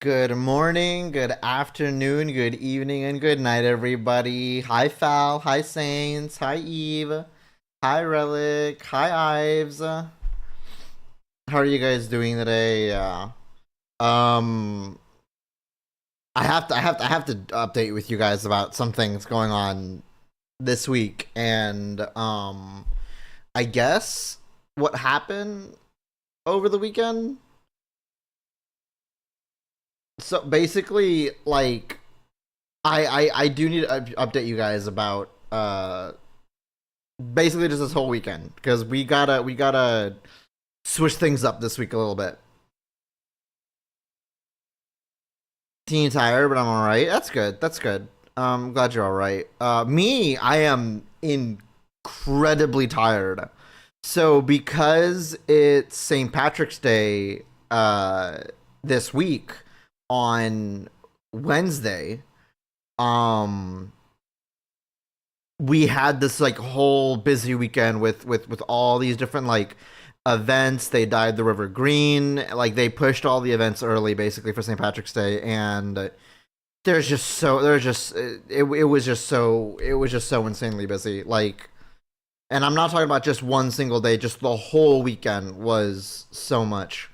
Good morning, good afternoon, good evening, and good night, everybody. Hi, Fal. Hi, Saints. Hi, Eve. Hi, Relic. Hi, Ives. How are you guys doing today? Um, I have to update with you guys about some things going on this week, and I guess what happened over the weekend. So basically, like, I do need to update you guys about basically just this whole weekend because we gotta switch things up this week a little bit. Teeny tired, but I'm all right. That's good. That's good. Glad you're all right. Me, I am incredibly tired. So because it's St. Patrick's Day, this week on Wednesday, um, we had this like whole busy weekend with all these different like events. They dyed the river green. Like they pushed all the events early basically for St. Patrick's Day, and it was just so insanely busy. Like, and I'm not talking about just one single day, just the whole weekend was so much.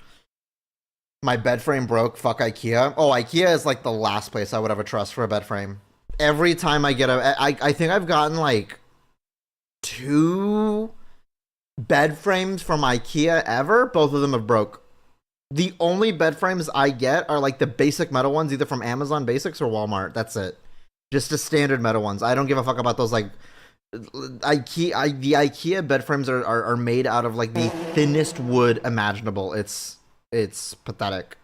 My bed frame broke. Fuck IKEA. Oh, IKEA is like the last place I would ever trust for a bed frame. Every time I think I've gotten like two bed frames from IKEA ever. Both of them have broke. The only bed frames I get are like the basic metal ones, either from Amazon Basics or Walmart. That's it. Just the standard metal ones. I don't give a fuck about those like the IKEA bed frames are made out of like the thinnest wood imaginable. It's pathetic.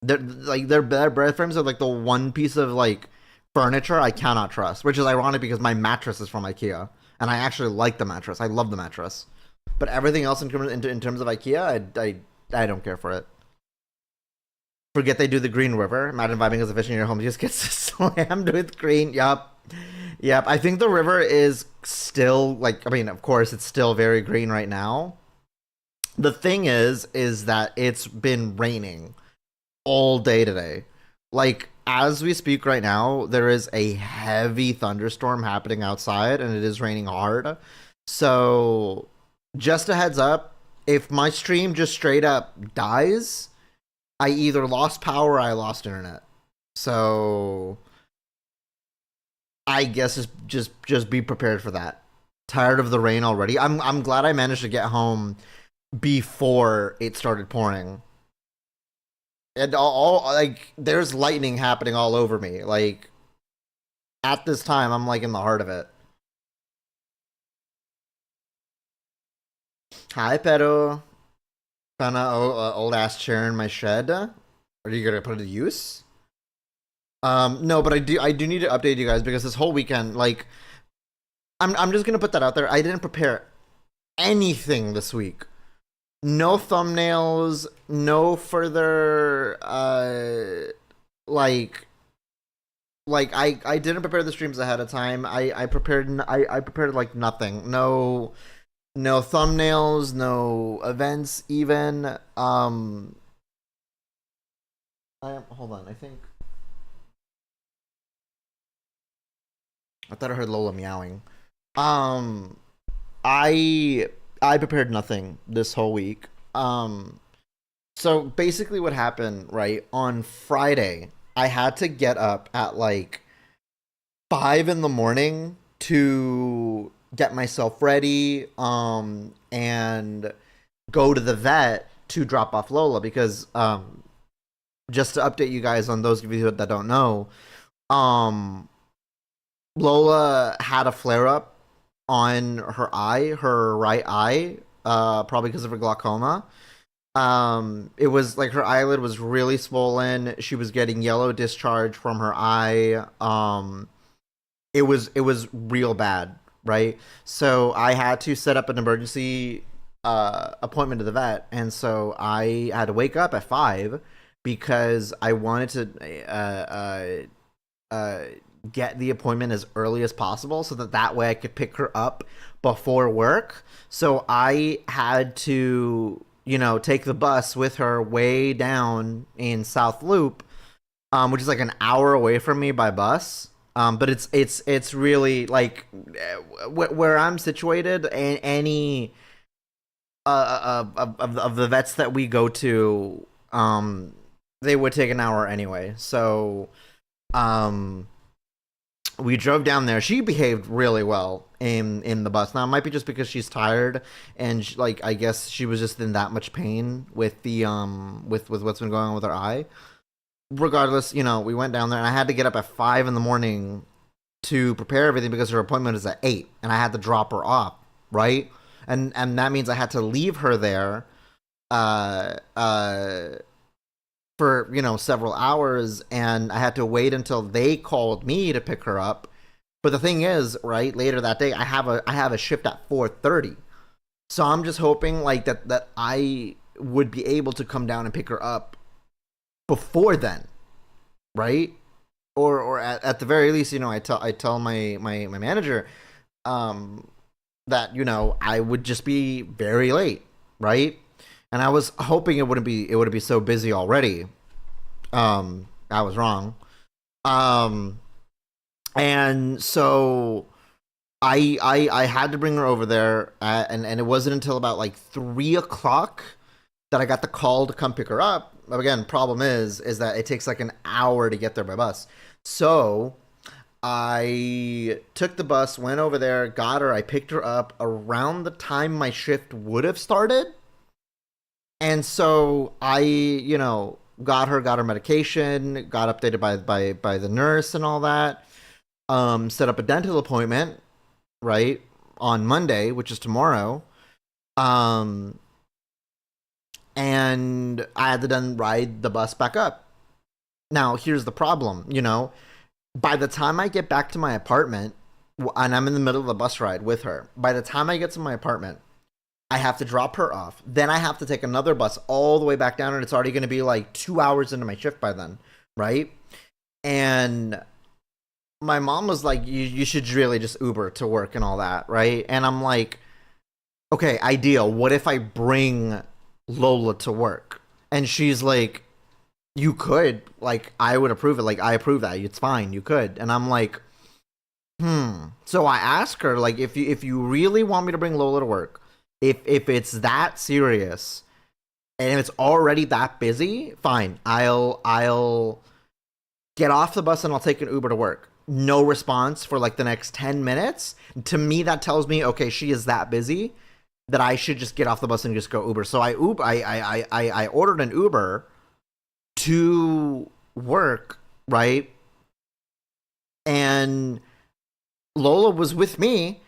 Their bed frames are like the one piece of like furniture I cannot trust, which is ironic because my mattress is from IKEA and I actually like the mattress. I love the mattress, but everything else in terms of IKEA, I don't care for it. Forget they do the Green River. Imagine vibing as a fish in your home just gets slammed with green. Yup. Yep. I think the river is still like, I mean, of course, it's still very green right now. The thing is that it's been raining all day today. Like, as we speak right now, there is a heavy thunderstorm happening outside and it is raining hard. So, just a heads up, if my stream just straight up dies, I either lost power or I lost internet. So, I guess just be prepared for that. Tired of the rain already. I'm glad I managed to get home before it started pouring. And all like there's lightning happening all over me. Like at this time, I'm like in the heart of it. Hi, Pedro. Found an old ass chair in my shed. Are you gonna put it to use? No, but I do need to update you guys because this whole weekend, like, I'm just gonna put that out there. I didn't prepare anything this week. No thumbnails, no further like I didn't prepare the streams ahead of time. I prepared like nothing. No thumbnails, no events even. I am hold on, I thought I heard Lola meowing. Um I I prepared nothing this whole week. So basically what happened, right? On Friday, I had to get up at like 5 in the morning to get myself ready and go to the vet to drop off Lola because just to update you guys on those of you that don't know, um Lola had a flare up on her right eye, probably because of her glaucoma. It was like her eyelid was really swollen. She was getting yellow discharge from her eye. It was real bad, right? So I had to set up an emergency appointment to the vet, and so I had to wake up at 5 because I wanted to get the appointment as early as possible so that way I could pick her up before work. So I had to, take the bus with her way down in South Loop which is like an hour away from me by bus. But it's really like where I'm situated, and any of the vets that we go to, they would take an hour anyway. So um, we drove down there. She behaved really well in the bus. Now it might be just because she's tired, and like I guess she was just in that much pain with the with what's been going on with her eye. Regardless, we went down there, and I had to get up at 5 in the morning to prepare everything because her appointment is at 8, and I had to drop her off, right? And that means I had to leave her there uh uh for several hours, and I had to wait until they called me to pick her up. But the thing is, right, later that day I have a shift at 4:30. So I'm just hoping like that I would be able to come down and pick her up before then, right? Or at the very least, I tell my manager um that I would just be very late, right? And I was hoping it would be so busy already. I was wrong. Um, and so I had to bring her over there, and it wasn't until about like 3 o'clock that I got the call to come pick her up. But again, problem is that it takes like an hour to get there by bus. So I took the bus, went over there, got her. I picked her up around the time my shift would have started. And so I, got her medication, got updated by the nurse and all that. Set up a dental appointment, right, on Monday, which is tomorrow. Um, and I had to then ride the bus back up. Now, here's the problem, by the time I get back to my apartment, and I'm in the middle of the bus ride with her, by the time I get to my apartment, I have to drop her off. Then I have to take another bus all the way back down, and it's already going to be like 2 hours into my shift by then, right? And my mom was like, you should really just Uber to work and all that, right? And I'm like, okay, ideal. What if I bring Lola to work? And she's like, you could. Like, I would approve it. Like, I approve that. It's fine. You could. And I'm like, So I ask her, like, if you really want me to bring Lola to work, if it's that serious, and if it's already that busy, fine. I'll get off the bus and I'll take an Uber to work. No response for like the next 10 minutes. To me, that tells me, okay, she is that busy that I should just get off the bus and just go Uber. So I ordered an Uber to work, right? And Lola was with me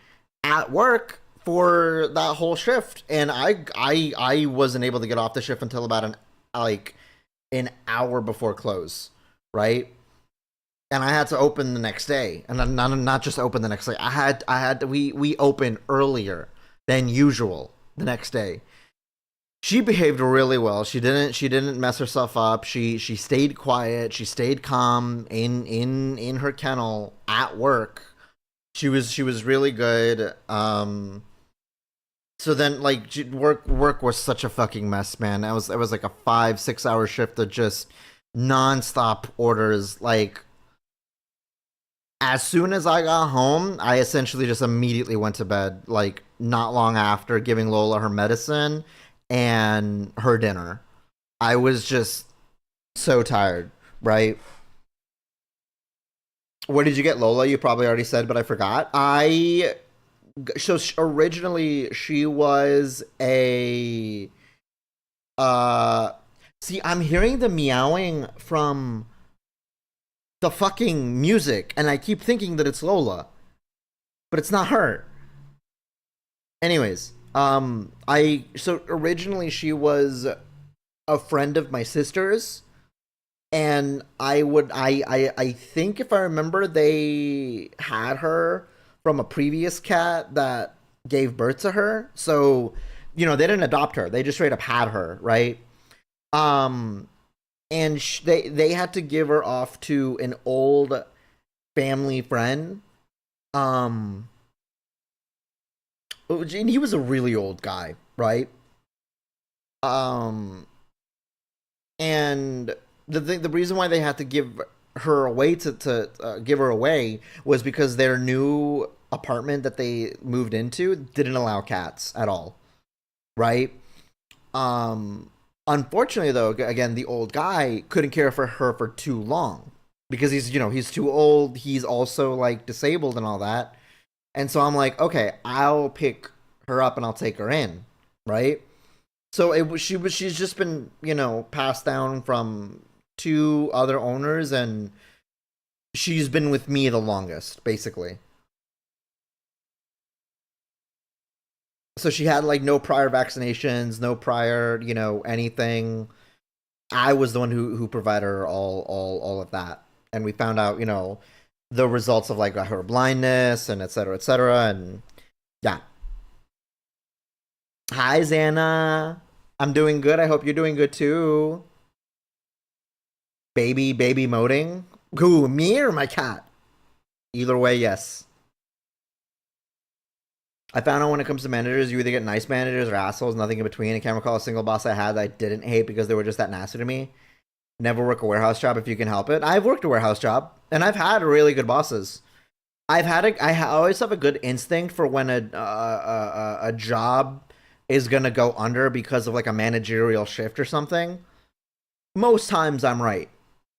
at work for that whole shift, and I wasn't able to get off the shift until about an hour before close, right? And I had to open the next day, and not just open the next day. We opened earlier than usual the next day. She behaved really well. She didn't mess herself up. She stayed quiet. She stayed calm in her kennel at work. She was really good. So then like work was such a fucking mess, man. It was like a 5-6 hour shift of just nonstop orders. Like as soon as I got home, I essentially just immediately went to bed. Like not long after giving Lola her medicine and her dinner. I was just so tired, right? What did you get, Lola? You probably already said, but I forgot. Originally she was a uh see, I'm hearing the meowing from the fucking music, and I keep thinking that it's Lola, but it's not her. Anyways, I so originally she was a friend of my sister's, and I think if I remember, they had her from a previous cat that gave birth to her. So, they didn't adopt her. They just straight up had her, right? Um and they had to give her off to an old family friend. Um and he was a really old guy, right? Um and the reason why they had to give her away to give her away was because their new apartment that they moved into didn't allow cats at all, right? Unfortunately, though, again, the old guy couldn't care for her for too long because he's too old. He's also like disabled and all that. And so I'm like, okay, I'll pick her up and I'll take her in, right? So she's just been passed down from two other owners, and she's been with me the longest, basically. So she had like no prior vaccinations, no prior anything. I was the one who provided her all of that, and we found out the results of like her blindness and et cetera, and yeah. Hi, Xana. I'm doing good. I hope you're doing good too. Baby moding. Who, me or my cat? Either way, yes. I found out when it comes to managers, you either get nice managers or assholes, nothing in between. I can't recall a single boss I had that I didn't hate because they were just that nasty to me. Never work a warehouse job if you can help it. I've worked a warehouse job, and I've had really good bosses. I always have a good instinct for when a job is gonna go under because of like a managerial shift or something. Most times I'm right.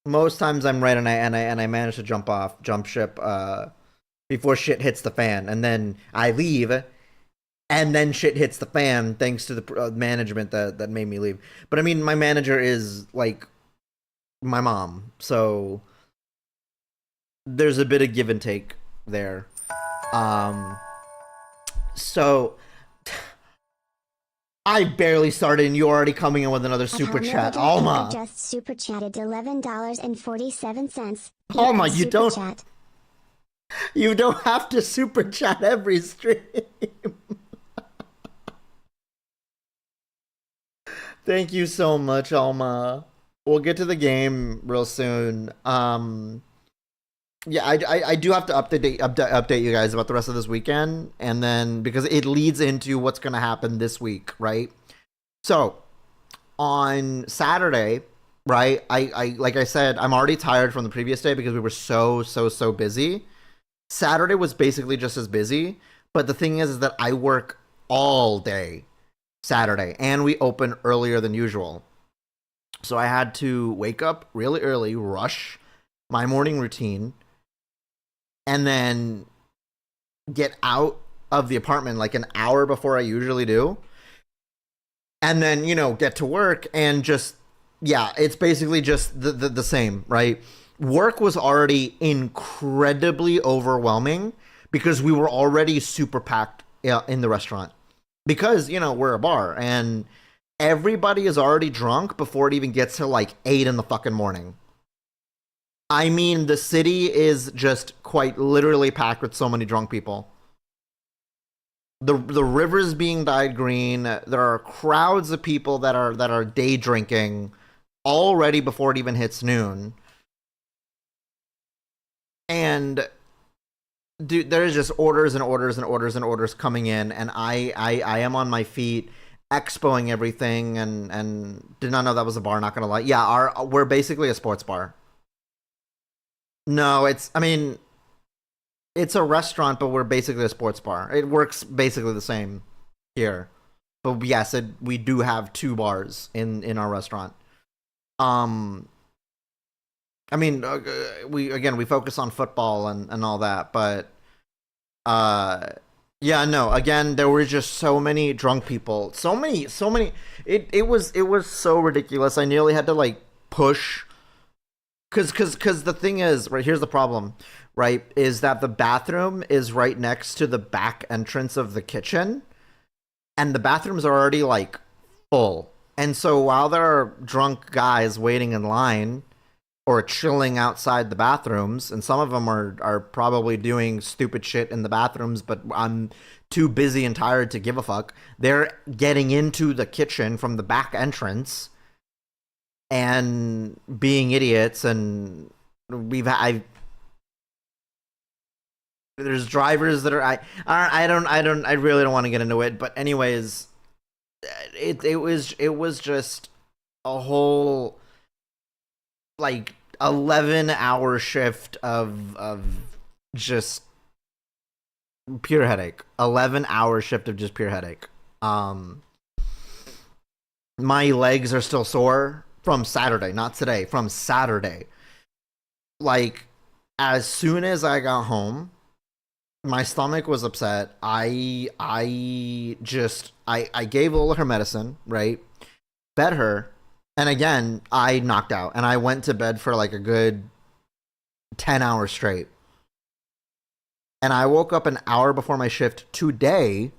Most times I'm right, and I manage to jump ship before shit hits the fan, and then I leave, and then shit hits the fan thanks to the management that made me leave. But I mean, my manager is like my mom, so there's a bit of give and take there. So I barely started, and you're already coming in with another super chat. Alma just super chatted $11.47. Alma, you don't have to super chat every stream. Thank you so much, Alma. We'll get to the game real soon. Yeah, I do have to update you guys about the rest of this weekend, and then because it leads into what's going to happen this week, right? So on Saturday, right? I like I said, I'm already tired from the previous day because we were so busy. Saturday was basically just as busy, but the thing is that I work all day Saturday, and we open earlier than usual. So I had to wake up really early, rush my morning routine, and then get out of the apartment like an hour before I usually do. And then, get to work and just, yeah, it's basically just the same, right? Work was already incredibly overwhelming because we were already super packed in the restaurant. Because, we're a bar and everybody is already drunk before it even gets to like 8 in the fucking morning. I mean, the city is just quite literally packed with so many drunk people. The river's being dyed green. There are crowds of people that are day drinking already before it even hits noon. And dude, there's just orders and orders and orders and orders coming in, and I am on my feet expoing everything, and did not know that was a bar, not gonna lie. Yeah, we're basically a sports bar. No, I mean, it's a restaurant, but we're basically a sports bar. It works basically the same here. But yes, we do have two bars in our restaurant. I mean, we focus on football and all that, but yeah, no. Again, there were just so many drunk people, so many. It was so ridiculous. I nearly had to like push. Cause the thing is, right, here's the problem, right, is that the bathroom is right next to the back entrance of the kitchen, and the bathrooms are already like full. And so while there are drunk guys waiting in line or chilling outside the bathrooms, and some of them are probably doing stupid shit in the bathrooms, but I'm too busy and tired to give a fuck. They're getting into the kitchen from the back entrance and being idiots, and there's drivers that are I really don't want to get into it, but anyways, it was just a whole like 11-hour shift of just pure headache. 11-hour shift of just pure headache. My legs are still sore from Saturday, not today, from Saturday. Like, as soon as I got home, my stomach was upset. I gave Lola her medicine, right? Fed her, and again, I knocked out and I went to bed for like a good 10 hours straight. And I woke up an hour before my shift today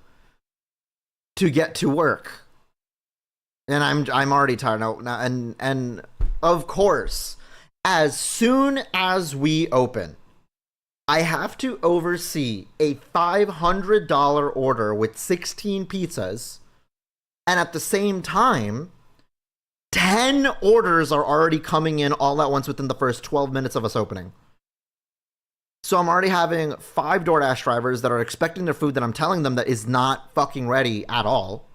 to get to work. And I'm already tired now. And of course, as soon as we open, I have to oversee a $500 order with 16 pizzas, and at the same time, 10 orders are already coming in all at once within the first 12 minutes of us opening. So I'm already having 5 DoorDash drivers that are expecting their food that I'm telling them that is not fucking ready at all.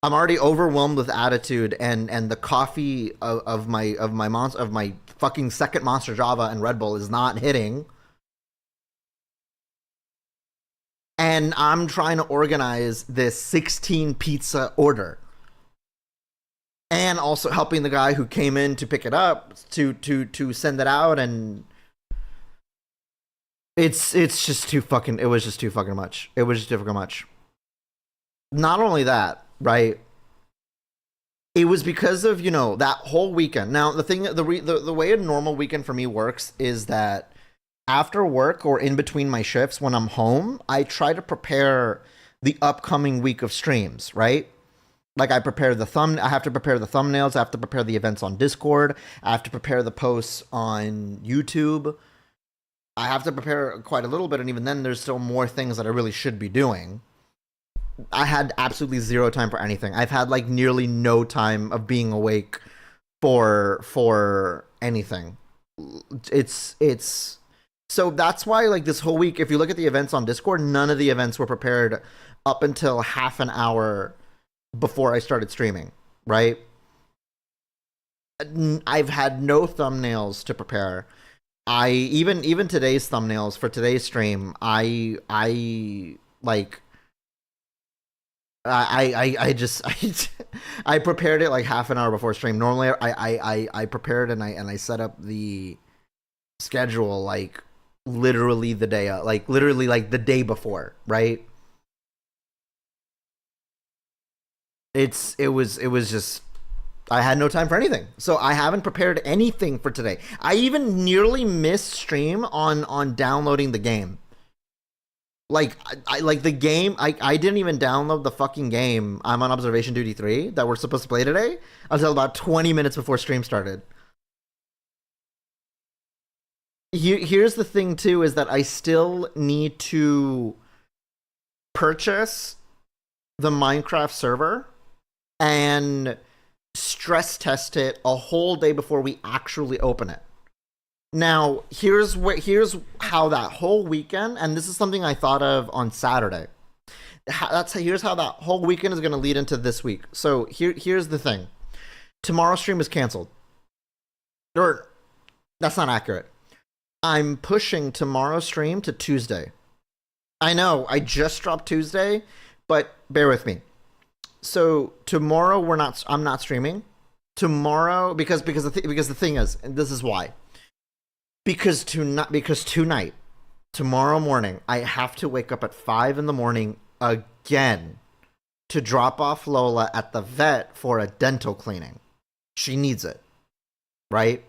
I'm already overwhelmed with attitude, and the coffee of my fucking second Monster Java and Red Bull is not hitting. And I'm trying to organize this 16 pizza order. And also helping the guy who came in to pick it up to send it out, and it's just too fucking it was just too fucking much. It was just too fucking much. Not only that, right? It was because of, that whole weekend. Now, the way a normal weekend for me works is that after work or in between my shifts when I'm home, I try to prepare the upcoming week of streams, right? Like I have to prepare the thumbnails, I have to prepare the events on Discord, I have to prepare the posts on YouTube. I have to prepare quite a little bit, and even then there's still more things that I really should be doing. I had absolutely zero time for anything. I've had like nearly no time of being awake for anything. It's so that's why, like, this whole week, if you look at the events on Discord, none of the events were prepared up until half an hour before I started streaming, right? I've had no thumbnails to prepare. I even today's thumbnails for today's stream, I prepared it like half an hour before stream. Normally I prepared and I set up the schedule like literally the day literally like the day before, right? It was just I had no time for anything. So I haven't prepared anything for today. I even nearly missed stream on downloading the game. Like, I like the game. I didn't even download the fucking game. I'm on Observation Duty 3 that we're supposed to play today until about 20 minutes before stream started. Here's the thing too, is that I still need to purchase the Minecraft server and stress test it a whole day before we actually open it. Now, here's how that whole weekend, and this is something I thought of on Saturday. Here's how that whole weekend is going to lead into this week. So here's the thing. Tomorrow's stream is canceled. Or that's not accurate. I'm pushing tomorrow's stream to Tuesday. I know I just dropped Tuesday, but bear with me. So tomorrow I'm not streaming tomorrow because the thing is, and this is why. Because tonight, tomorrow morning, I have to wake up at 5 in the morning again to drop off Lola at the vet for a dental cleaning. She needs it, right?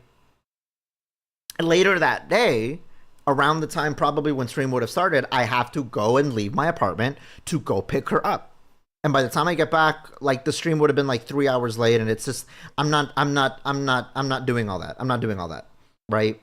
Later that day, around the time probably when stream would have started, I have to go and leave my apartment to go pick her up. And by the time I get back, like, the stream would have been like 3 hours late, and it's just I'm not doing all that. I'm not doing all that, right?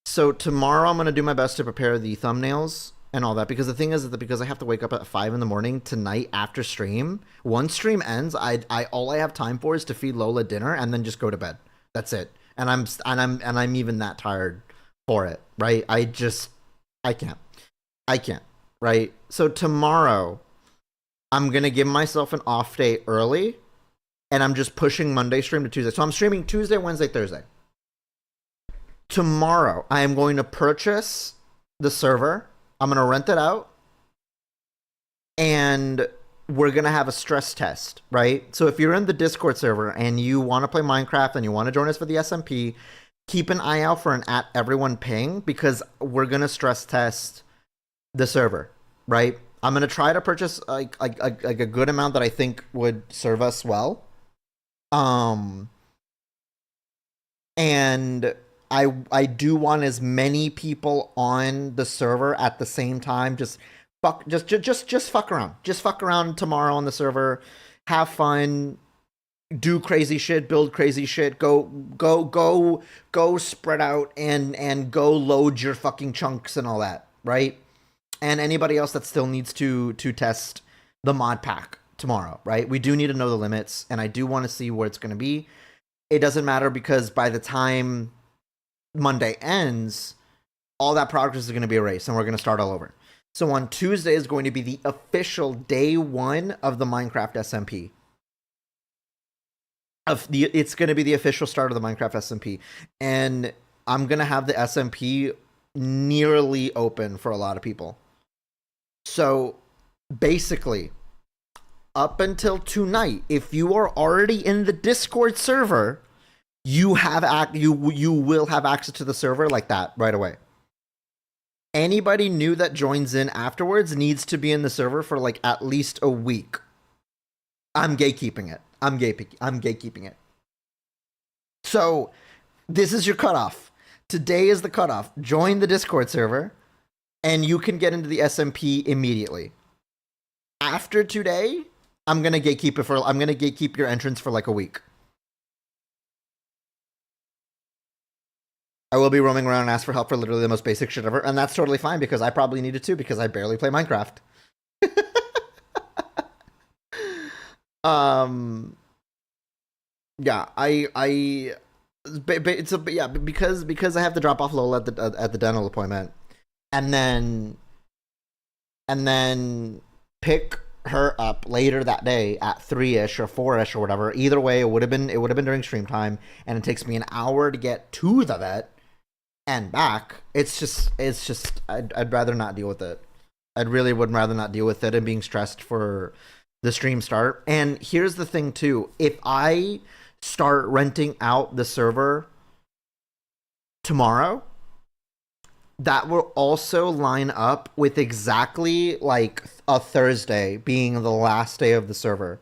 So tomorrow I'm gonna do my best to prepare the thumbnails and all that, because the thing is that because I have to wake up at 5 in the morning tonight after stream, once stream ends, all I have time for is to feed Lola dinner and then just go to bed. That's it. And I'm even that tired for it, right? I can't, right? So tomorrow I'm gonna give myself an off day early, and I'm just pushing Monday stream to Tuesday. So I'm streaming Tuesday, Wednesday, Thursday. Tomorrow, I am going to purchase the server. I'm going to rent it out, and we're going to have a stress test, right? So if you're in the Discord server and you want to play Minecraft and you want to join us for the SMP, keep an eye out for an @everyone ping, because we're going to stress test the server, right? I'm going to try to purchase like a good amount that I think would serve us well. And I do want as many people on the server at the same time. Just fuck around. Just fuck around tomorrow on the server. Have fun. Do crazy shit, build crazy shit, go spread out and go load your fucking chunks and all that, right? And anybody else that still needs to test the mod pack tomorrow, right? We do need to know the limits, and I do want to see where it's going to be. It doesn't matter, because by the time Monday ends, all that progress is going to be erased, and we're going to start all over. So on Tuesday is going to be the official day one of the Minecraft SMP. It's going to be the official start of the Minecraft SMP, and I'm going to have the SMP nearly open for a lot of people. So basically, up until tonight, if you are already in the Discord server, you will have access to the server like that right away. Anybody new that joins in afterwards needs to be in the server for like at least a week. I'm gatekeeping it. I'm gatekeeping it. So this is your cutoff. Today is the cutoff. Join the Discord server, and you can get into the SMP immediately. After today, I'm gonna gatekeep your entrance for like a week. I will be roaming around and ask for help for literally the most basic shit ever, and that's totally fine, because I probably needed to, because I barely play Minecraft. Yeah, because I have to drop off Lola at the dental appointment, and then pick her up later that day at 3ish or 4ish or whatever. Either way, it would have been during stream time, and it takes me an hour to get to the vet and back. It's just I'd rather not deal with it. I really would rather not deal with it and being stressed for the stream start. And here's the thing too: if I start renting out the server tomorrow, that will also line up with exactly like a Thursday being the last day of the server.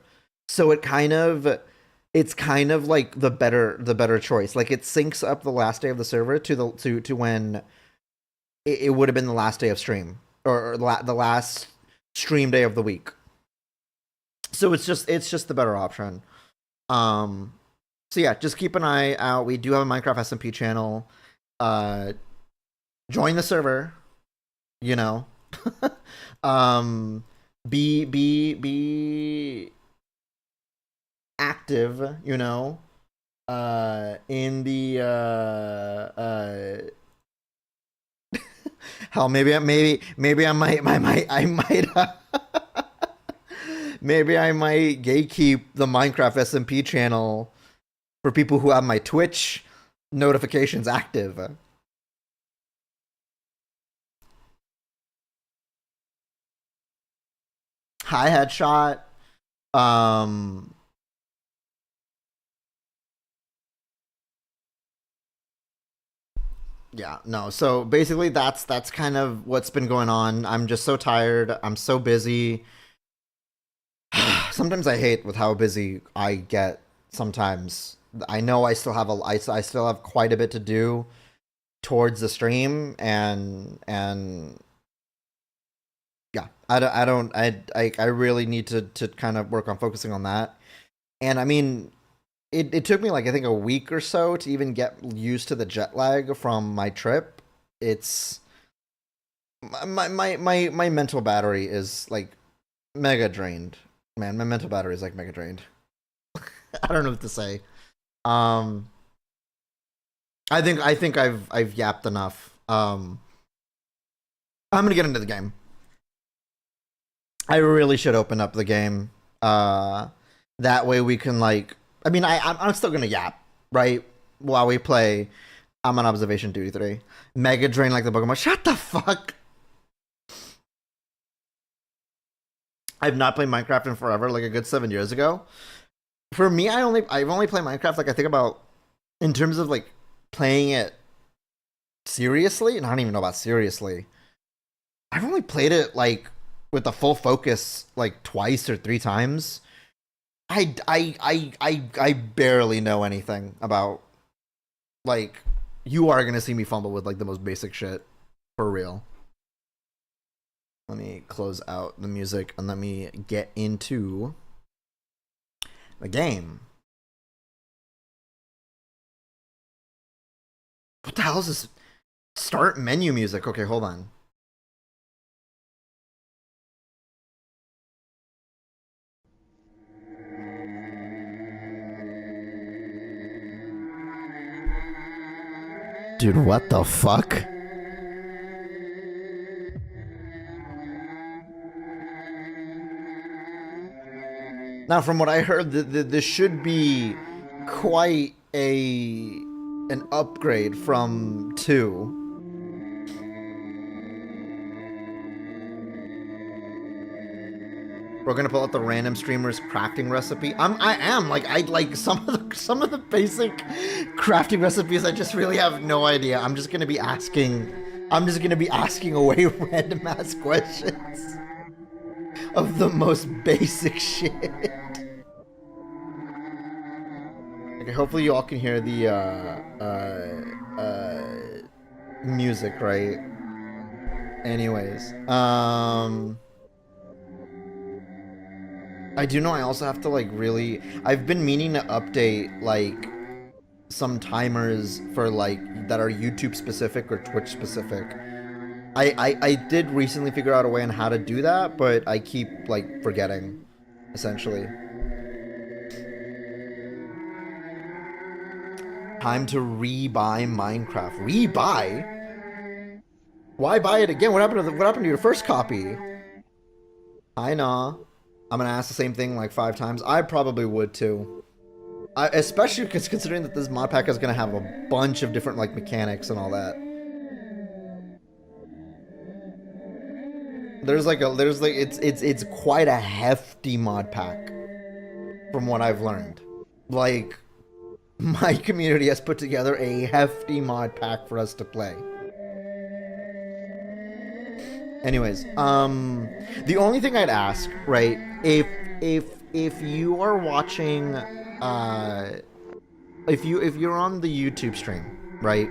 So it's kind of like the better choice. Like, it syncs up the last day of the server to when it would have been the last day of stream, or the last stream day of the week. So it's just the better option. So yeah, just keep an eye out. We do have a Minecraft SMP channel. Join the server. You know. Be active. You know. In the hell, maybe I might maybe I might gatekeep the Minecraft SMP channel for people who have my Twitch notifications active. Hi, Headshot. Yeah, no. So basically, that's kind of what's been going on. I'm just so tired. I'm so busy. Sometimes I hate with how busy I get. Sometimes I know I still have I still have quite a bit to do towards the stream, and yeah, I really need to kind of work on focusing on that. And I mean, it took me like, I think, a week or so to even get used to the jet lag from my trip. It's my mental battery is like mega drained. Man, my mental battery is like mega drained. I don't know what to say. I think I've yapped enough. I'm gonna get into the game. I really should open up the game. That way we can like I mean, I'm still gonna yap, right? While we play, I'm on observation duty 3. Mega Drain like the Pokemon. Shut the fuck. I've not played Minecraft in forever, like a good 7 years ago. For me, I've only played Minecraft like I think about in terms of like playing it seriously, and I don't even know about seriously. I've only played it like with the full focus like twice or 3 times. I barely know anything about like you are gonna see me fumble with like the most basic shit for real. Let me close out the music and let me get into the game. What the hell is this? Start menu music. Okay, hold on. Dude, what the fuck? Now, from what I heard, this should be quite an upgrade from 2. We're gonna pull out the random streamer's crafting recipe. I am like I like some of the basic crafting recipes. I just really have no idea. I'm just gonna be asking away random ass questions of the most basic shit. Okay, hopefully you all can hear the music, right? Anyways, I do know I also have to like really I've been meaning to update like some timers for like that are YouTube specific or Twitch specific. I did recently figure out a way on how to do that, but I keep like forgetting essentially. Time to re-buy Minecraft. Re-buy? Why buy it again? What happened to your first copy? I know. I'm gonna ask the same thing like 5 times. I probably would too. Especially because considering that this mod pack is gonna have a bunch of different like mechanics and all that. It's quite a hefty mod pack from what I've learned. Like my community has put together a hefty mod pack for us to play. Anyways, the only thing I'd ask, right, if you are watching, if you're on the YouTube stream, right,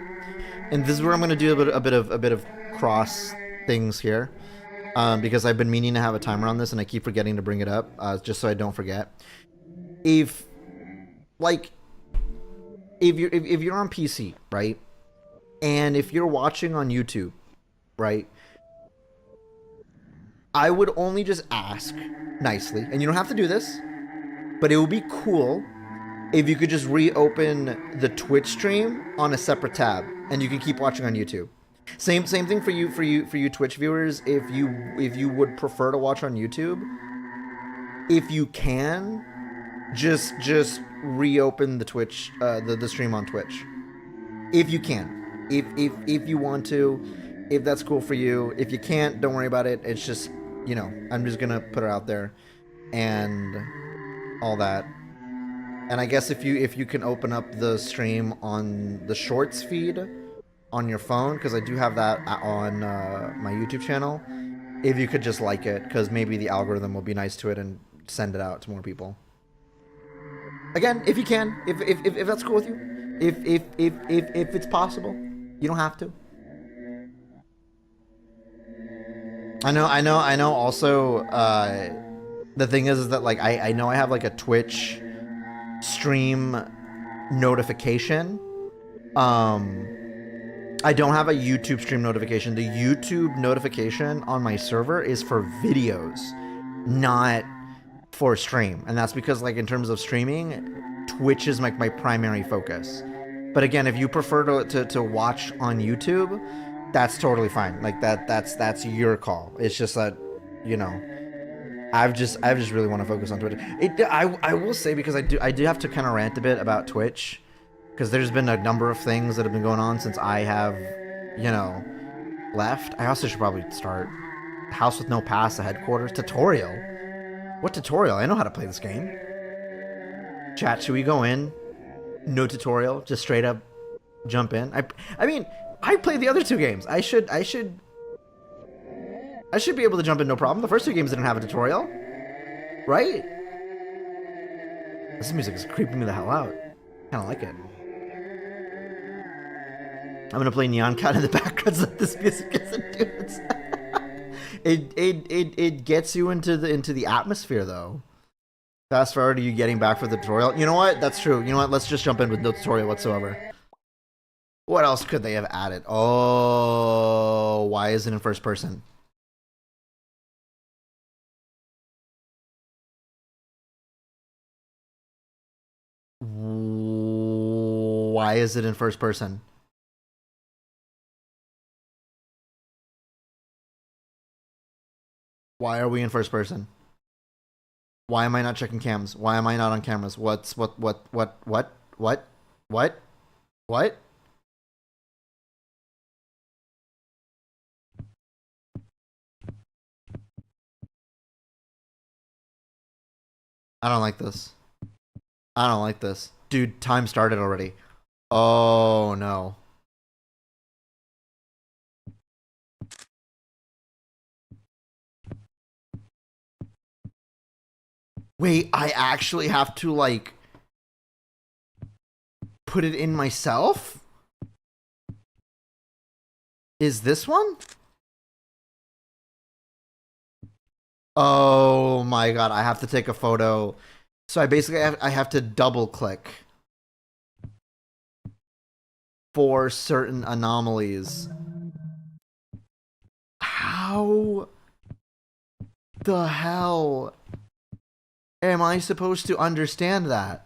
and this is where I'm gonna do a bit of cross things here, because I've been meaning to have a timer on this and I keep forgetting to bring it up, just so I don't forget. If you're on PC, right, and if you're watching on YouTube, right, I would only just ask nicely, and you don't have to do this, but it would be cool if you could just reopen the Twitch stream on a separate tab, and you can keep watching on YouTube. Same thing for you Twitch viewers. If you would prefer to watch on YouTube, if you can, just reopen the Twitch the stream on Twitch. If you can, if you want to, if that's cool for you. If you can't, don't worry about it. It's just, you know, I'm just gonna put it out there and all that. And I guess if you can open up the stream on the Shorts feed on your phone, because I do have that on my YouTube channel, if you could just like it, because maybe the algorithm will be nice to it and send it out to more people. Again, if you can, if that's cool with you, if it's possible, you don't have to. I know. Also, the thing is that like I know I have like a Twitch stream notification. I don't have a YouTube stream notification. The YouTube notification on my server is for videos, not for stream. And that's because like in terms of streaming, Twitch is like my primary focus. But again, if you prefer to watch on YouTube, that's totally fine. Like that's your call. It's just that, you know, I've just really want to focus on Twitch. I will say, because I do have to kind of rant a bit about Twitch, because there's been a number of things that have been going on since I have, left. I also should probably start House with No Pass, the headquarters tutorial. What tutorial? I know how to play this game. Chat, should we go in? No tutorial, just straight up jump in. I mean, I played the other two games. I should be able to jump in no problem. The first two games didn't have a tutorial, right? This music is creeping me the hell out. Kind of like it. I'm gonna play Neon Cat in the background so that this music isn't doing. It gets you into the atmosphere though. Fast forward to you getting back for the tutorial. You know what? That's true. You know what? Let's just jump in with no tutorial whatsoever. What else could they have added? Oh, why is it in first person? Why is it in first person? Why are we in first person? Why am I not checking cams? Why am I not on cameras? What? I don't like this. I don't like this. Dude, time started already. Oh no. Wait, I actually have to like put it in myself? Is this one? Oh my god, I have to take a photo. So I have to double click for certain anomalies. How the hell am I supposed to understand that?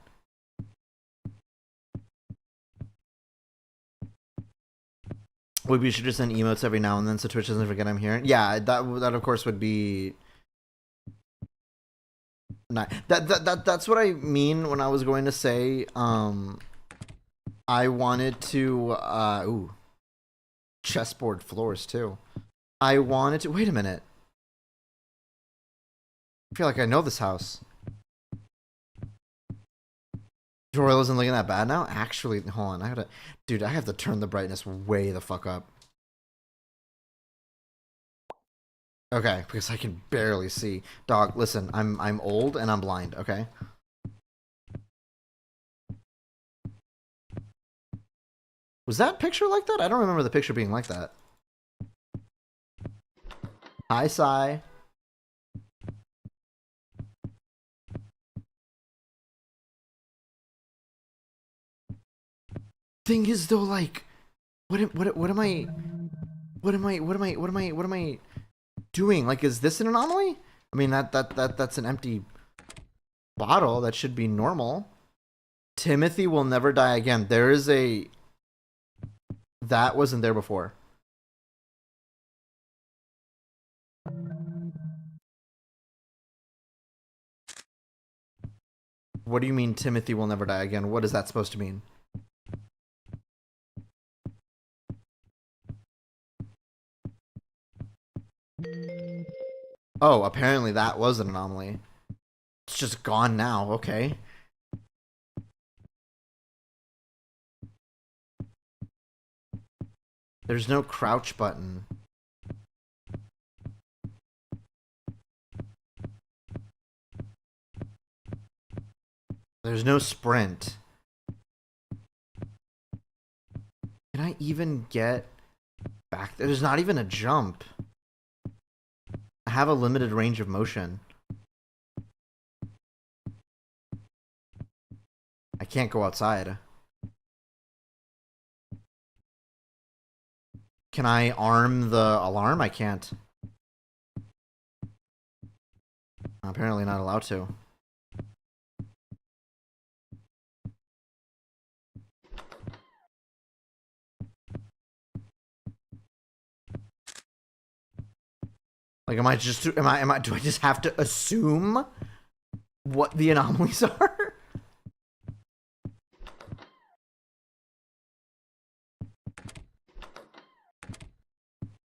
Maybe we should just send emotes every now and then so Twitch doesn't forget I'm here. Yeah, that of course would be nice. That's what I mean when I was going to say I wanted to chessboard floors too. I wanted to wait a minute. I feel like I know this house. Tutorial isn't looking that bad now? Actually, hold on. Dude, I have to turn the brightness way the fuck up. Okay, because I can barely see. Dog, listen, I'm old and I'm blind, okay? Was that picture like that? I don't remember the picture being like that. Hi, Sai. Thing is though, like, what am I doing? Like, is this an anomaly? I mean, that's an empty bottle. That should be normal. Timothy will never die again. There is a that wasn't there before. What do you mean Timothy will never die again? What is that supposed to mean? Oh, apparently that was an anomaly. It's just gone now, okay. There's no crouch button. There's no sprint. Can I even get back? There's not even a jump. I have a limited range of motion. I can't go outside. Can I arm the alarm? I can't. I'm apparently not allowed to. Like, do I just have to assume what the anomalies are?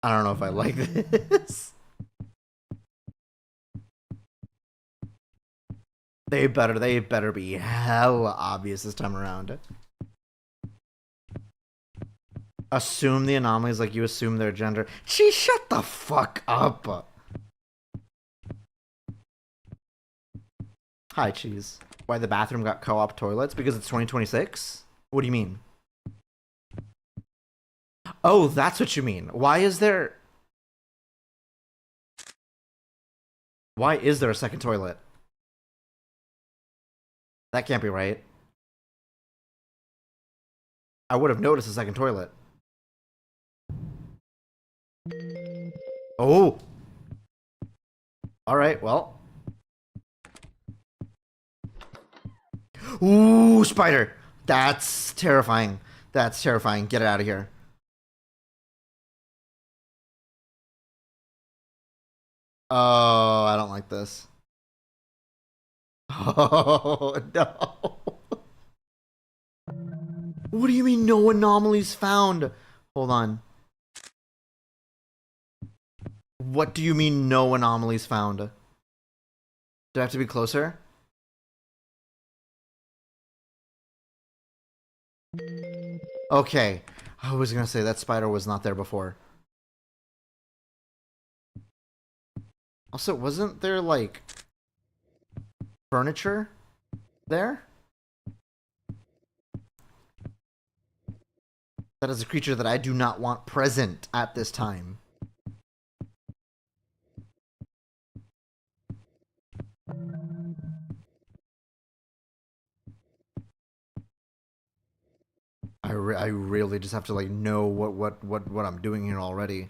I don't know if I like this. They better be hella obvious this time around. Assume the anomalies like you assume their gender. Gee, shut the fuck up. Hi, Cheese. Why the bathroom got co-op toilets? Because it's 2026? What do you mean? Oh, that's what you mean. Why is there a second toilet? That can't be right. I would have noticed a second toilet. Oh. Alright, well. Ooh, spider. That's terrifying. That's terrifying. Get it out of here. Oh, I don't like this. Oh, no. What do you mean no anomalies found? Hold on. What do you mean no anomalies found? Do I have to be closer? Okay. I was gonna say that spider was not there before. Also, wasn't there, like, furniture there? That is a creature that I do not want present at this time. I really just have to, like, know what I'm doing here already.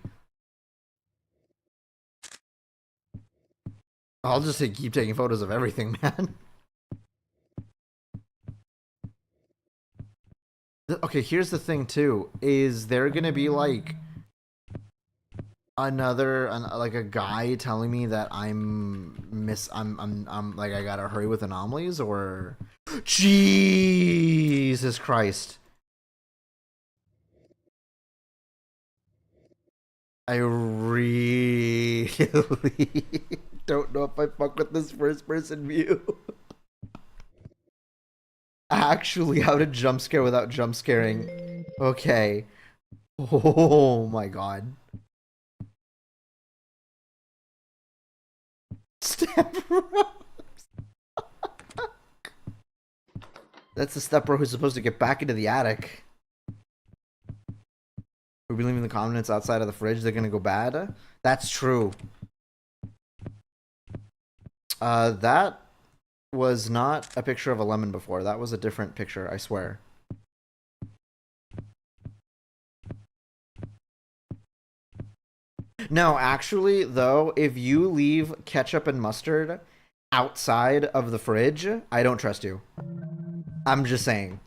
I'll just keep taking photos of everything, man. Okay, here's the thing too. Is there gonna be like like a guy telling me that I'm like I gotta hurry with anomalies, or Jesus Christ. I really don't know if I fuck with this first person view. Actually, how to jump scare without jump scaring. Okay. Oh my god. Step bro. That's the step bro who's supposed to get back into the attic. We'll be leaving the condiments outside of the fridge. They're gonna go bad. That's true. That was not a picture of a lemon before. That was a different picture, I swear. No, actually, though, if you leave ketchup and mustard outside of the fridge, I don't trust you. I'm just saying.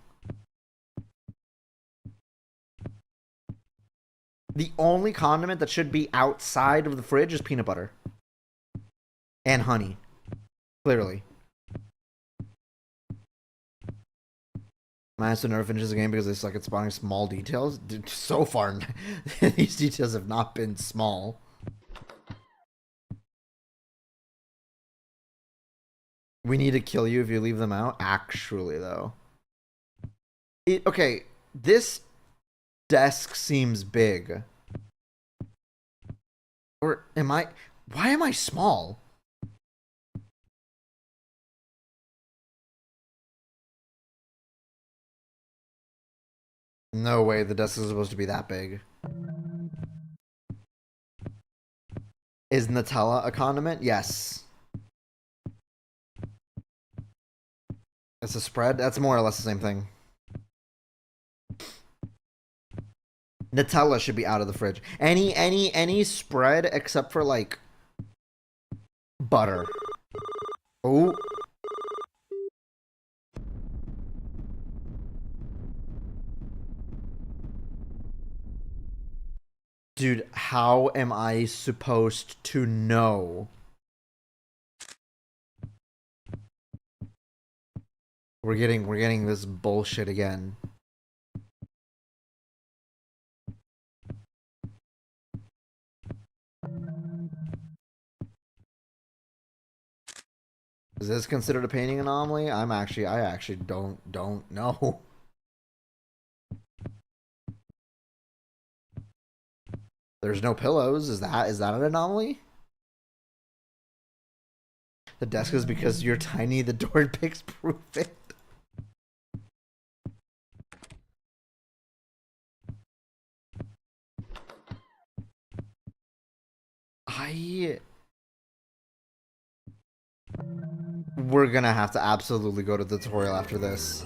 The only condiment that should be outside of the fridge is peanut butter. And honey. Clearly. Minus the nerve finishes the game because they suck at spotting small details. Dude, so far, these details have not been small. We need to kill you if you leave them out. Actually, though. Okay, this desk seems big. Or am I... Why am I small? No way, the desk is supposed to be that big. Is Nutella a condiment? Yes. It's a spread? That's more or less the same thing. Nutella should be out of the fridge. Any spread except for, like, butter. Oh. Dude, how am I supposed to know? We're getting this bullshit again. Is this considered a painting anomaly? I actually don't know. There's no pillows. Is that an anomaly? The desk is because you're tiny, the door picks proof it. We're gonna have to absolutely go to the tutorial after this.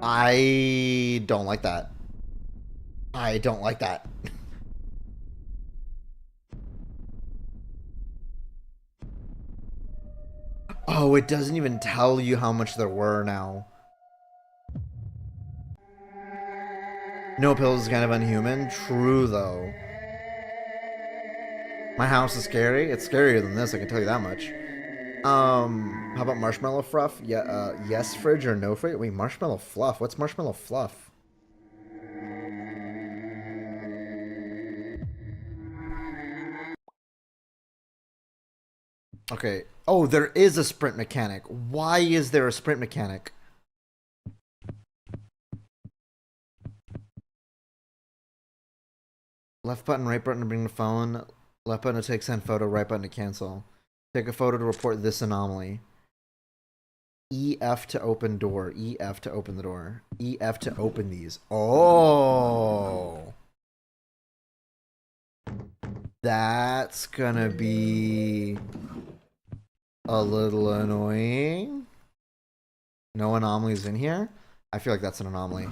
I don't like that. I don't like that. Oh, it doesn't even tell you how much there were now. No pills is kind of unhuman. True, though. My house is scary. It's scarier than this, I can tell you that much. How about marshmallow fluff? Yeah, yes fridge or no fridge? Wait, marshmallow fluff? What's marshmallow fluff? Okay. Oh, there is a sprint mechanic. Why is there a sprint mechanic? Left button, right button to bring the phone. Left button to take send photo, right button to cancel. Take a photo to report this anomaly. EF to open door. EF to open the door. EF to open these. Oh. That's gonna be a little annoying. No anomalies in here? I feel like that's an anomaly.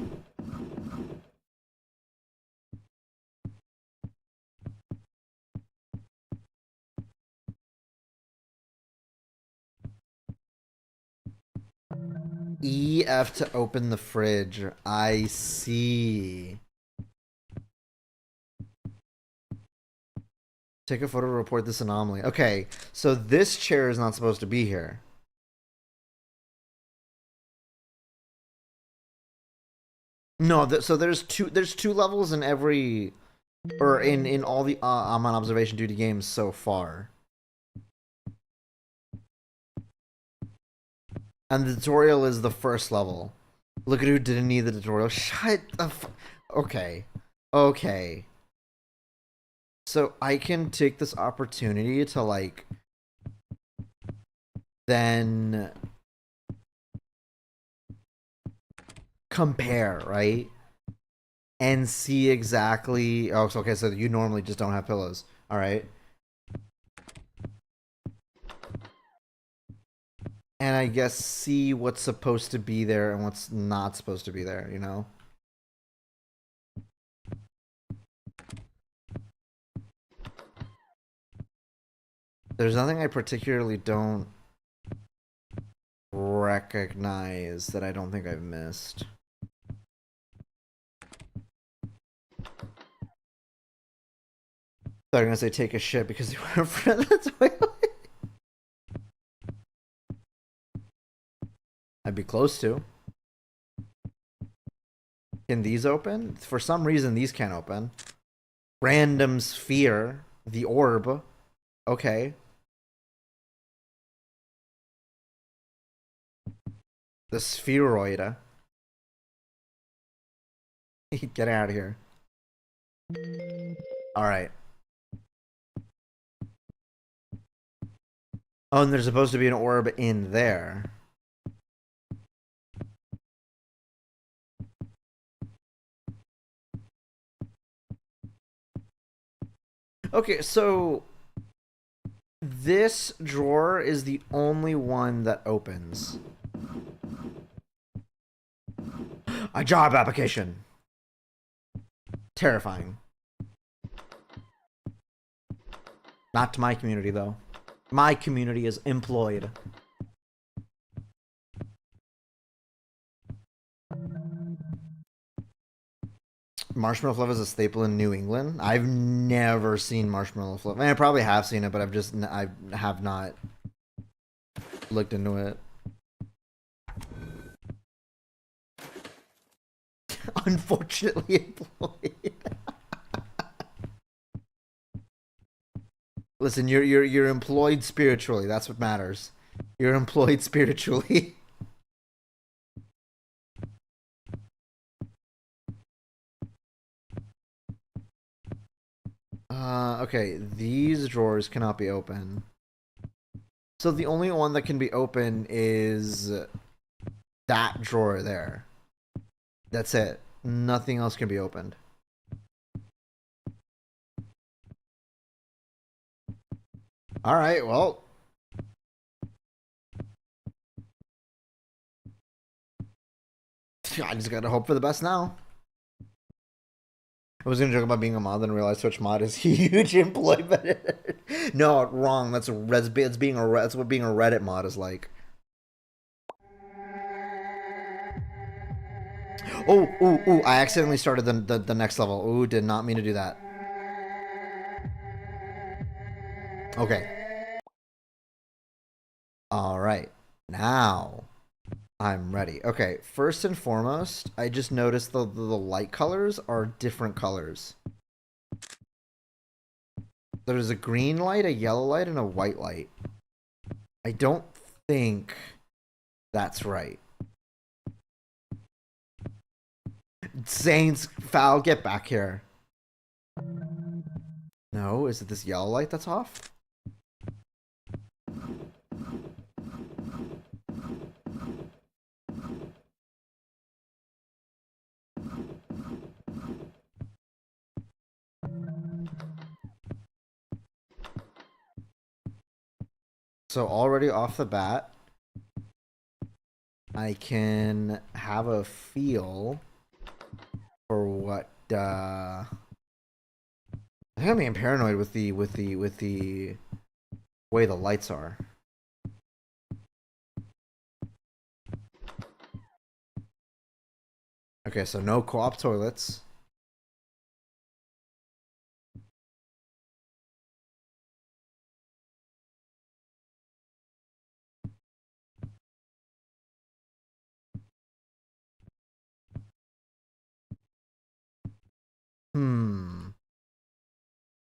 EF to open the fridge. I see. Take a photo to report this anomaly. Okay, so this chair is not supposed to be here. No, so there's two levels in every, or in all the I'm on observation duty games so far. And the tutorial is the first level. Look at who didn't need the tutorial. Shut the okay. Okay. So I can take this opportunity to like then compare, right? And see exactly. Oh, okay. So you normally just don't have pillows. All right. And I guess see what's supposed to be there and what's not supposed to be there, you know? There's nothing I particularly don't recognize that I don't think I've missed. They're gonna say take a shit because you were in front of the toilet. I'd be close to. Can these open? For some reason, these can't open. Random sphere. The orb. Okay. The spheroid. Get out of here. Alright. Oh, and there's supposed to be an orb in there. Okay, so this drawer is the only one that opens. A job application. Terrifying. Not to my community, though. My community is employed. Marshmallow fluff is a staple in New England. I've never seen marshmallow fluff. I mean, I probably have seen it, but I have not looked into it. Unfortunately employed. Listen, you're employed spiritually. That's what matters. You're employed spiritually. Okay, these drawers cannot be open. So the only one that can be open is that drawer there. That's it. Nothing else can be opened. Alright, well. I just gotta hope for the best now. I was gonna joke about being a mod, then realized Twitch mod is huge employment. No, wrong. That's what being a Reddit mod is like. Oh, ooh! I accidentally started the next level. Ooh, did not mean to do that. Okay. All right. Now I'm ready. Okay. First and foremost, I just noticed the light colors are different colors. There's a green light, a yellow light, and a white light. I don't think that's right. Saints, foul, get back here. No, is it this yellow light that's off? So already off the bat, I can have a feel for what I think I'm being paranoid with the way the lights are. Okay, so no co-op toilets.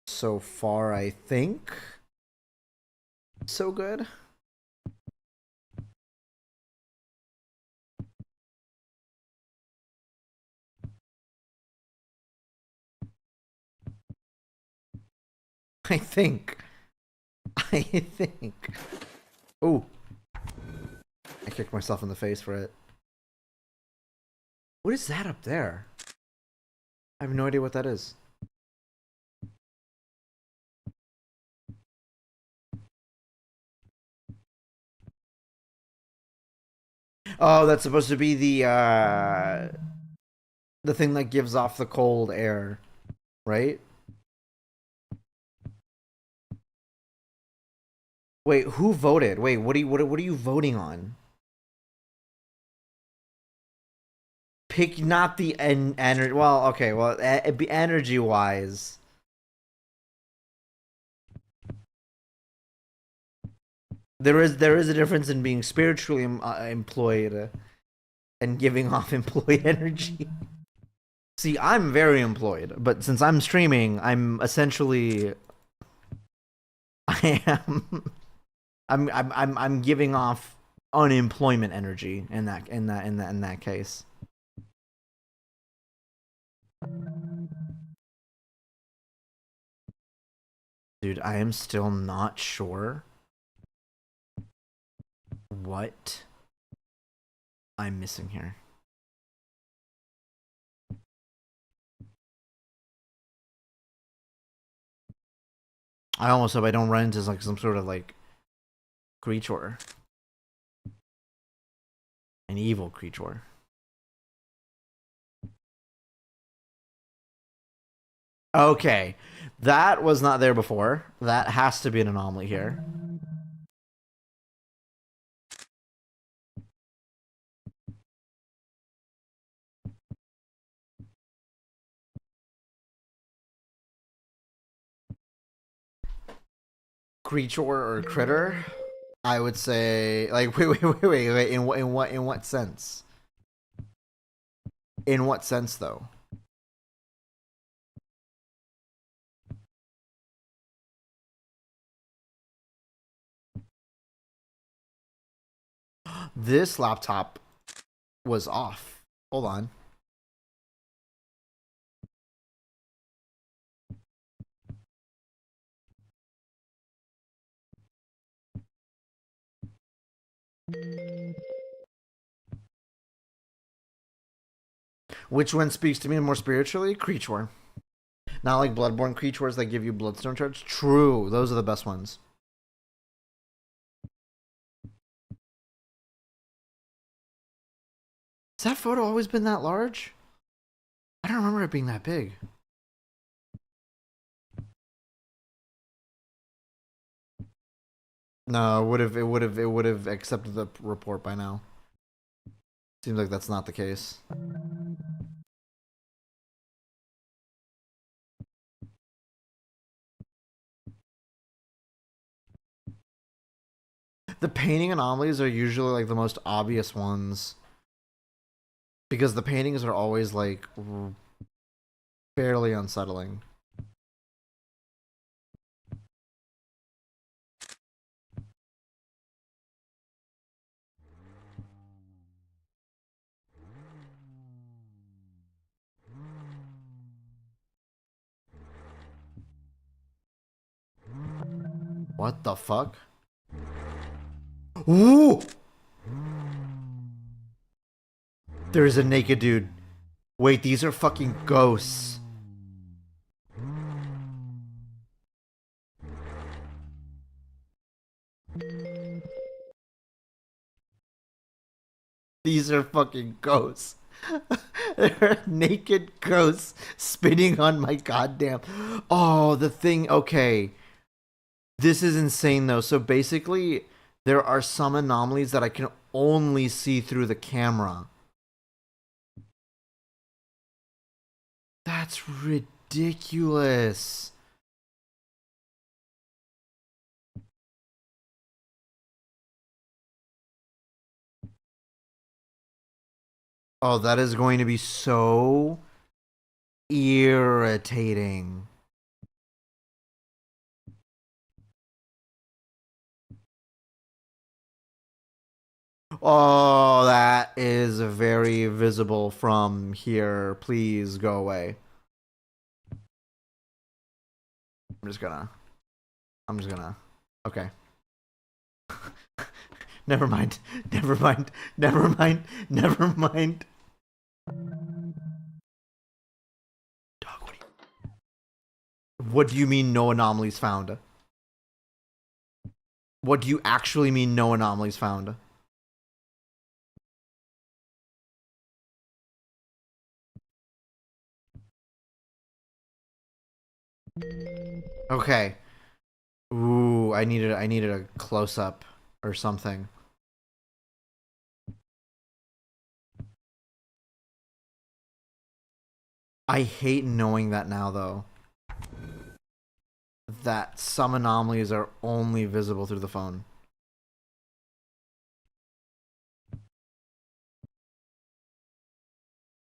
So far, I think so good. I think. I think. Oh. I kicked myself in the face for it. What is that up there? I have no idea what that is. Oh, that's supposed to be the thing that gives off the cold air, right? Wait, who voted? Wait, what are you voting on? Pick not the energy. Well, okay, well, energy wise, there is a difference in being spiritually employed and giving off employed energy. See, I'm very employed, but since I'm streaming, I'm essentially I am I'm giving off unemployment energy in that case. Dude, I am still not sure what I'm missing here. I almost hope I don't run into like some sort of like creature. An evil creature. Okay. That was not there before. That has to be an anomaly here. creature or critter, I would say like wait. In what sense? In what sense though? This laptop was off. Hold on. Which one speaks to me more spiritually? Creature. Not like Bloodborne creatures that give you Bloodstone charge. True, those are the best ones. Has that photo always been that large? I don't remember it being that big. No, it would have accepted the report by now. Seems like that's not the case. The painting anomalies are usually like the most obvious ones because the paintings are always like fairly unsettling. What the fuck? Ooh! There is a naked dude. Wait, these are fucking ghosts. These are fucking ghosts. There are naked ghosts spinning on my goddamn. Oh, the thing. Okay. This is insane though. So basically, there are some anomalies that I can only see through the camera. That's ridiculous. Oh, that is going to be so irritating. Oh, that is very visible from here. Please go away. I'm just gonna. I'm just gonna. Okay. Never mind. Never mind. Never mind. Never mind. Dog, what do you mean no anomalies found? What do you actually mean no anomalies found? Okay. Ooh, I needed a close up or something. I hate knowing that now though. That some anomalies are only visible through the phone.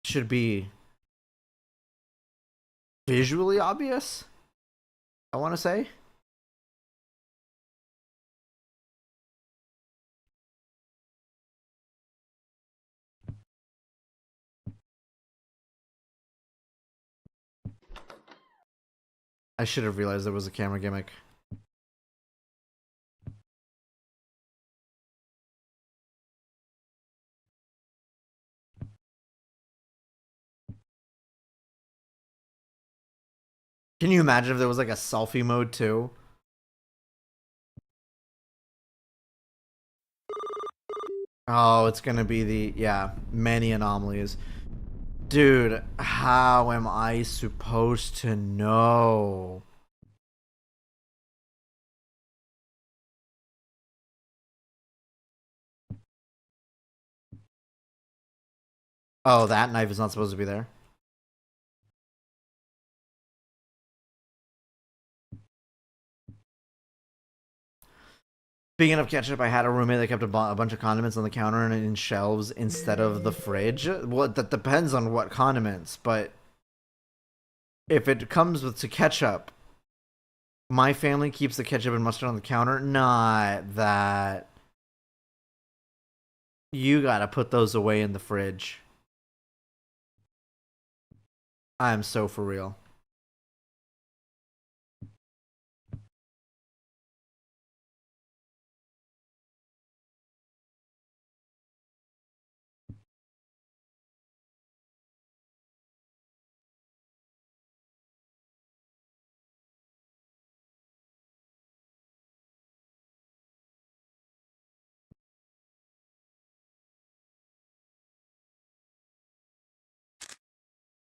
Should be visually obvious, I want to say. I should have realized there was a camera gimmick. Can you imagine if there was like a selfie mode too? Oh, it's gonna be the, yeah, many anomalies. Dude, how am I supposed to know? Oh, that knife is not supposed to be there. Speaking of ketchup, I had a roommate that kept a bunch of condiments on the counter and in shelves instead of the fridge. Well, that depends on what condiments, but if it comes with to ketchup, my family keeps the ketchup and mustard on the counter. Not that. You gotta put those away in the fridge. I'm so for real.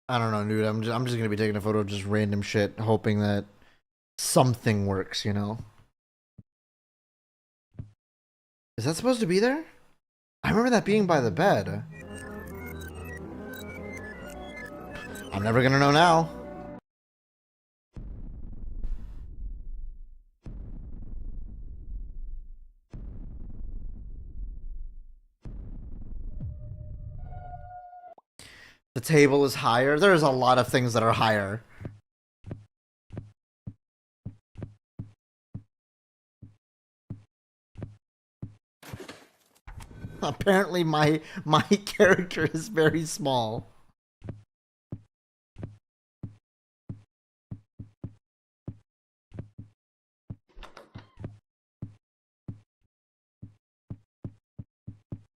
I don't know, dude. I'm just gonna be taking a photo of just random shit, hoping that something works. You know? Is that supposed to be there? I remember that being by the bed. I'm never gonna know now. The table is higher. There's a lot of things that are higher. Apparently my character is very small.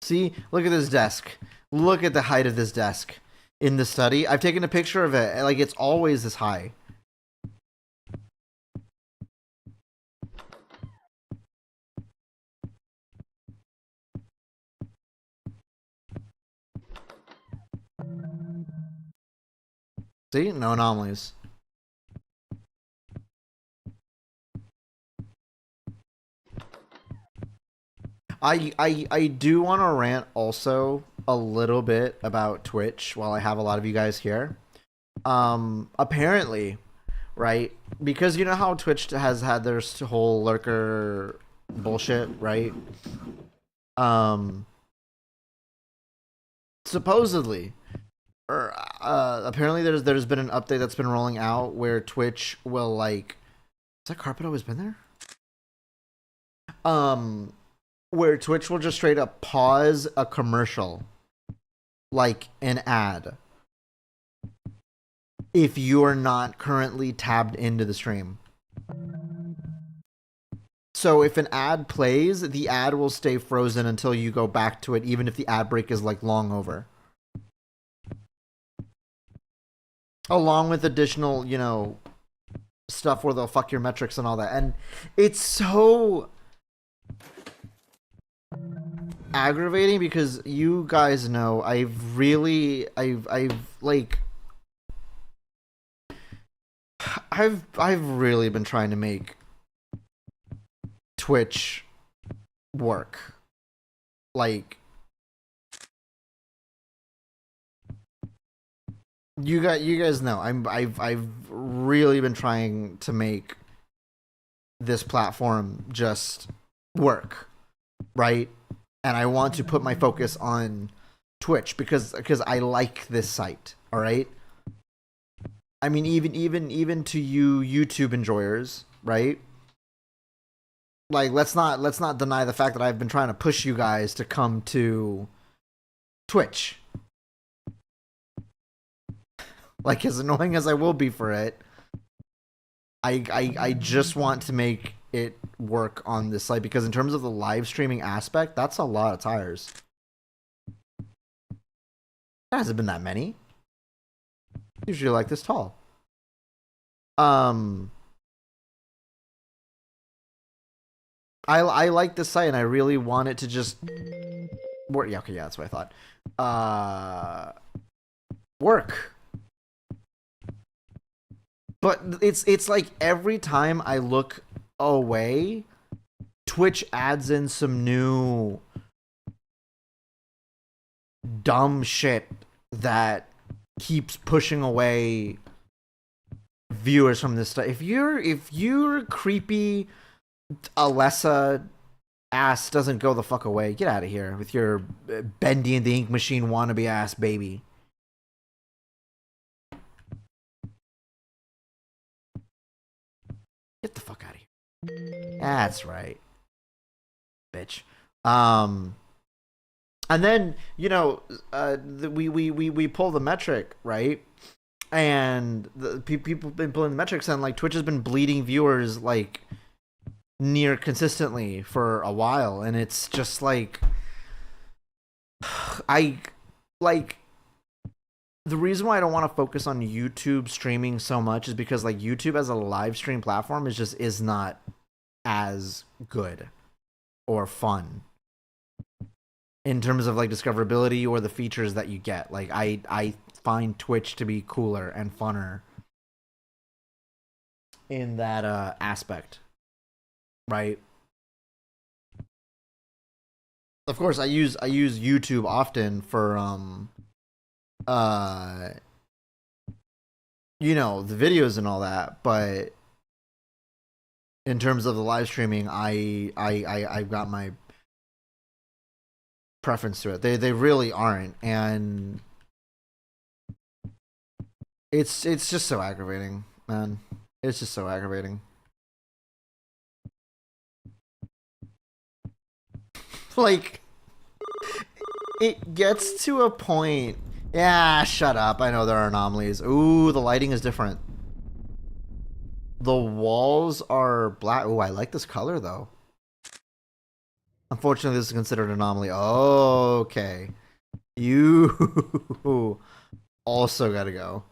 See, look at this desk. Look at the height of this desk in the study. I've taken a picture of it. Like, it's always this high. See? No anomalies. I do want to rant also a little bit about Twitch while I have a lot of you guys here. Apparently, right? Because you know how Twitch has had their whole lurker bullshit, right? Um, Supposedly, or apparently there's been an update that's been rolling out where Twitch will like, has that carpet always been there? Where Twitch will just straight up pause a commercial, like an ad, if you are not currently tabbed into the stream. So if an ad plays, the ad will stay frozen until you go back to it, even if the ad break is like long over. Along with additional, you know, stuff where they'll fuck your metrics and all that. And it's so aggravating because you guys know I've really like I've really been trying to make Twitch work. Like, you guys know I've really been trying to make this platform just work, right? And I want to put my focus on Twitch because I like this site, all right? I mean, even to you YouTube enjoyers, right? Like, let's not deny the fact that I've been trying to push you guys to come to Twitch. Like, as annoying as I will be for it, I just want to make it work on this site because in terms of the live streaming aspect, that's a lot of tires. There hasn't been that many. Usually like this tall. I like this site and I really want it to just work. Yeah, okay, yeah, that's what I thought. Work. But it's like every time I look away, Twitch adds in some new dumb shit that keeps pushing away viewers from this stuff. If you're creepy Alessa ass doesn't go the fuck away. Get out of here with your Bendy and the Ink Machine wannabe ass baby. Get the fuck out of here. That's right, bitch. And then you know, we pull the metric, right? And the people have been pulling the metrics, and like Twitch has been bleeding viewers like near consistently for a while, and it's just like I like the reason why I don't want to focus on YouTube streaming so much is because like YouTube as a live stream platform is not as good or fun in terms of like discoverability or the features that you get. Like I find Twitch to be cooler and funner in that aspect, right? Of course, I use YouTube often for you know, the videos and all that, but in terms of the live streaming, I've got my preference to it. They really aren't, and it's just so aggravating, man. It's just so aggravating. Like, it gets to a point. Yeah, shut up. I know there are anomalies. Ooh, the lighting is different. The walls are black. Ooh, I like this color though. Unfortunately, this is considered an anomaly. Okay. You also gotta go.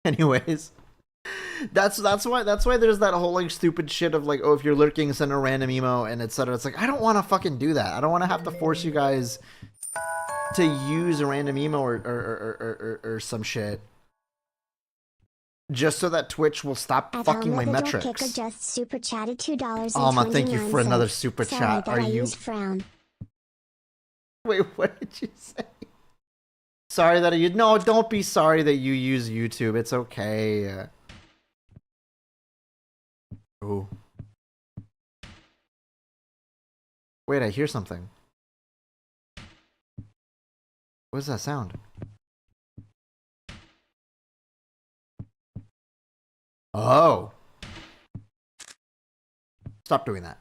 Anyways, that's why there's that whole like stupid shit of like, oh, if you're lurking, send a random emo and etc. It's like I don't want to fucking do that. I don't want to have to force you guys to use a random emo or some shit just so that Twitch will stop fucking my metrics. Kicker just super chatted $2. Alma, thank you for another super chat. Are you? Frown. Wait, what did you say? Sorry that you. No, don't be sorry that you use YouTube. It's okay. Ooh. Wait, I hear something. What does that sound? Oh. Stop doing that.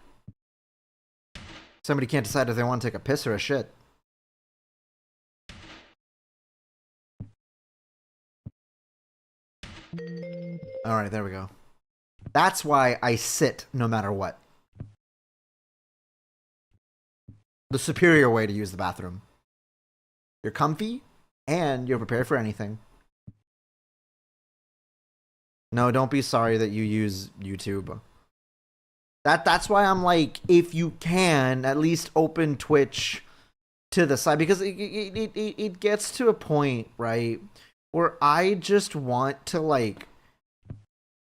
Somebody can't decide if they want to take a piss or a shit. Alright, there we go. That's why I sit no matter what. The superior way to use the bathroom. You're comfy, and you're prepared for anything. No, don't be sorry that you use YouTube. That's why I'm like, if you can, at least open Twitch to the side. Because it gets to a point, right, where I just want to, like,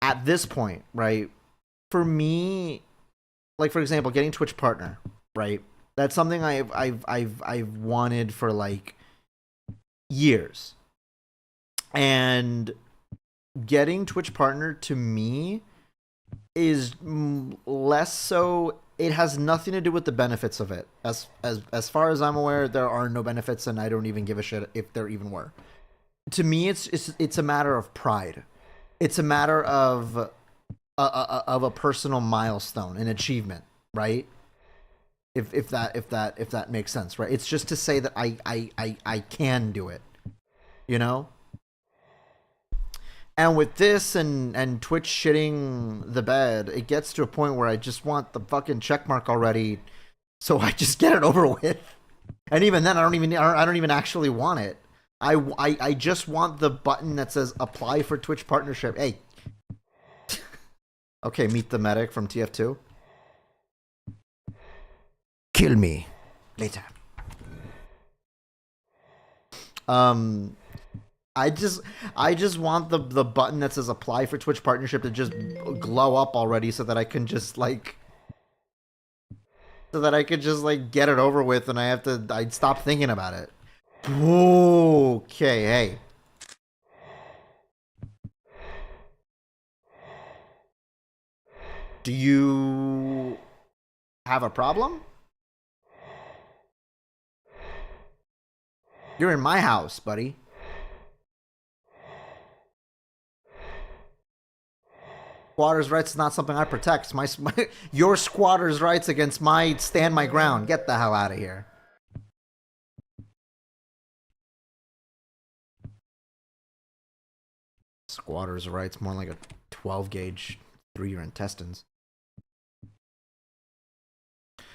at this point, right, for me, like, for example, getting Twitch Partner, right, that's something I've wanted for, like, years. And getting Twitch Partner to me is less so. It has nothing to do with the benefits of it. As far as I'm aware, there are no benefits, and I don't even give a shit if there even were. To me, it's a matter of pride. It's a matter of a personal milestone, an achievement, right? If that makes sense, right? It's just to say that I can do it, you know? And with this and Twitch shitting the bed, it gets to a point where I just want the fucking checkmark already, so I just get it over with. And even then, I don't even actually want it. I just want the button that says apply for Twitch partnership. Hey. Okay, meet the medic from TF2. Kill me later. I just want the button that says apply for Twitch partnership to just glow up already so that I can just like so that I could just like get it over with and I'd stop thinking about it. Okay, hey. Do you have a problem? You're in my house, buddy. Squatters' rights is not something I protect. Your squatters' rights against my stand my ground. Get the hell out of here. Squatters' rights more like a 12 gauge through your intestines.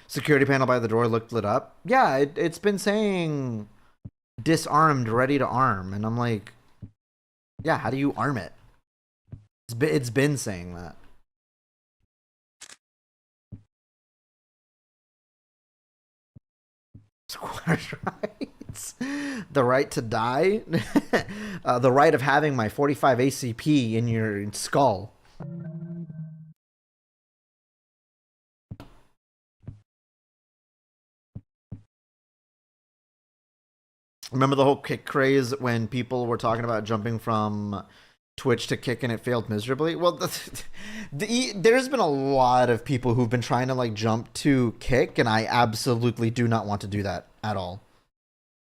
Security panel by the door looked lit up. Yeah, it's been saying disarmed, ready to arm, and I'm like, yeah, how do you arm it? It's been saying that. Squatters' rights. The right to die. The right of having my 45 ACP in your skull. Remember the whole kick craze when people were talking about jumping from Twitch to Kick and it failed miserably? Well, there's been a lot of people who've been trying to like jump to Kick, and I absolutely do not want to do that at all.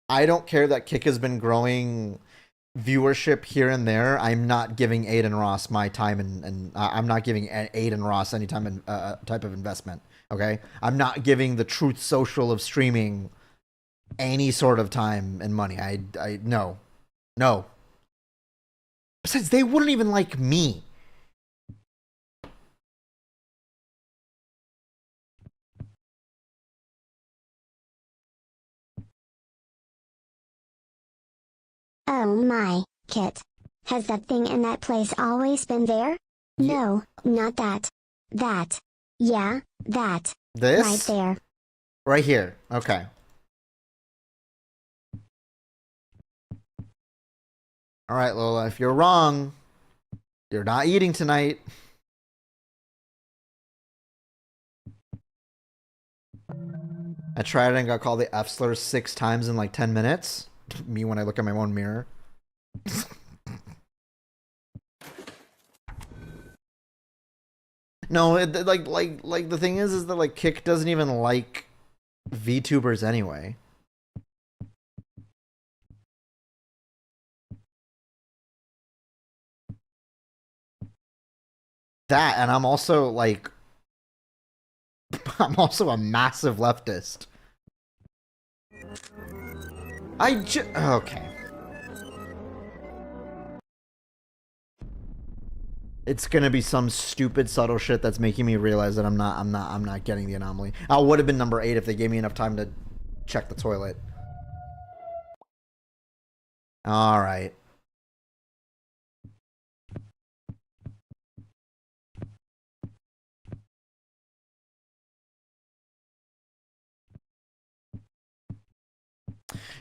I don't care that Kick has been growing viewership here and there. I'm not giving Aiden Ross my time, and I'm not giving Aiden Ross any time and type of investment. Okay, I'm not giving the Truth Social of streaming any sort of time and money. I no. Besides, they wouldn't even like me. Oh my, Kit. Has that thing in that place always been there? No, not that. That. Yeah, that. This? Right there. Right here. Okay. All right, Lola, if you're wrong, you're not eating tonight. I tried and got called the F slurs 6 times in like 10 minutes. Me when I look at my own mirror. No, like the thing is that like Kick doesn't even like VTubers anyway. That, and I'm also like I'm also a massive leftist. Okay. It's gonna be some stupid subtle shit that's making me realize that I'm not getting the anomaly. I would have been number 8 if they gave me enough time to check the toilet. All right.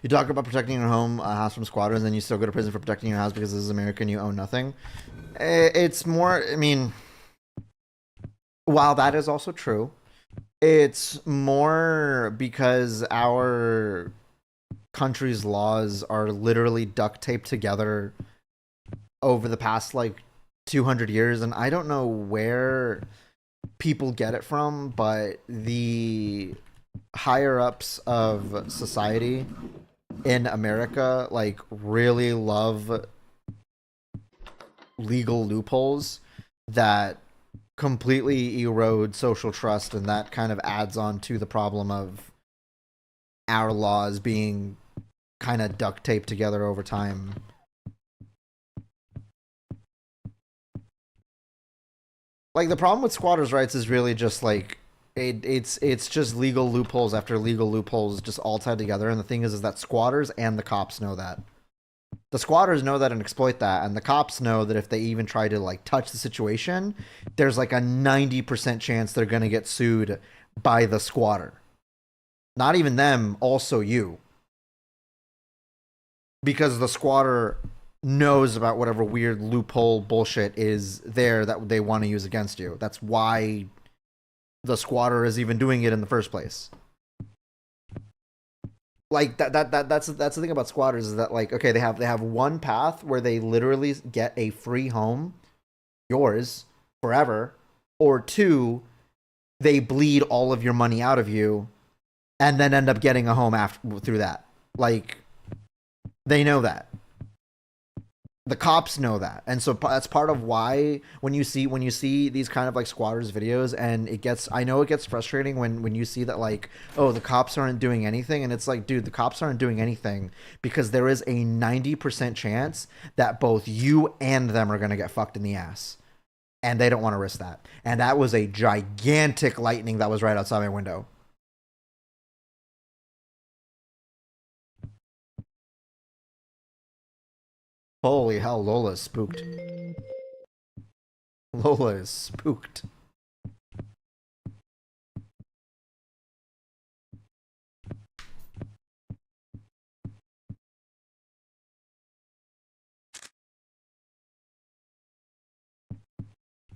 You talk about protecting your home, house from squatters, and then you still go to prison for protecting your house because this is America and you own nothing. It's more, I mean, while that is also true, it's more because our country's laws are literally duct taped together over the past like 200 years, and I don't know where people get it from, but the higher ups of society in America like really love legal loopholes that completely erode social trust, and that kind of adds on to the problem of our laws being kind of duct taped together over time. Like the problem with squatters' rights is really just like it's just legal loopholes after legal loopholes just all tied together, and the thing is that squatters and the cops know that. The squatters know that and exploit that, and the cops know that if they even try to like touch the situation, there's like a 90% chance they're gonna get sued by the squatter. Not even them, also you. Because the squatter knows about whatever weird loophole bullshit is there that they want to use against you. That's why the squatter is even doing it in the first place. Like that's the thing about squatters is that, like, okay, they have one path where they literally get a free home, yours, forever, or two, they bleed all of your money out of you and then end up getting a home after through that. Like, they know that. The cops know that, and so that's part of why when you see these kind of like squatters videos, and I know it gets frustrating when you see that, like, oh, the cops aren't doing anything, and it's like, dude, the cops aren't doing anything because there is a 90% chance that both you and them are gonna get fucked in the ass, and they don't want to risk that. And that was a gigantic lightning that was right outside my window. Holy hell, Lola is spooked. Lola is spooked.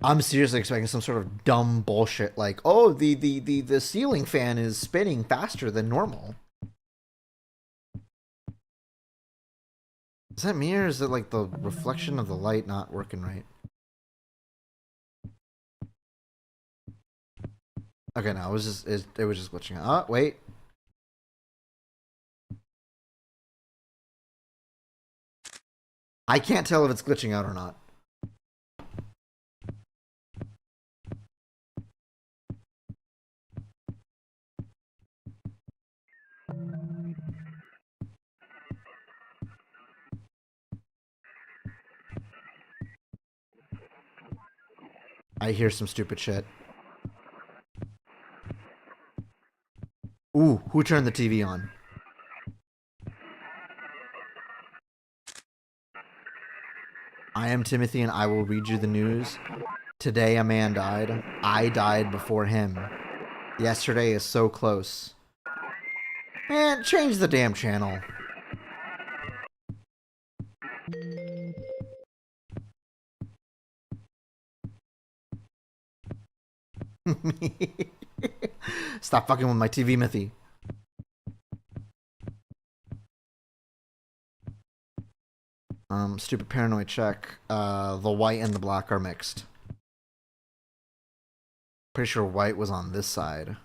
I'm seriously expecting some sort of dumb bullshit like, oh, the ceiling fan is spinning faster than normal. Is that me, or is it like the reflection of the light not working right? Okay, no, it was just glitching out. Oh, wait. I can't tell if it's glitching out or not. I hear some stupid shit. Ooh, who turned the TV on? I am Timothy, and I will read you the news. Today a man died. I died before him. Yesterday is so close. Man, change the damn channel. Stop fucking with my TV, Mithy. Stupid paranoid check. The white and the black are mixed. Pretty sure white was on this side.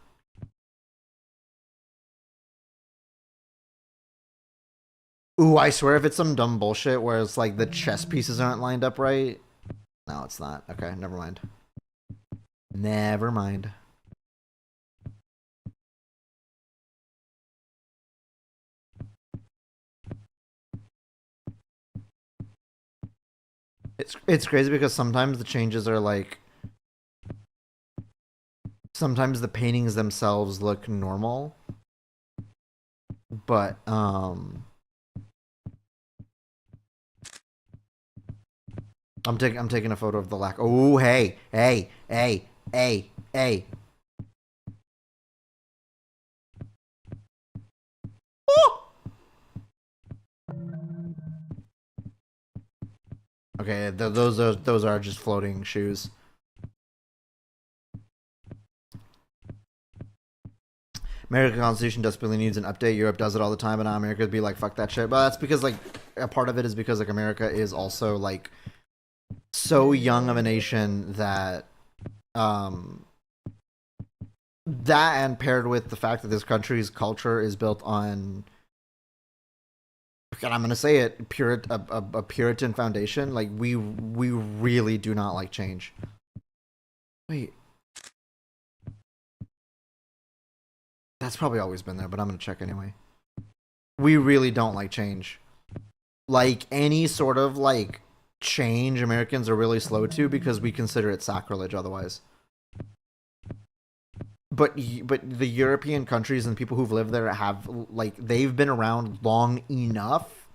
Ooh, I swear if it's some dumb bullshit where it's like the chess pieces aren't lined up right. No, it's not. Okay, never mind. Never mind. It's crazy because sometimes the changes are like, sometimes the paintings themselves look normal, but I'm taking a photo of the lack. Oh, hey, hey, hey, hey, hey. Okay, those are just floating shoes. American Constitution desperately needs an update. Europe does it all the time, and now America would be like, fuck that shit. But that's because, like, a part of it is because, like, America is also, like, so young of a nation that, that, and paired with the fact that this country's culture is built on, and I'm gonna say it, a Puritan foundation. Like, we really do not like change. Wait, that's probably always been there, but I'm gonna check anyway. We really don't like change. Like, any sort of like change, Americans are really slow to because we consider it sacrilege otherwise. But the European countries and people who've lived there have, like, they've been around long enough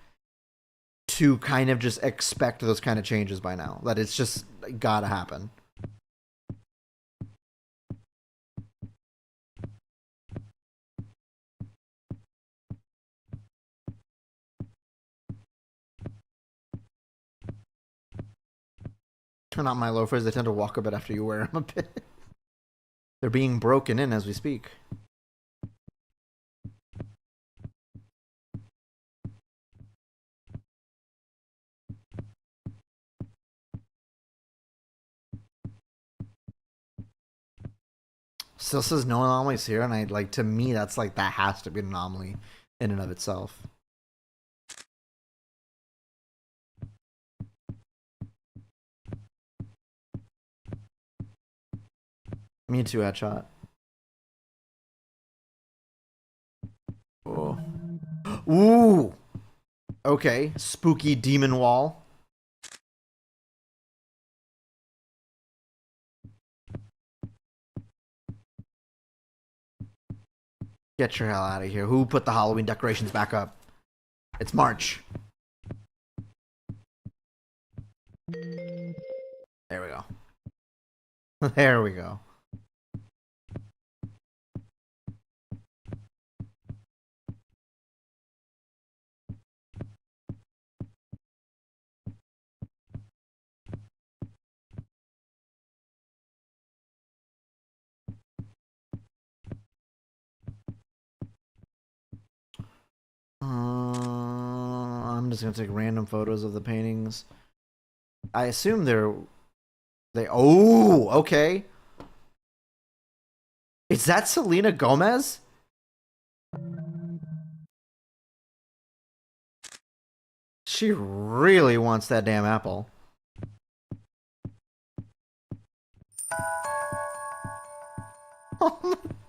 to kind of just expect those kind of changes by now. That it's just gotta happen. Turn on my loafers. They tend to walk a bit after you wear them a bit. They're being broken in as we speak. Still says no anomalies here, and I like, to me that's like, that has to be an anomaly in and of itself. Me too, headshot. Oh. Ooh. Okay, spooky demon wall. Get your hell out of here. Who put the Halloween decorations back up? It's March. There we go. There we go. I'm just gonna take random photos of the paintings. I assume they. Oh, okay. Is that Selena Gomez? She really wants that damn apple.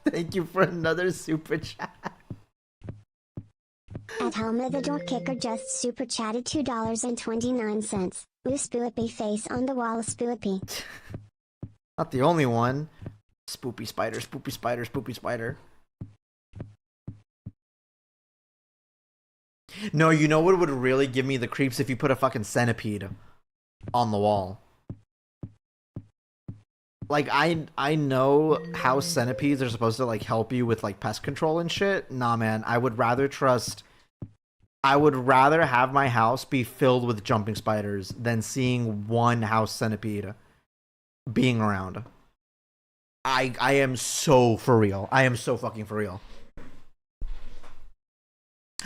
Thank you for another super chat. At Helma the Door Kicker just super chatted $2.29. Ooh, Spoopy face on the wall, Spoopy. Not the only one. Spoopy spider, spoopy spider, spoopy spider. No, you know what would really give me the creeps? If you put a fucking centipede on the wall. Like, I know how centipedes are supposed to like help you with like pest control and shit. Nah, man, I would rather have my house be filled with jumping spiders than seeing one house centipede being around. I am so for real. I am so fucking for real.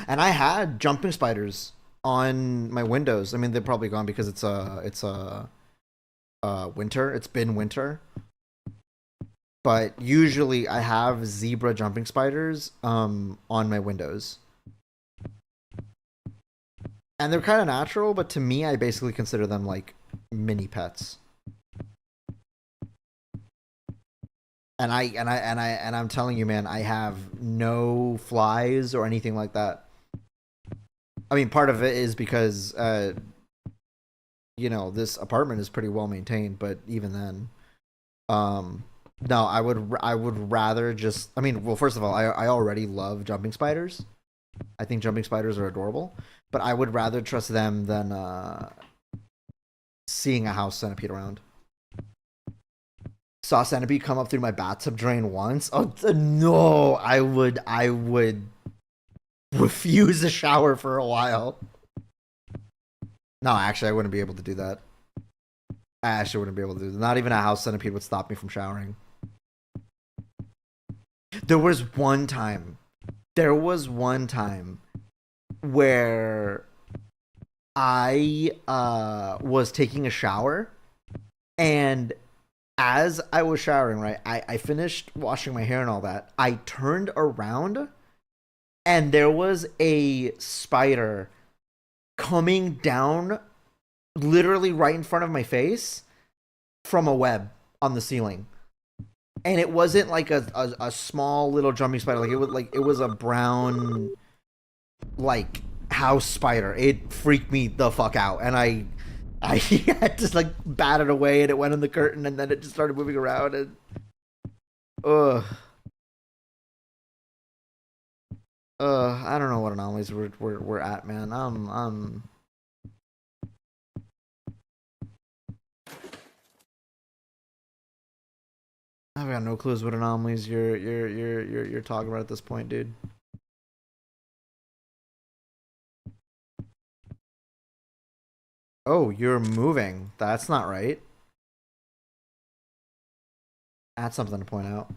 And I had jumping spiders on my windows. I mean, they're probably gone because it's winter. It's been winter. But usually I have zebra jumping spiders on my windows. And they're kind of natural, but to me I basically consider them like mini pets. And I'm telling you, man, I have no flies or anything like that. I mean, part of it is because you know, this apartment is pretty well maintained, but even then, no, I would rather just, I mean, well, first of all, I already love jumping spiders. I think jumping spiders are adorable, but I would rather trust them than seeing a house centipede around. Saw a centipede come up through my bathtub drain once. Oh no, I would refuse a shower for a while. No, actually, I wouldn't be able to do that. I actually wouldn't be able to do that. Not even a house centipede would stop me from showering. There was one time where I was taking a shower, and as I was showering, right, I finished washing my hair and all that. I turned around, and there was a spider coming down literally right in front of my face from a web on the ceiling. And it wasn't like a small little jumping spider. It was a brown like house spider. It freaked me the fuck out, and I had to like bat it away, and it went in the curtain, and then it just started moving around, and ugh. I don't know what anomalies we're at, man. I've got no clues what anomalies you're talking about at this point, dude. Oh, you're moving. That's not right. That's something to point out.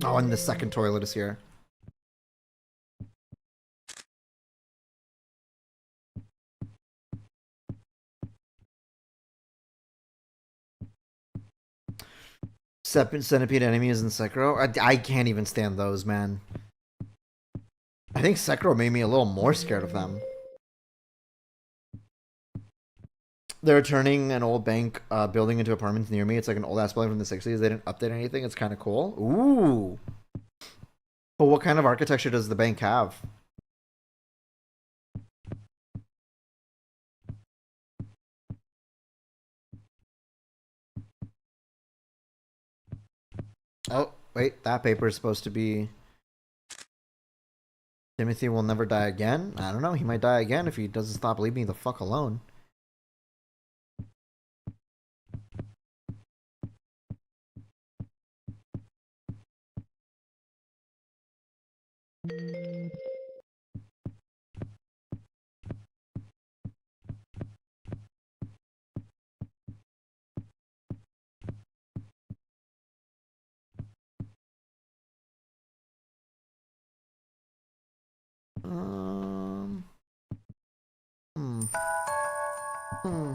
Oh, and the second toilet is here. Centipede enemies in Sekiro. I can't even stand those, man. I think Sekiro made me a little more scared of them. They're turning an old bank building into apartments near me. It's like an old ass building from the 60s. They didn't update anything. It's kind of cool. Ooh. But what kind of architecture does the bank have? Oh, wait. That paper is supposed to be... Timothy will never die again? I don't know. He might die again if he doesn't stop leaving me the fuck alone. Hmm. Hmm.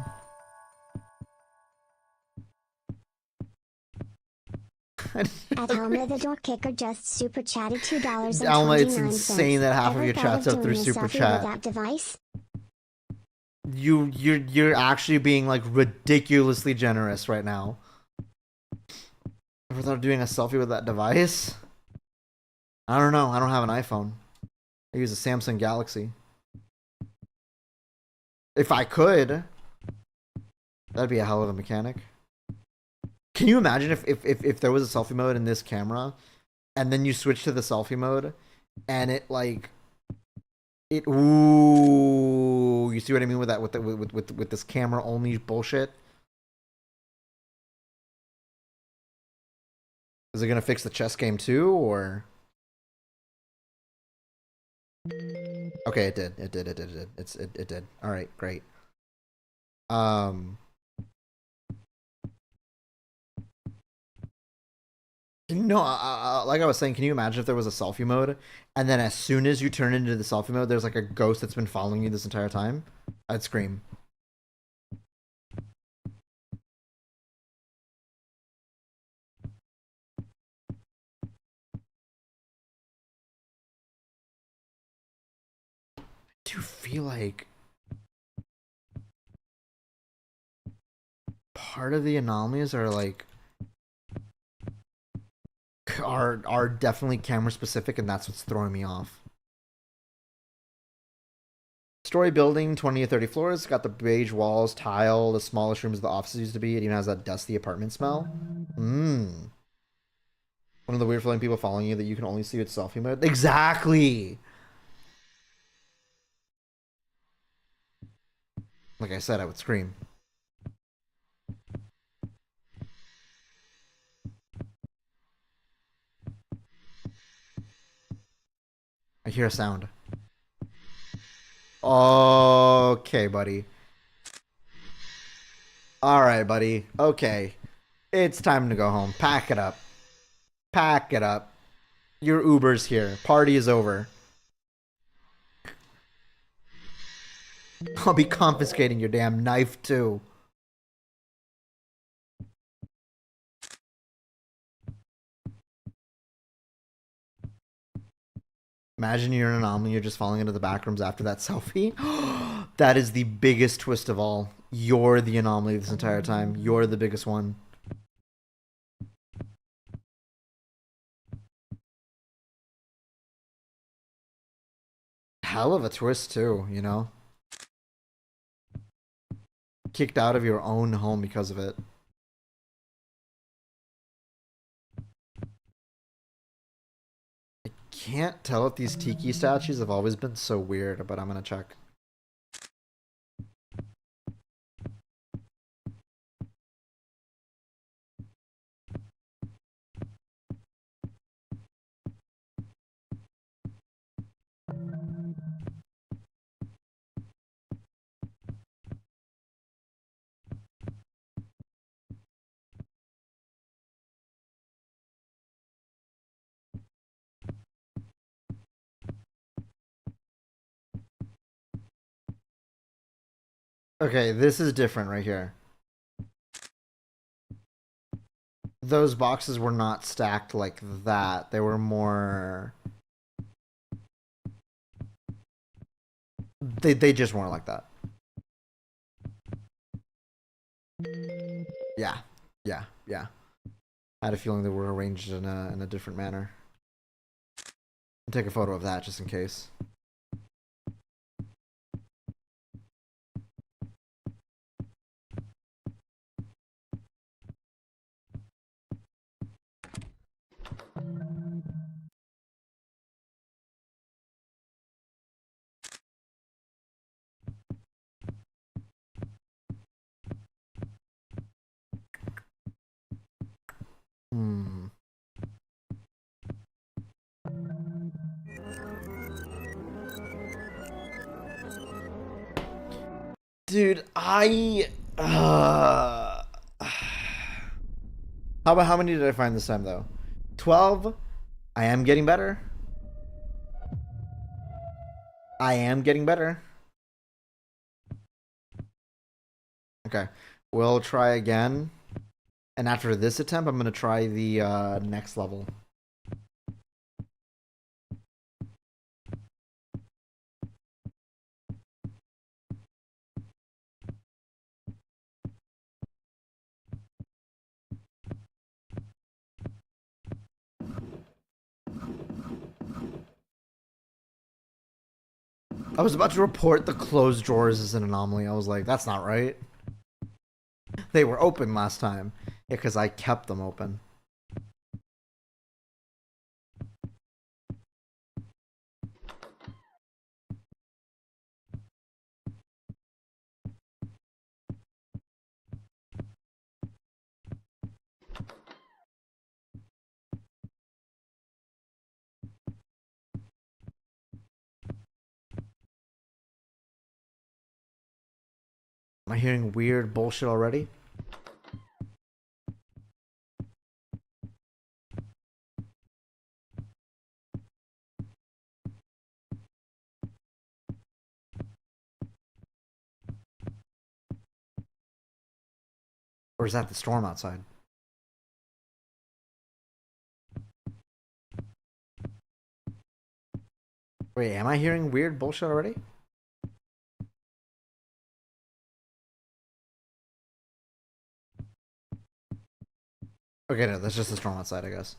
At Helma the door kicker just super chatted $2.29. Alma, it's insane that half Ever of your thought chat's of up through doing a super selfie chat. with that device? You're actually being like ridiculously generous right now. Ever thought of doing a selfie with that device? I don't know. I don't have an iPhone. I use a Samsung Galaxy. If I could, that'd be a hell of a mechanic. Can you imagine if there was a selfie mode in this camera, and then you switch to the selfie mode, and it like it ooh, you see what I mean with that with this camera only bullshit? Is it gonna fix the chess game too, or? Okay, it did. It did. It did. It did. It did. All right, great. Um, no, like I was saying, can you imagine if there was a selfie mode, and then as soon as you turn into the selfie mode, there's like a ghost that's been following you this entire time? I'd scream. Do you feel like part of the anomalies are like are definitely camera specific, and that's what's throwing me off? Story building, 20 to 30 floors. Got the beige walls, tile, the smallest rooms the offices used to be. It even has that dusty apartment smell. Mmm. One of the weird feeling people following you that you can only see with selfie mode. Exactly. Like I said, I would scream. I hear a sound. Okay, buddy. All right, buddy. Okay. It's time to go home. Pack it up. Pack it up. Your Uber's here. Party is over. I'll be confiscating your damn knife too. Imagine you're an anomaly, you're just falling into the back rooms after that selfie. That is the biggest twist of all. You're the anomaly this entire time. You're the biggest one. Hell of a twist too, you know? Kicked out of your own home because of it. Can't tell if these tiki statues have always been so weird, but I'm gonna check. Okay, this is different right here. Those boxes were not stacked like that. They were more. They just weren't like that. Yeah, yeah. I had a feeling they were arranged in a different manner. I'll take a photo of that just in case. Hmm. Dude, how about how many did I find this time though? 12. I am getting better. I am getting better. Okay. We'll try again. And after this attempt, I'm gonna try the next level. I was about to report the closed drawers as an anomaly. I was like, that's not right. They were open last time. Yeah, because I kept them open. Am I hearing weird bullshit already? Or is that the storm outside? Wait, am I hearing weird bullshit already? Okay, no, that's just the storm outside, I guess.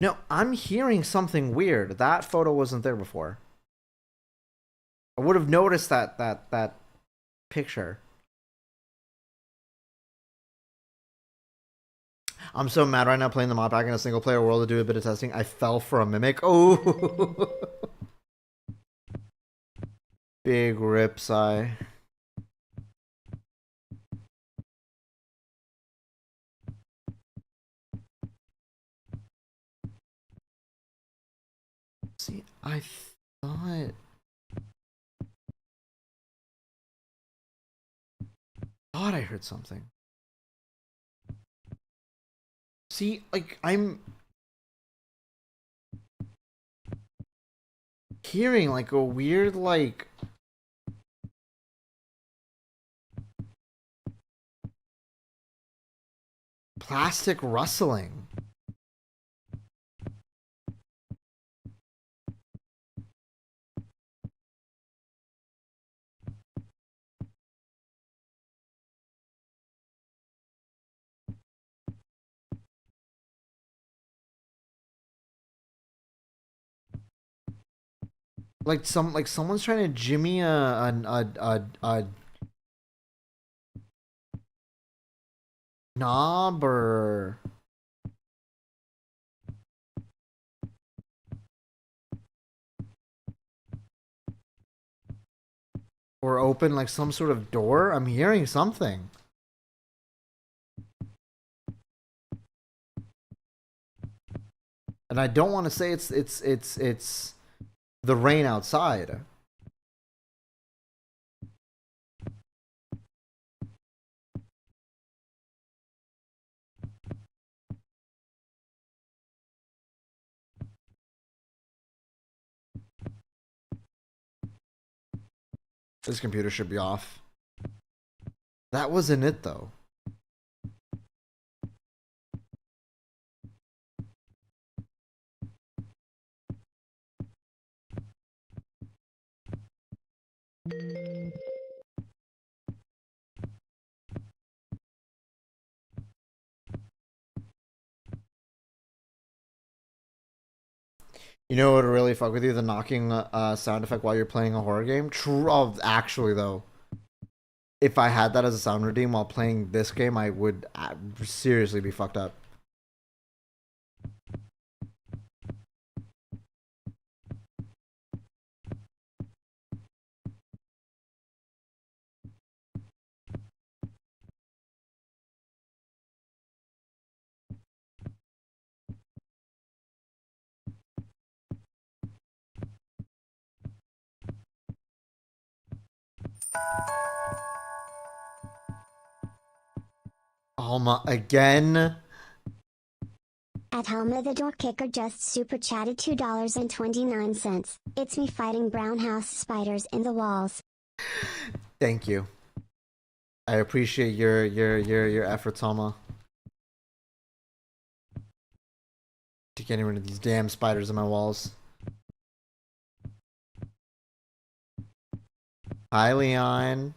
No, I'm hearing something weird. That photo wasn't there before. I would have noticed that picture. I'm so mad right now playing the mod pack in a single player world to do a bit of testing. I fell for a mimic. Oh, big rip sigh. See, I thought I heard something. See, like I'm hearing like a weird like plastic rustling. Like someone's trying to jimmy a knob or open like some sort of door. I'm hearing something. And I don't want to say it's the rain outside. This computer should be off. That wasn't it though. You know what would really fuck with you? The knocking sound effect while you're playing a horror game? True. Oh, actually, though, if I had that as a sound routine while playing this game, I would seriously be fucked up. Alma again. At Helma the door kicker just super chatted $2.29. It's me fighting brown house spiders in the walls. Thank you. I appreciate your efforts, Alma. To getting rid of these damn spiders in my walls. Hi, Leon.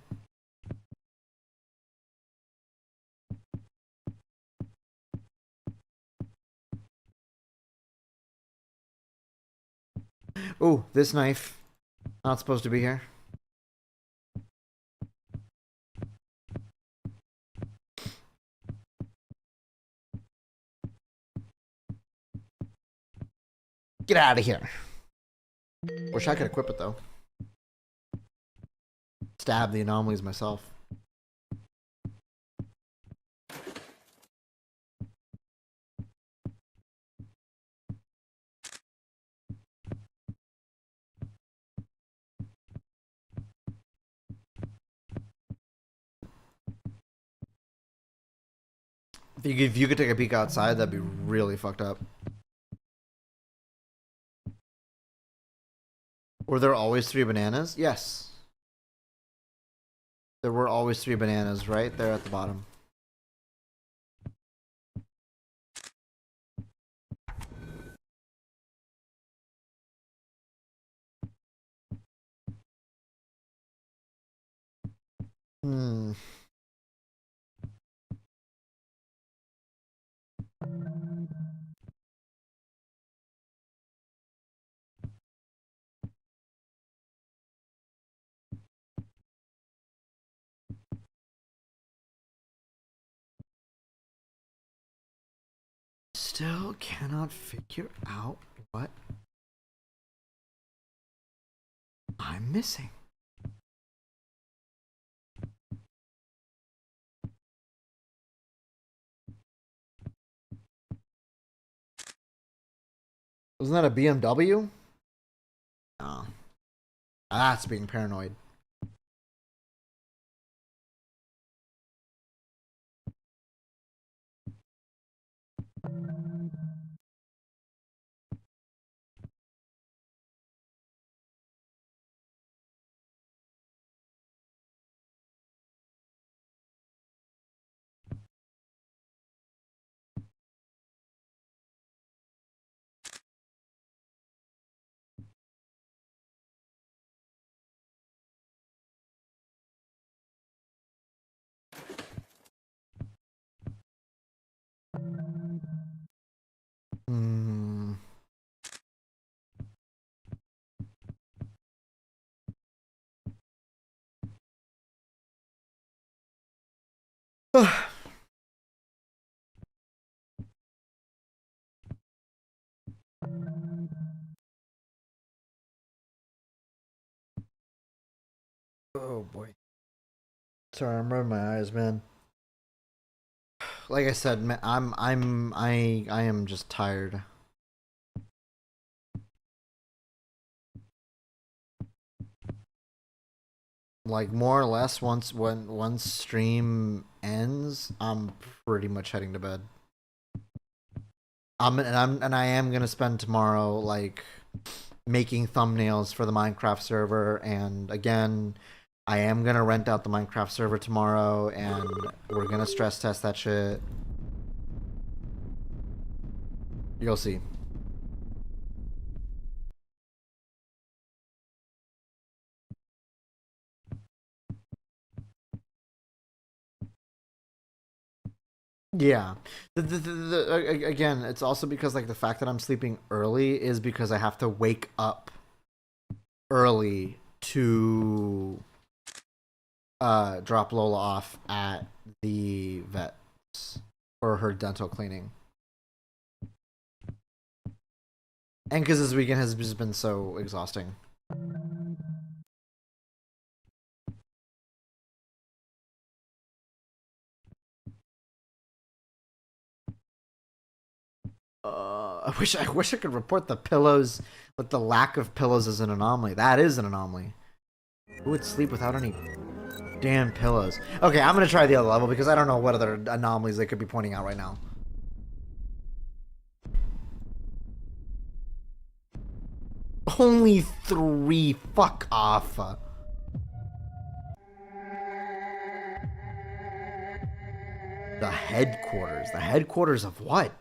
Ooh, this knife. Not supposed to be here. Get out of here. Wish I could equip it though. Stab the anomalies myself. If you could take a peek outside, that'd be really fucked up. Were there always 3 bananas? Yes. There were always 3 bananas right there at the bottom. Hmm. Still cannot figure out what I'm missing. Wasn't that a BMW? Oh. That's being paranoid. Hmm. Oh boy. Sorry, I'm rubbing my eyes, man. Like I said, man, I am just tired. Like more or less once stream ends, I'm pretty much heading to bed. And I am gonna spend tomorrow like making thumbnails for the Minecraft server, and again I am gonna rent out the Minecraft server tomorrow, and we're gonna stress test that shit. You'll see. Yeah. Again, it's also because like the fact that I'm sleeping early is because I have to wake up early to drop Lola off at the vet's for her dental cleaning. And because this weekend has just been so exhausting. I wish I could report the pillows, but the lack of pillows is an anomaly. That is an anomaly. Who would sleep without any damn pillows? Okay, I'm gonna try the other level because I don't know what other anomalies they could be pointing out right now. Only 3. Fuck off. The headquarters. The headquarters of what?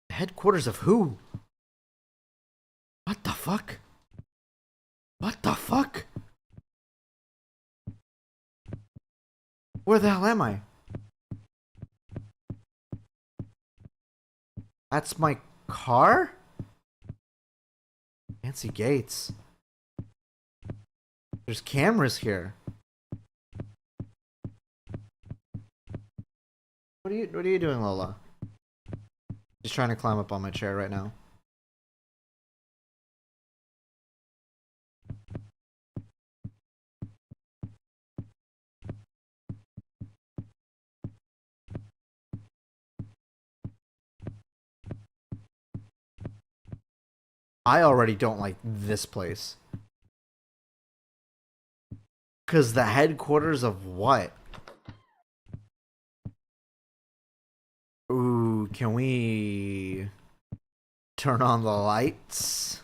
The headquarters of who? What the fuck? What the fuck? Where the hell am I? That's my car? Fancy gates. There's cameras here. What are you doing, Lola? Just trying to climb up on my chair right now. I already don't like this place. Cause the headquarters of what? Ooh, can we turn on the lights?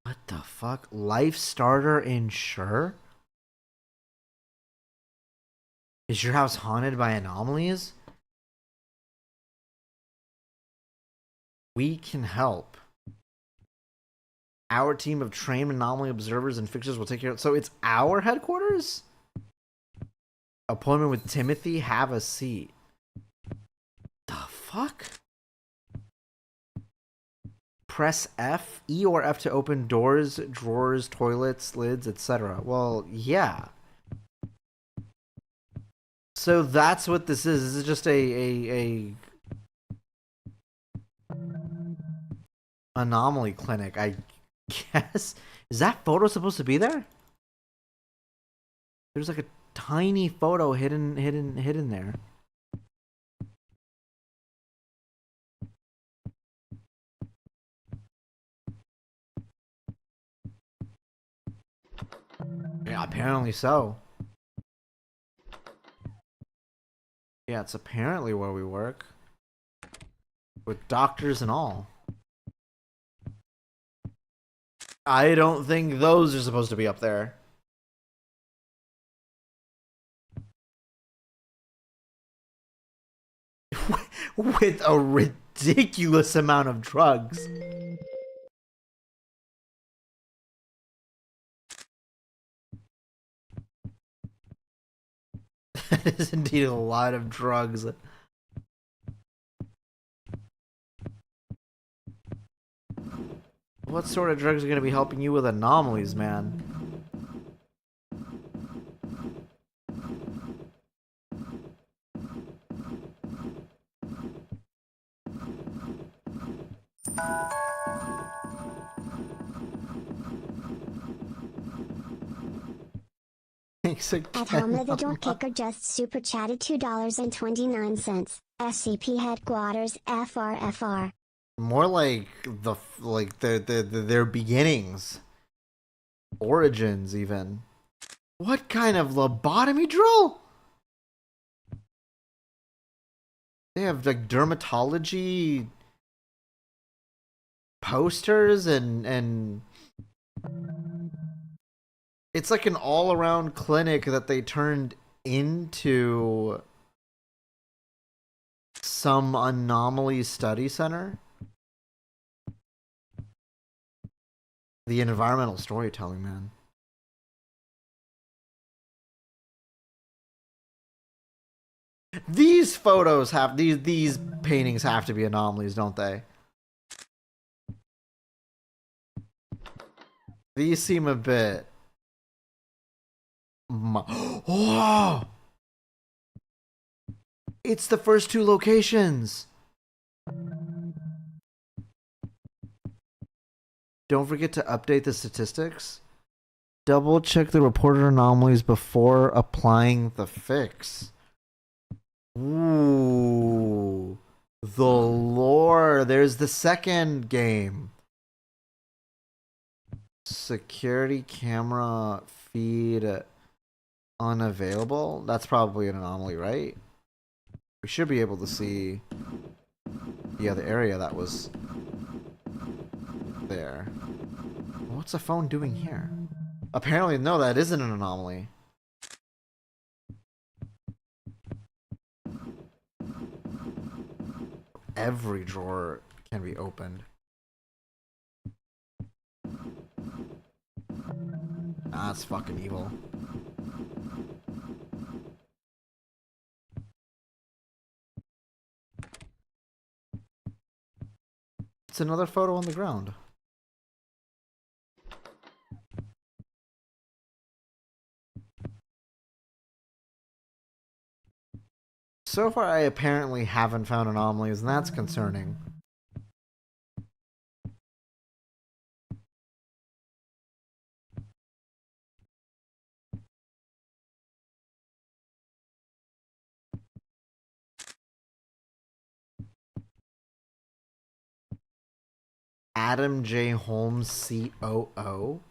What the fuck? Life starter insure? Is your house haunted by anomalies? We can help. Our team of trained anomaly observers and fixers will take care of. So it's our headquarters? Appointment with Timothy. Have a seat. The fuck? Press F, E or F to open doors, drawers, toilets, lids, etc. Well, yeah. So that's what this is. This is just a anomaly clinic, I guess. Is that photo supposed to be there? There's like a tiny photo hidden there. Yeah, apparently so. Yeah, it's apparently where we work. With doctors and all. I don't think those are supposed to be up there. With a ridiculous amount of drugs. That is indeed a lot of drugs. What sort of drugs are going to be helping you with anomalies, man? Thanks again. At home, the door kicker just super chatted $2.29. SCP headquarters FRFR. More like their beginnings, origins, even. What kind of lobotomy drill? They have like dermatology posters and it's like an all-around clinic that they turned into some anomaly study center. The environmental storytelling, man. These photos have these paintings have to be anomalies, don't they? These seem a bit. Oh! It's the first two locations. Don't forget to update the statistics. Double check the reported anomalies before applying the fix. Ooh. The lore. There's the second game. Security camera feed unavailable. That's probably an anomaly, right? We should be able to see the other area that was there. What's the phone doing here? Apparently, no, that isn't an anomaly. Every drawer can be opened. That's fucking evil. It's another photo on the ground. So far, I apparently haven't found anomalies, and that's concerning. Adam J. Holmes, COO.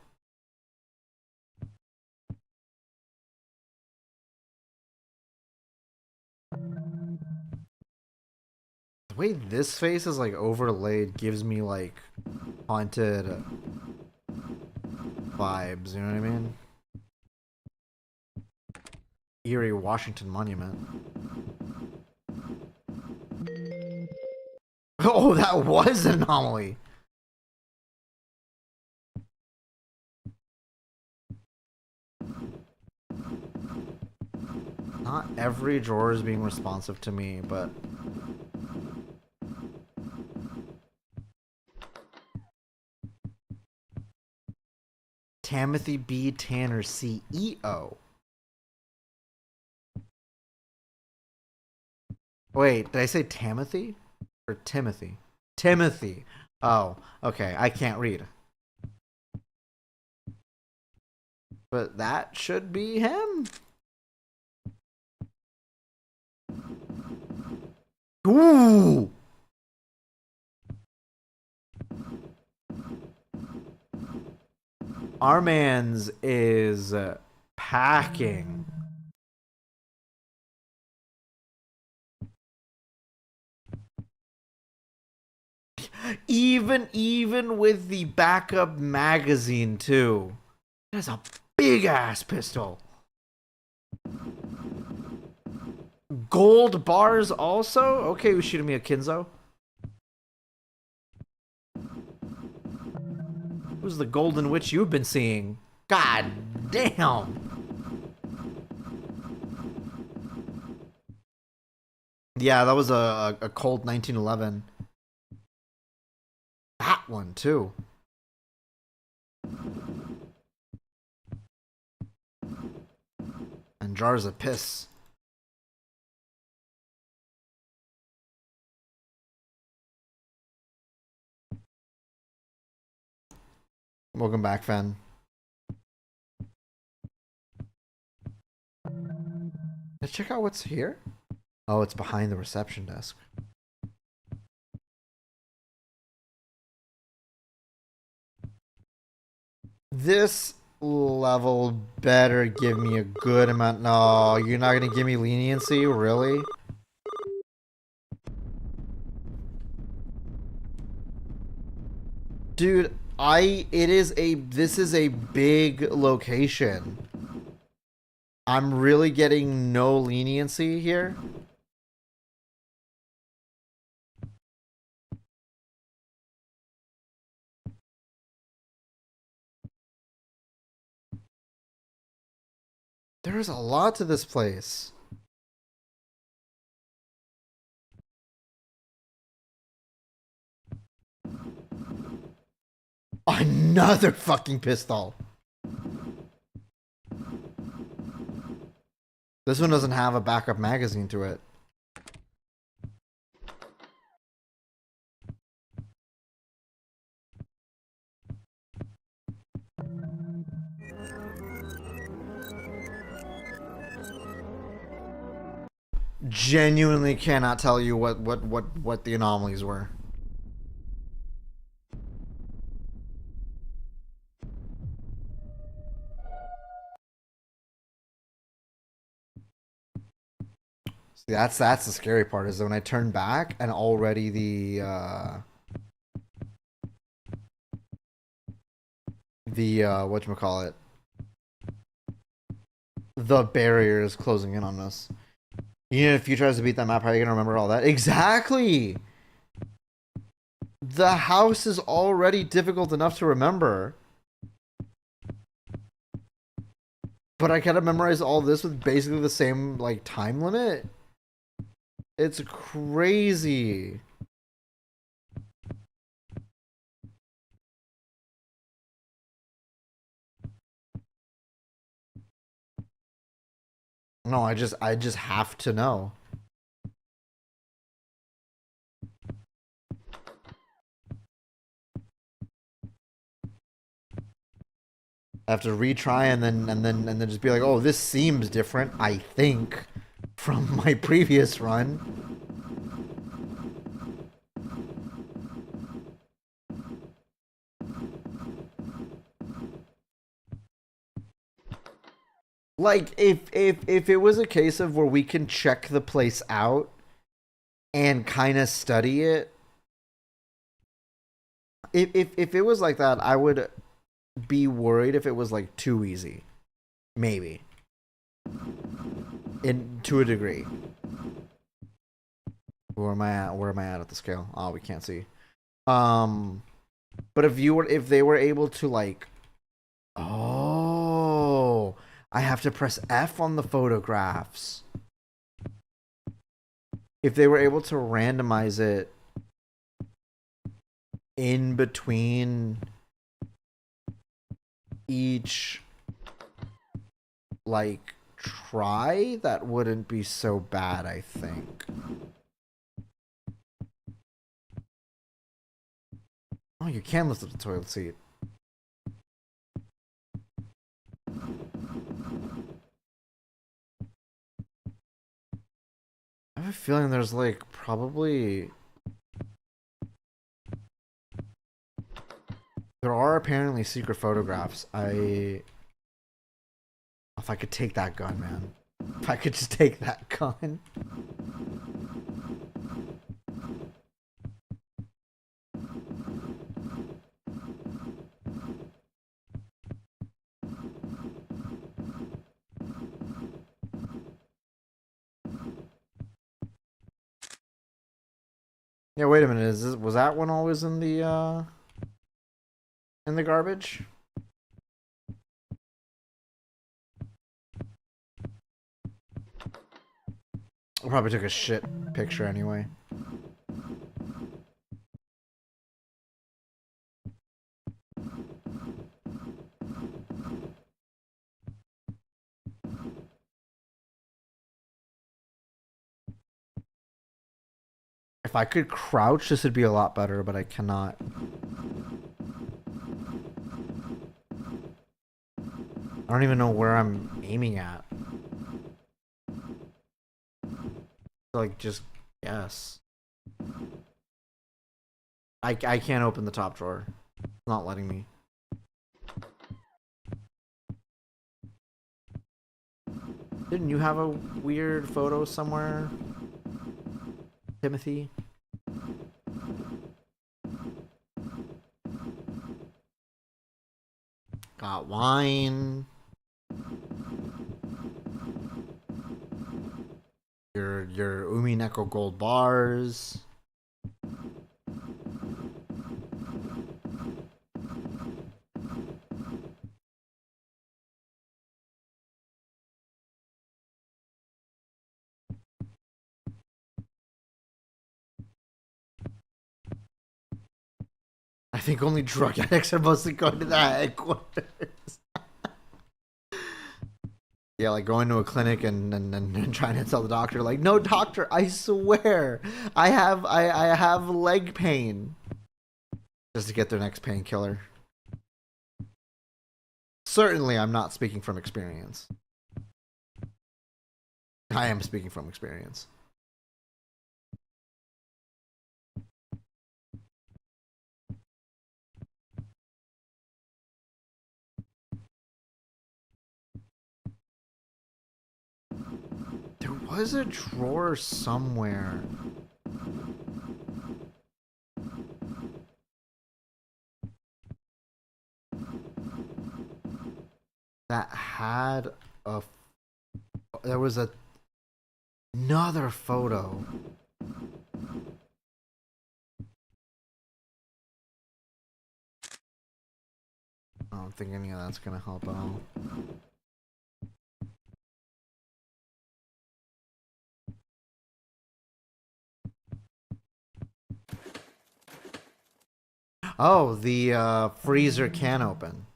The way this face is like overlaid gives me like haunted vibes, you know what I mean? Erie Washington Monument. Oh, that was an anomaly. Not every drawer is being responsive to me, but Timothy B. Tanner, CEO. Wait, did I say Timothy? Or Timothy? Timothy. Oh, okay. I can't read. But that should be him. Ooh! Our man's is packing. Even with the backup magazine too. That's a big ass pistol. Gold bars also? Okay, we shooting me a Kinzo. Who's the golden witch you've been seeing? God damn. Yeah, that was a cold 1911. That one too. And jars of piss. Welcome back, Fen. Let's check out what's here. Oh, it's behind the reception desk. This level better give me a good amount. No, you're not gonna give me leniency, really? Dude, this is a big location. I'm really getting no leniency here. There's a lot to this place. Another fucking pistol. This one doesn't have a backup magazine to it. Genuinely cannot tell you what the anomalies were. See, that's the scary part, is that when I turn back and already the whatchamacallit, the barrier is closing in on us. You know, if you tries to beat that map, how are you gonna remember all that? Exactly. The house is already difficult enough to remember, but I gotta memorize all this with basically the same like time limit. It's crazy. No, I just have to know. I have to retry and then just be like, oh, this seems different, I think, from my previous run. Like, if it was a case of where we can check the place out and kind of study it, if it was like that, I would be worried if it was like too easy, maybe, to a degree. Where am I at? Where am I at the scale? Oh, we can't see. But if they were able to like, oh, I have to press F on the photographs. If they were able to randomize it in between each like try, that wouldn't be so bad, I think. Oh, you can lift up the toilet seat. I have a feeling there's like probably there are apparently secret photographs. If I could take that gun, man. If I could just take that gun. Yeah, wait a minute. Was that one always in the garbage? I probably took a shit picture anyway. If I could crouch, this would be a lot better, but I cannot. I don't even know where I'm aiming at. Like, just guess. I can't open the top drawer. It's not letting me. Didn't you have a weird photo somewhere, Timothy? Got wine. Your Umineko gold bars. I think only drug addicts are mostly going to that headquarters. Yeah, like going to a clinic and trying to tell the doctor, like, no, doctor, I swear, I have leg pain, just to get their next painkiller. Certainly, I'm not speaking from experience. I am speaking from experience. There was a drawer somewhere. That had a. There was another photo. I don't think any of that's gonna help at all. Oh, the freezer can open.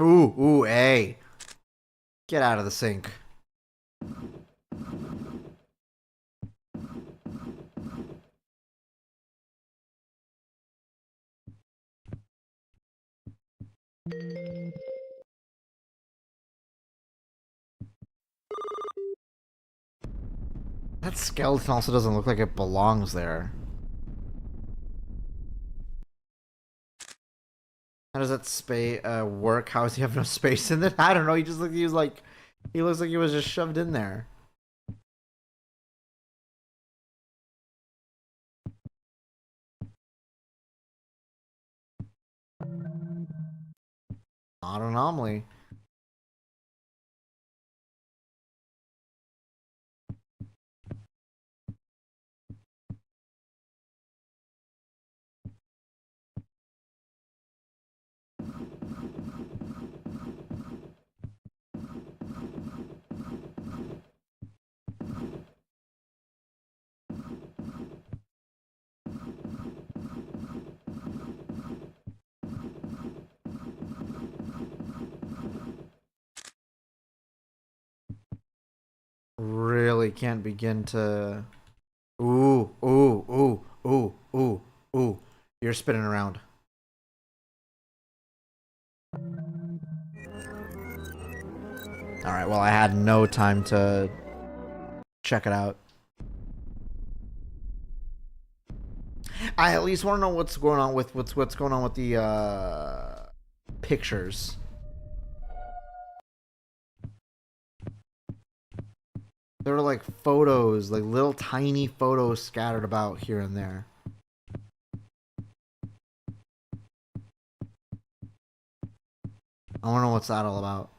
Ooh, hey. Get out of the sink. That skeleton also doesn't look like it belongs there. How does that space work? How does he have no space in it? I don't know. He just looked. He was like, he looks like he was just shoved in there. Not an anomaly. Really can't begin to. Ooh. You're spinning around. Alright, well, I had no time to check it out. I at least want to know what's going on with what's going on with the pictures. There are like photos, like little tiny photos scattered about here and there. I want to know what's that all about.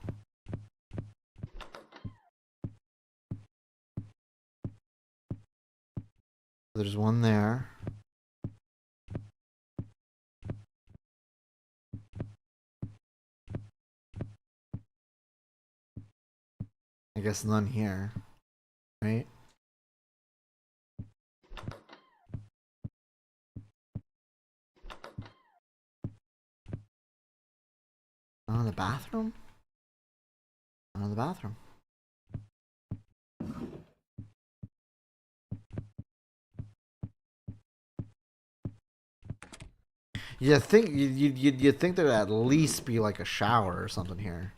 There's one there. I guess none here, right? Not in the bathroom? Not in the bathroom. You think you'd think there'd at least be like a shower or something here.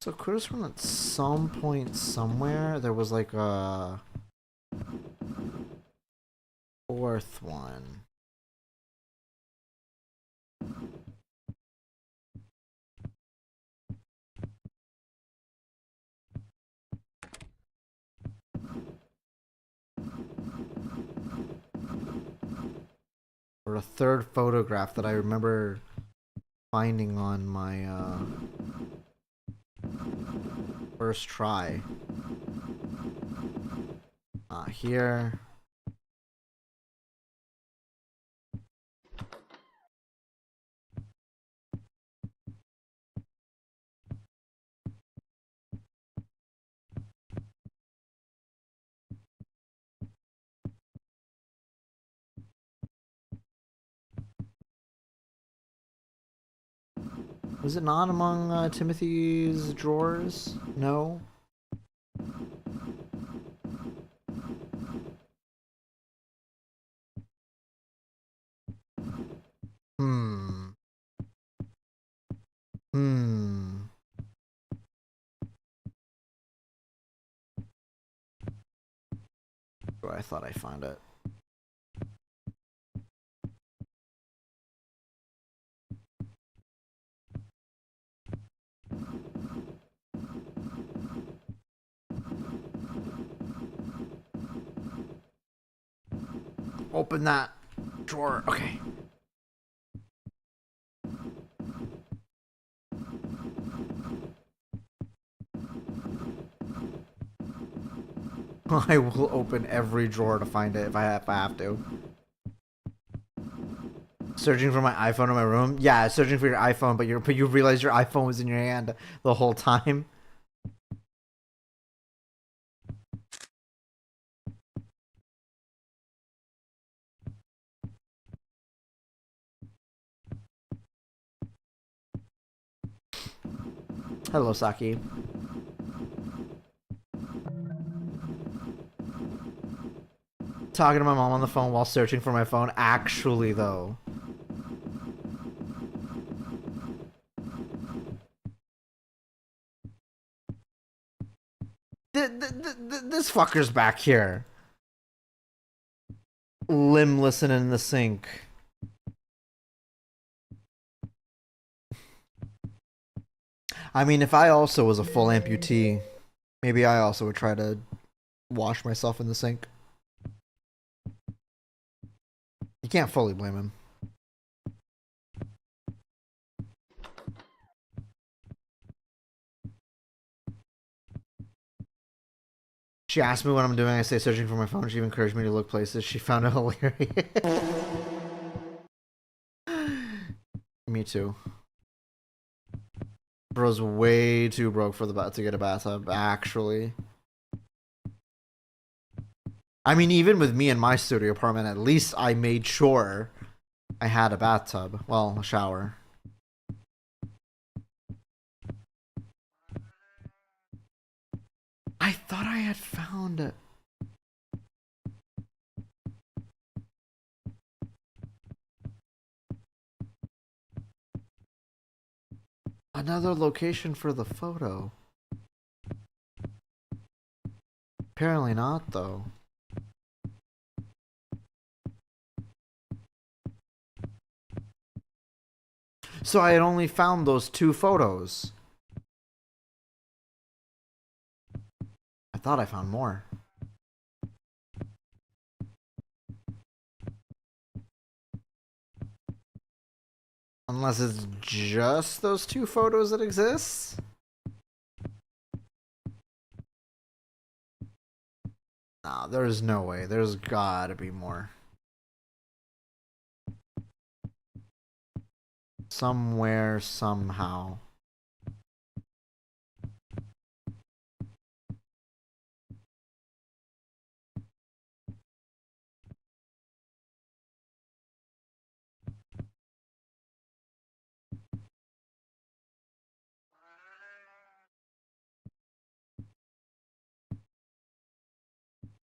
So could have sworn at some point somewhere there was like a fourth one. Or a third photograph that I remember finding on my first try. Not here. Was it not among Timothy's drawers? No? Hmm. Hmm. Oh, I thought I found it. Open that drawer. Okay. I will open every drawer to find it if I have to. Searching for my iPhone in my room? Yeah, searching for your iPhone, but you realize your iPhone was in your hand the whole time. Hello, Saki. Talking to my mom on the phone while searching for my phone. Actually, though. This fucker's back here. Limbless and in the sink. I mean, if I also was a full amputee, maybe I also would try to wash myself in the sink. You can't fully blame him. She asked me what I'm doing. I say searching for my phone. She even encouraged me to look places. She found it hilarious. Me too. Bro's way too broke for to get a bathtub, actually. I mean, even with me in my studio apartment, at least I made sure I had a bathtub. Well, a shower. I thought I had found it. Another location for the photo. Apparently not, though. So I had only found those two photos. I thought I found more. Unless it's just those two photos that exist? Nah, there's no way. There's gotta be more. Somewhere, somehow.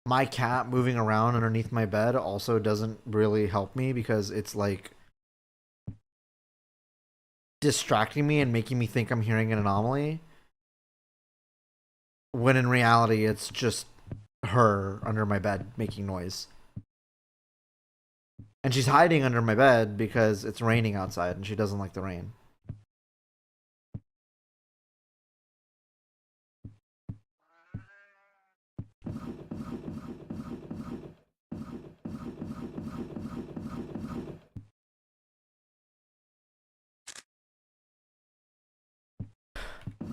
My cat moving around underneath my bed also doesn't really help me because it's like distracting me and making me think I'm hearing an anomaly. when in reality it's just her under my bed making noise. And she's hiding under my bed because it's raining outside and she doesn't like the rain.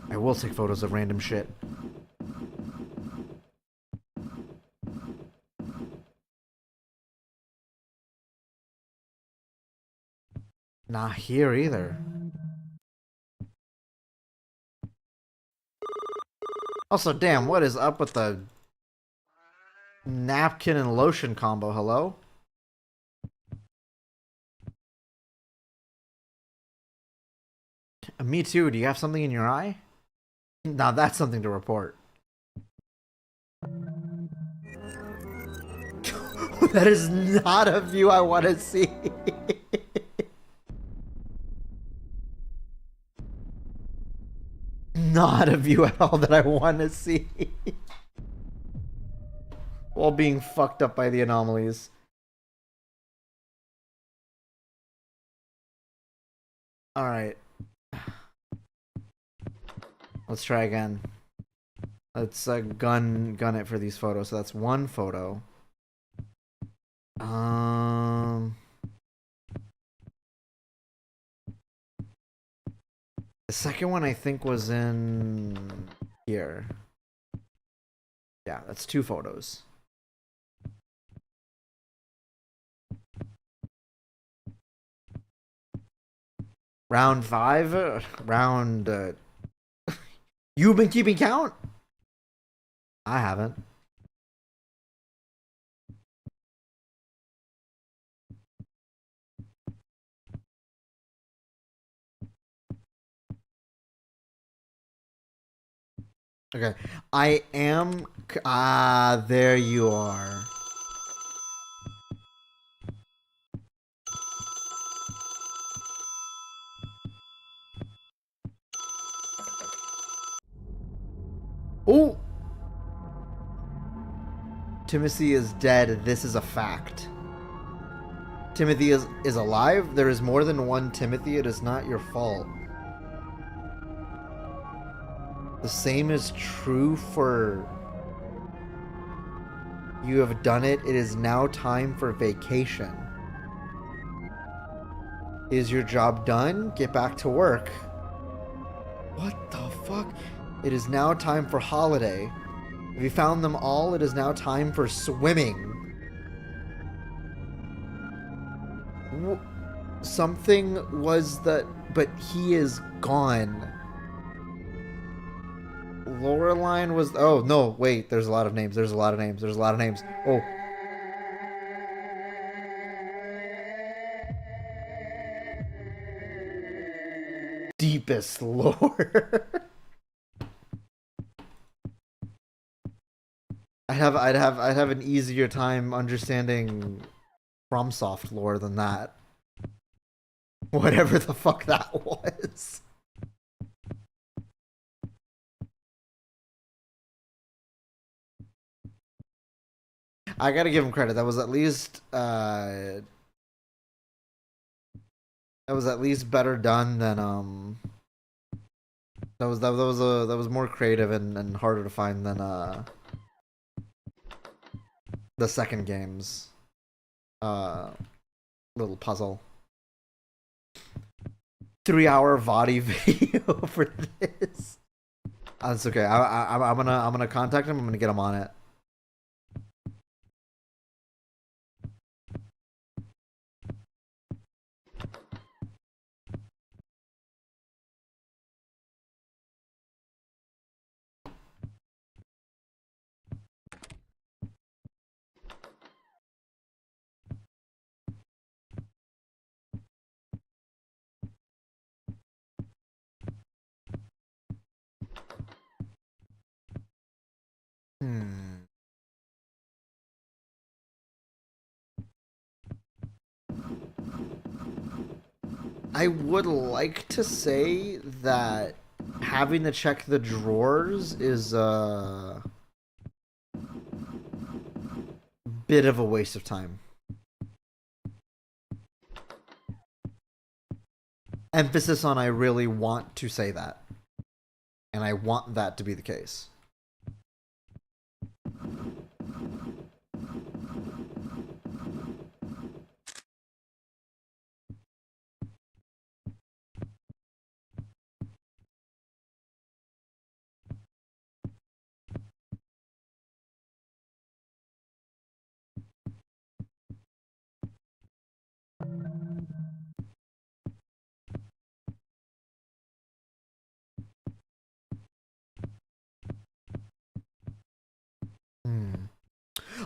I will take photos of random shit. Not here either. Also, damn, what is up with the napkin and lotion combo? Hello? Me too. Do you have something in your eye? Now that's something to report. That is not a view I want to see. Not a view at all that I want to see. While being fucked up by the anomalies. Alright. Let's try again. Let's gun it for these photos. So that's one photo. The second one I think was in here. Yeah, that's two photos. Round 5? Round... You've been keeping count? I haven't. Okay. I am... there you are. Oh! Timothy is dead. This is a fact. Timothy is alive. There is more than one Timothy. It is not your fault. The same is true for... You have done it. It is now time for vacation. Is your job done? Get back to work. What the fuck? It is now time for holiday. Have you found them all? It is now time for swimming. Something was that... But he is gone. Loreline was... Oh, no, wait. There's a lot of names. There's a lot of names. There's a lot of names. Oh. Deepest lore. I'd have an easier time understanding FromSoft lore than that. Whatever the fuck that was. I gotta give him credit. That was at least better done than that was more creative and harder to find than the second game's little puzzle. 3-hour VOD video for this. That's okay. I'm gonna contact him. I'm gonna get him on it. I would like to say that having to check the drawers is a bit of a waste of time. Emphasis on I really want to say that. And I want that to be the case.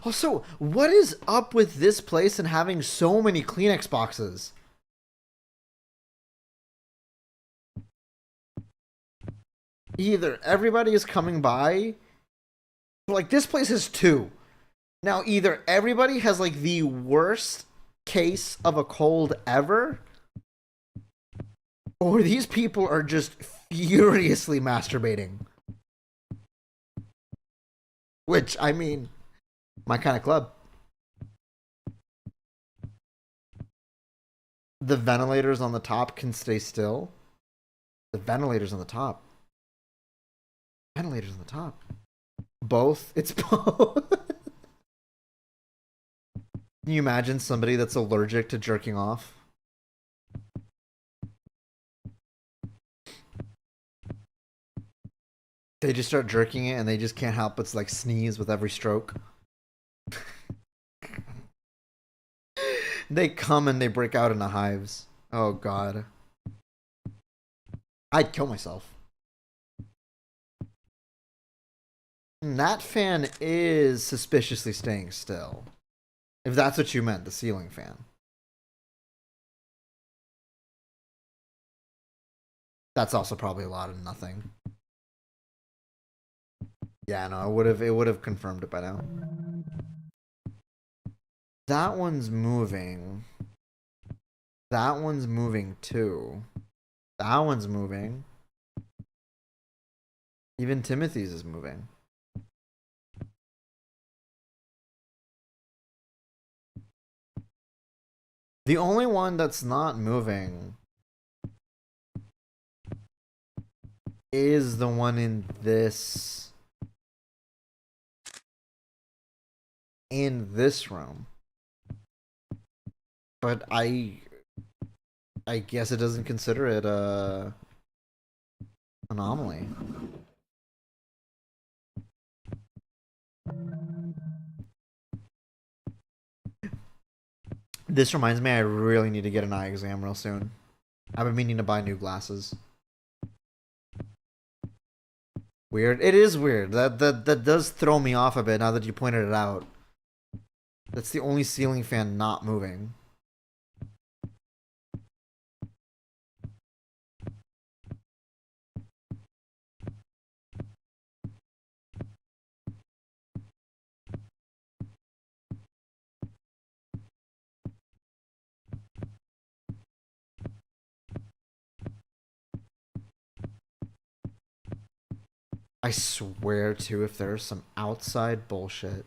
Also, what is up with this place and having so many Kleenex boxes? Either everybody is coming by, like this place has two. Now, either everybody has like the worst case of a cold ever, or these people are just furiously masturbating. Which, I mean, my kind of club. The ventilators on the top can stay still. The ventilators on the top. Ventilators on the top. Both. It's both. Can you imagine somebody that's allergic to jerking off? They just start jerking it and they just can't help but like sneeze with every stroke. They come and they break out into hives. Oh god. I'd kill myself. And that fan is suspiciously staying still. If that's what you meant, the ceiling fan. That's also probably a lot of nothing. Yeah, no, it would have confirmed it by now. That one's moving. That one's moving too. That one's moving. Even Timothy's is moving. The only one that's not moving is the one in this room. But I guess it doesn't consider it a anomaly. This reminds me I really need to get an eye exam real soon. I've been meaning to buy new glasses. Weird. It is weird. That does throw me off a bit now that you pointed it out. That's the only ceiling fan not moving. I swear to if there's some outside bullshit.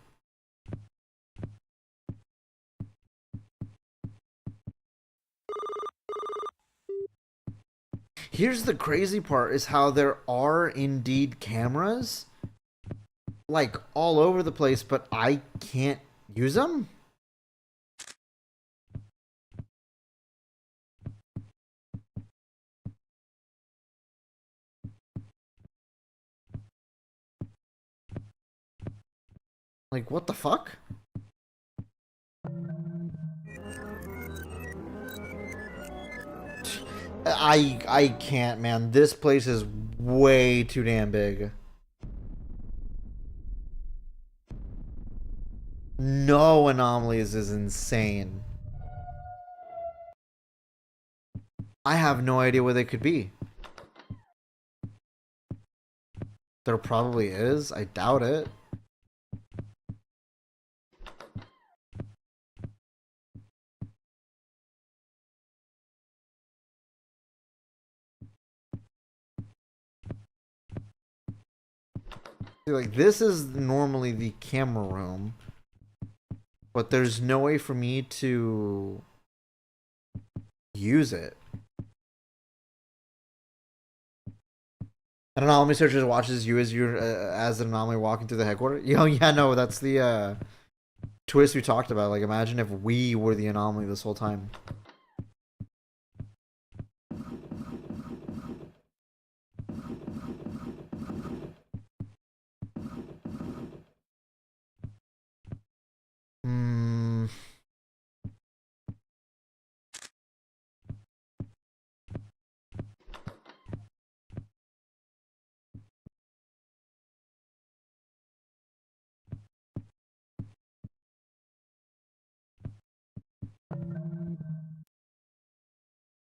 Here's the crazy part is how there are indeed cameras like all over the place, but I can't use them. Like, what the fuck? I can't, man. This place is way too damn big. No anomalies is insane. I have no idea where they could be. There probably is. I doubt it. Like, this is normally the camera room, but there's no way for me to use it. An anomaly searcher watches you as an anomaly walking through the headquarters. Yo, yeah, no, that's the twist we talked about. Like, imagine if we were the anomaly this whole time. Hmm.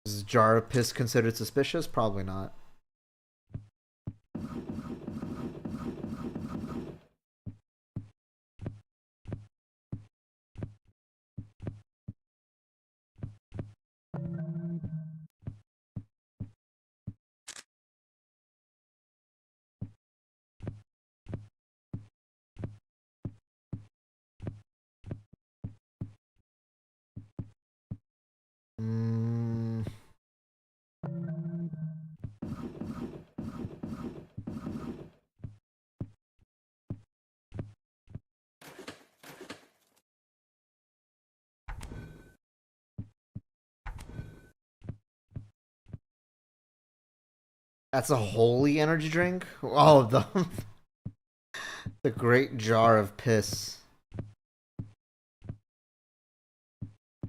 Is jar of piss considered suspicious? Probably not. Mm. That's a holy energy drink? Oh, the great jar of piss.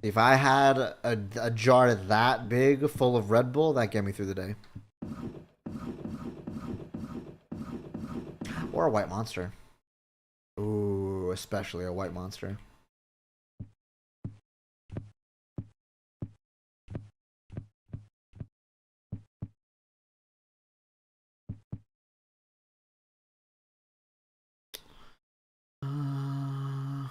If I had a jar that big full of Red Bull, that get me through the day. Or a white monster. Ooh, especially a white monster. Uh,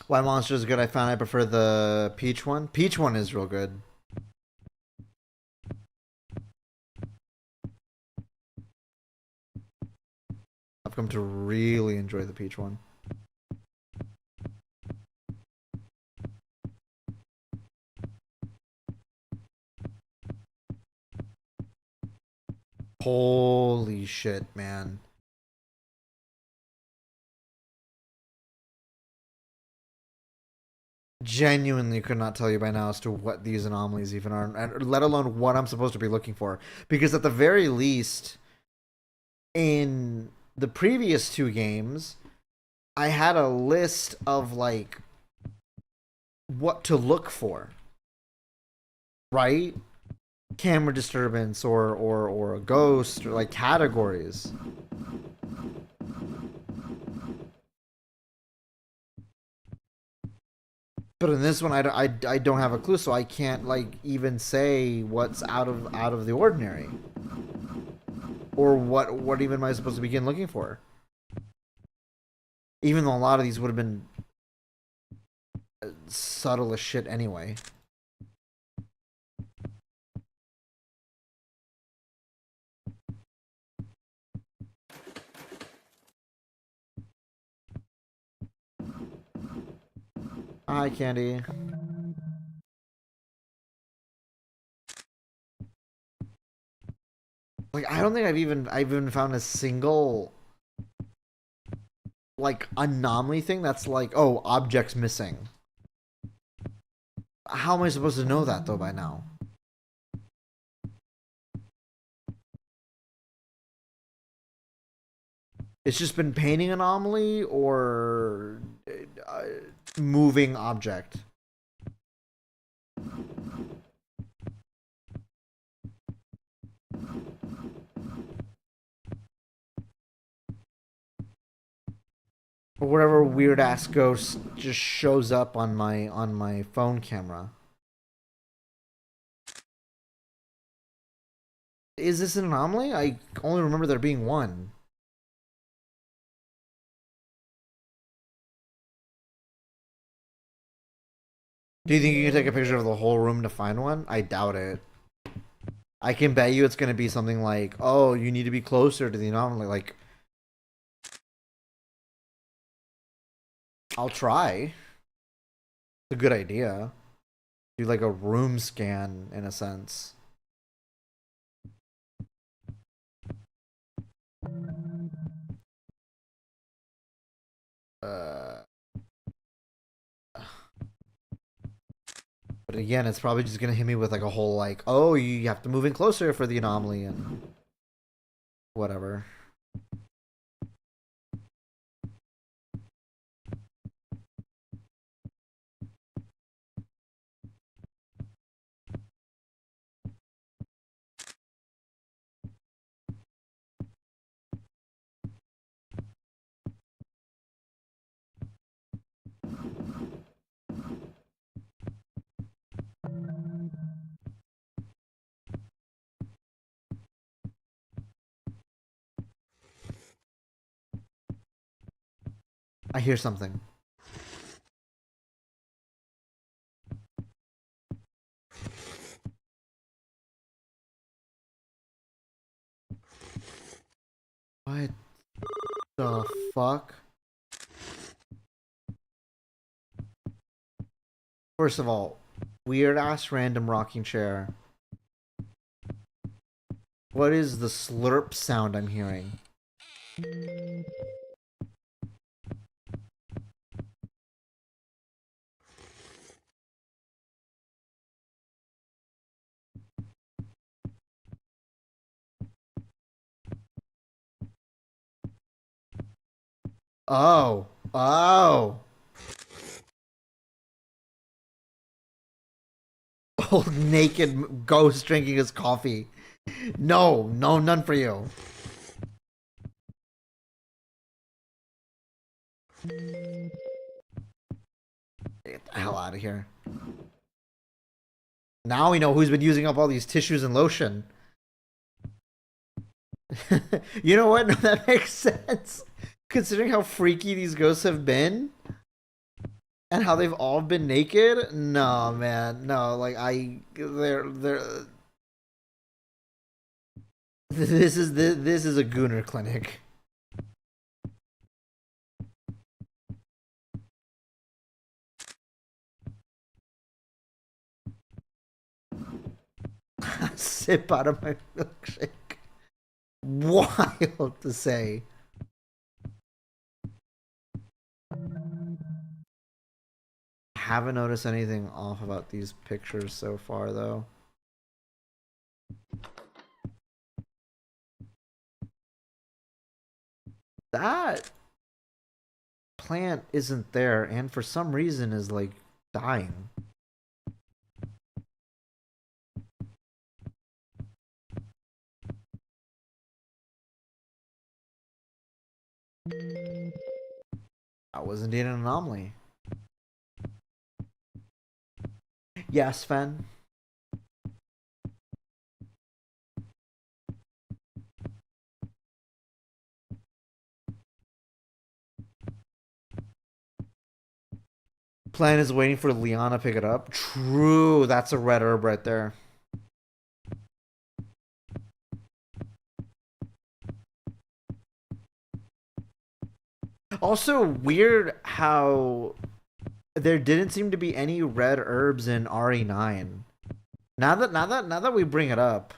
White monster is good. I found I prefer the peach one. Peach one is real good. I've come to really enjoy the peach one. Holy shit, man. Genuinely could not tell you by now as to what these anomalies even are, and let alone what I'm supposed to be looking for. Because at the very least, in the previous two games, I had a list of like what to look for, right? Camera disturbance or a ghost or like categories. But in this one, I don't have a clue, so I can't like even say what's out of the ordinary, or what even am I supposed to begin looking for? Even though a lot of these would have been subtle as shit anyway. Hi, Candy. Like, I don't think I've even found a single like anomaly thing that's like, oh, objects missing. How am I supposed to know that though by now? It's just been painting anomaly or uh, moving object. Or whatever weird ass ghost just shows up on my phone camera. Is this an anomaly? I only remember there being one. Do you think you can take a picture of the whole room to find one? I doubt it. I can bet you it's gonna be something like, oh, you need to be closer to the anomaly. Like, I'll try. It's a good idea. Do like a room scan in a sense. Uh, but again, it's probably just gonna hit me with like a whole like, oh, you have to move in closer for the anomaly and whatever. I hear something. What the fuck? First of all, weird ass random rocking chair. What is the slurp sound I'm hearing? Oh. Oh. Old naked ghost drinking his coffee. No, no, none for you. Get the hell out of here. Now we know who's been using up all these tissues and lotion. You know what? No, that makes sense. Considering how freaky these ghosts have been and how they've all been naked. No, man. No, like they're this is a gooner clinic. Sip out of my milkshake. Wild to say. Haven't noticed anything off about these pictures so far, though. That plant isn't there, and for some reason is like dying. That was indeed an anomaly. Yes, Sven. Plan is waiting for Liana to pick it up. True, that's a red herb right there. Also, weird how there didn't seem to be any red herbs in RE9. Now that we bring it up,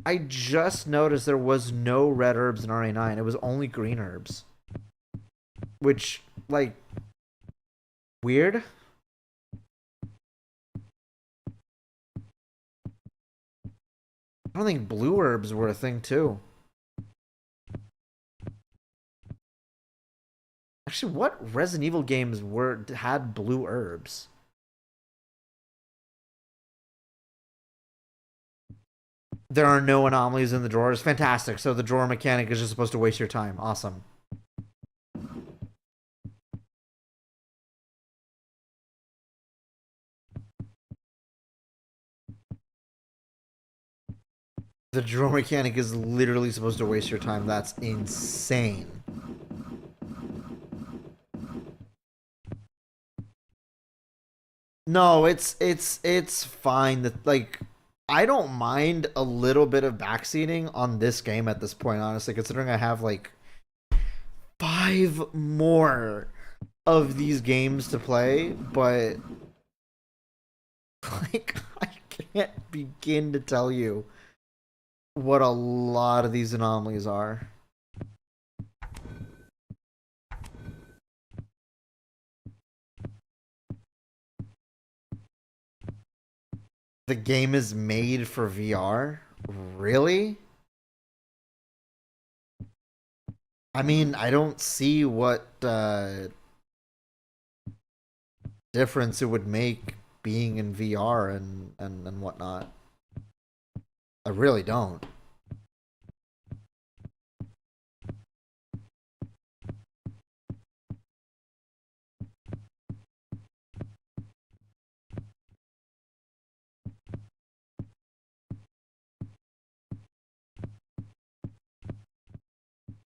I just noticed there was no red herbs in RE9. It was only green herbs. Which, like, weird. I don't think blue herbs were a thing too. Actually, what Resident Evil games had blue herbs? There are no anomalies in the drawers. Fantastic. So the drawer mechanic is just supposed to waste your time. Awesome. The drawer mechanic is literally supposed to waste your time. That's insane. No, it's fine. That like I don't mind a little bit of backseating on this game at this point, honestly, considering I have like 5 more of these games to play, but like I can't begin to tell you what a lot of these anomalies are. The game is made for VR? Really? I mean, I don't see what difference it would make being in VR and whatnot. I really don't.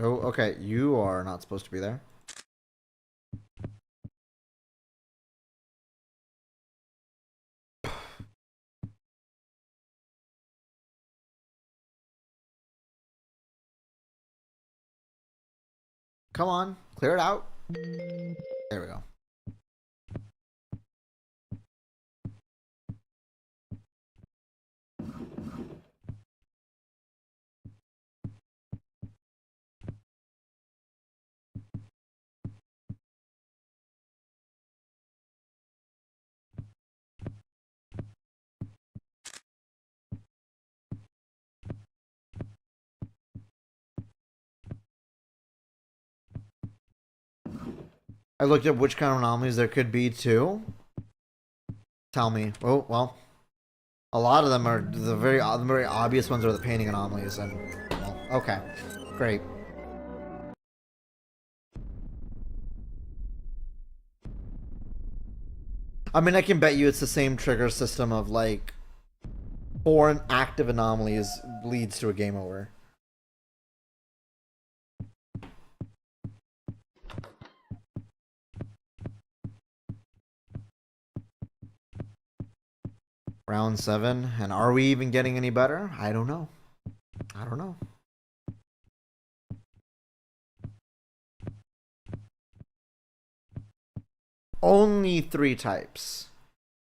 Oh, okay. You are not supposed to be there. Come on, clear it out. There we go. I looked up which kind of anomalies there could be too. Tell me. Oh, well, a lot of them are the very obvious ones are the painting anomalies, and well, okay, great. I mean, I can bet you it's the same trigger system of like 4 active anomalies leads to a game over. Round 7, and are we even getting any better? I don't know. I don't know. Only 3 types: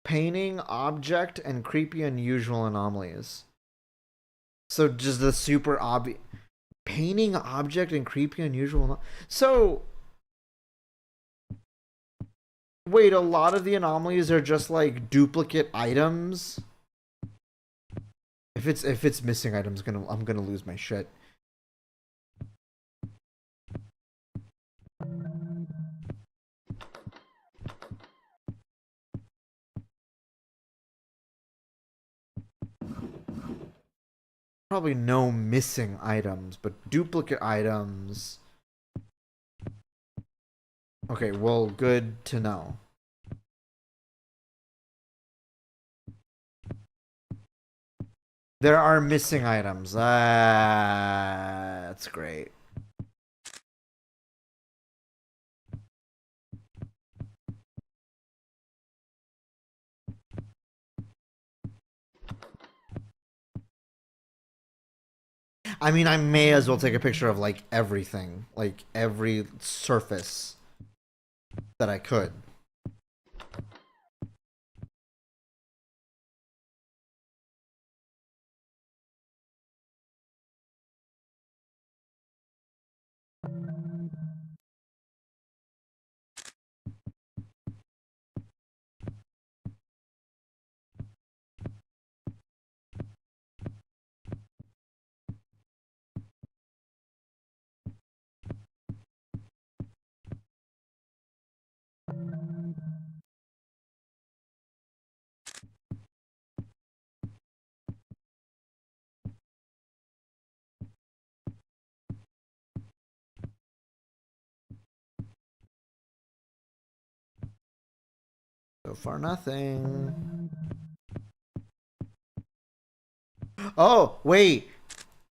painting, object, and creepy unusual anomalies. So just the super obvious painting, object, and creepy unusual. So wait, a lot of the anomalies are just like duplicate items. If it's missing items, I'm gonna lose my shit. Probably no missing items, but duplicate items. Okay, well, good to know. There are missing items. That's great. I mean, I may as well take a picture of like everything, like every surface that I could. So far, nothing. Oh, wait.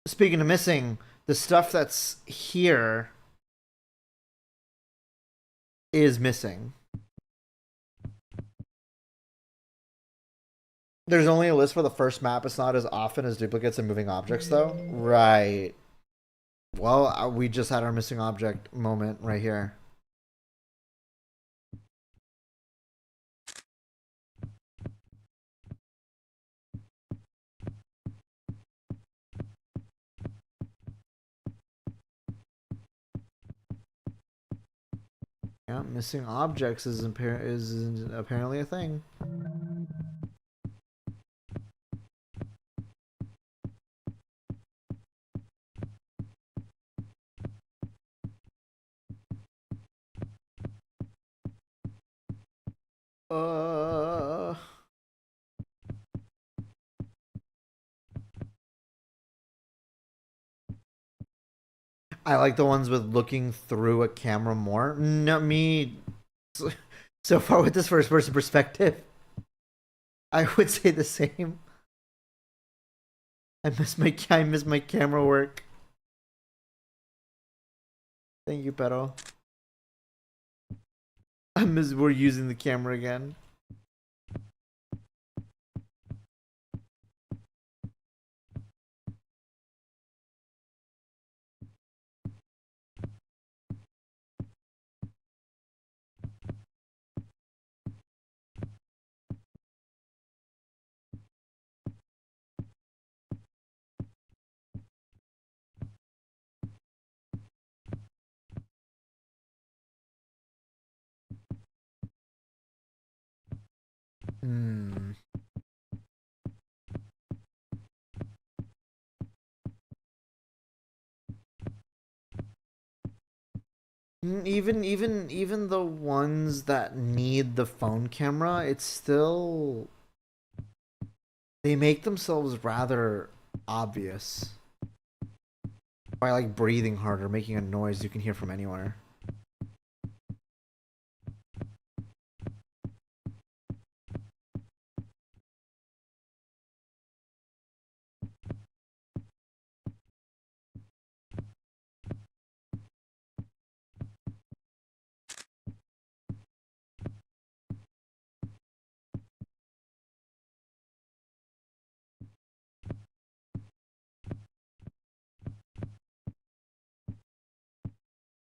Speaking of missing, the stuff that's here is missing. There's only a list for the first map. It's not as often as duplicates and moving objects, though. Right. Well, we just had our missing object moment right here. Yeah, missing objects is apparently a thing. Uh, I like the ones with looking through a camera more. No, me. So far with this first person perspective, I would say the same. I miss my camera work. Thank you, Pero. We're using the camera again. Hmm. Even the ones that need the phone camera, it's still they make themselves rather obvious by like breathing harder, making a noise you can hear from anywhere.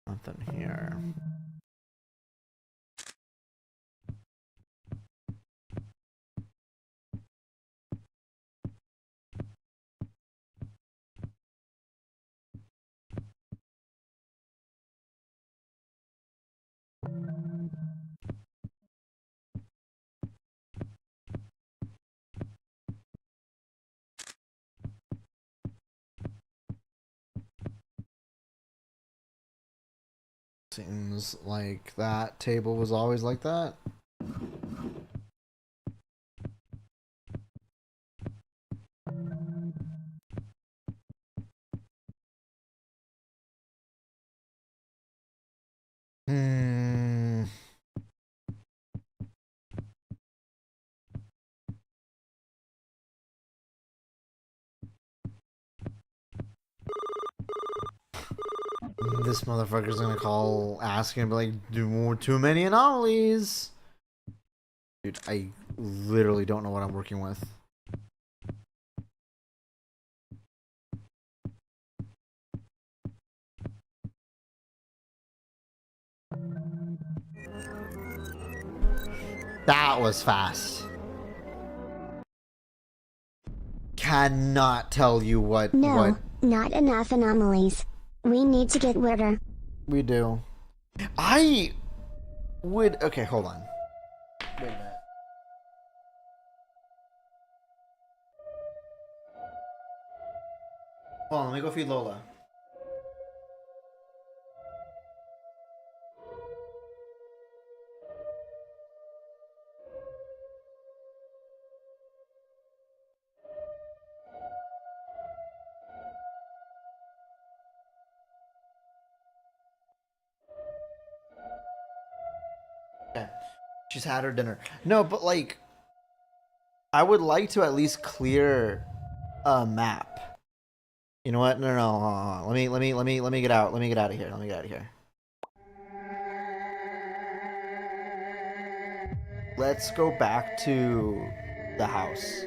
Nothing here. Seems like that table was always like that. Hmm. This motherfucker's gonna call asking and be like, do too many anomalies. Dude, I literally don't know what I'm working with. That was fast. Cannot tell you what Not enough anomalies. We need to get weirder. we do. I would. Okay, hold on. Wait a minute. Hold on, let me go feed Lola. Okay. She's had her dinner. No, but like, I would like to at least clear a map. You know what? No. Hold on. Let me get out. Let me get out of here. Let me get out of here. Let's go back to the house,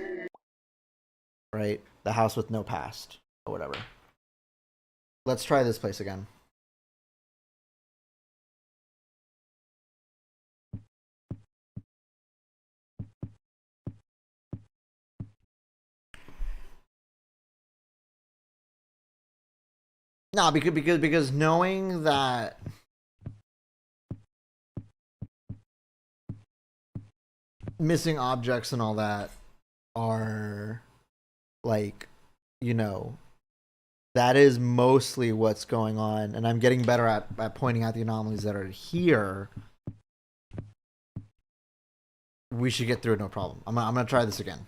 right? The house with no past or whatever. Let's try this place again. No, because knowing that missing objects and all that are like, you know, that is mostly what's going on, and I'm getting better at pointing out the anomalies that are here. We should get through it, no problem. I'm gonna try this again.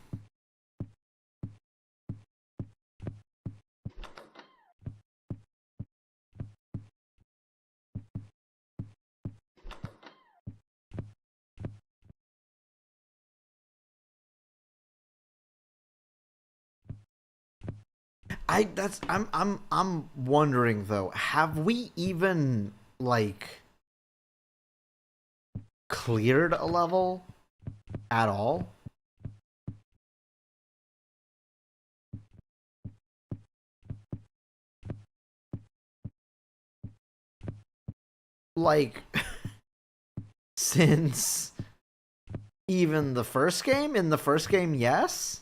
I'm wondering though, have we even like cleared a level at all? Like since even the first game? In the first game, yes.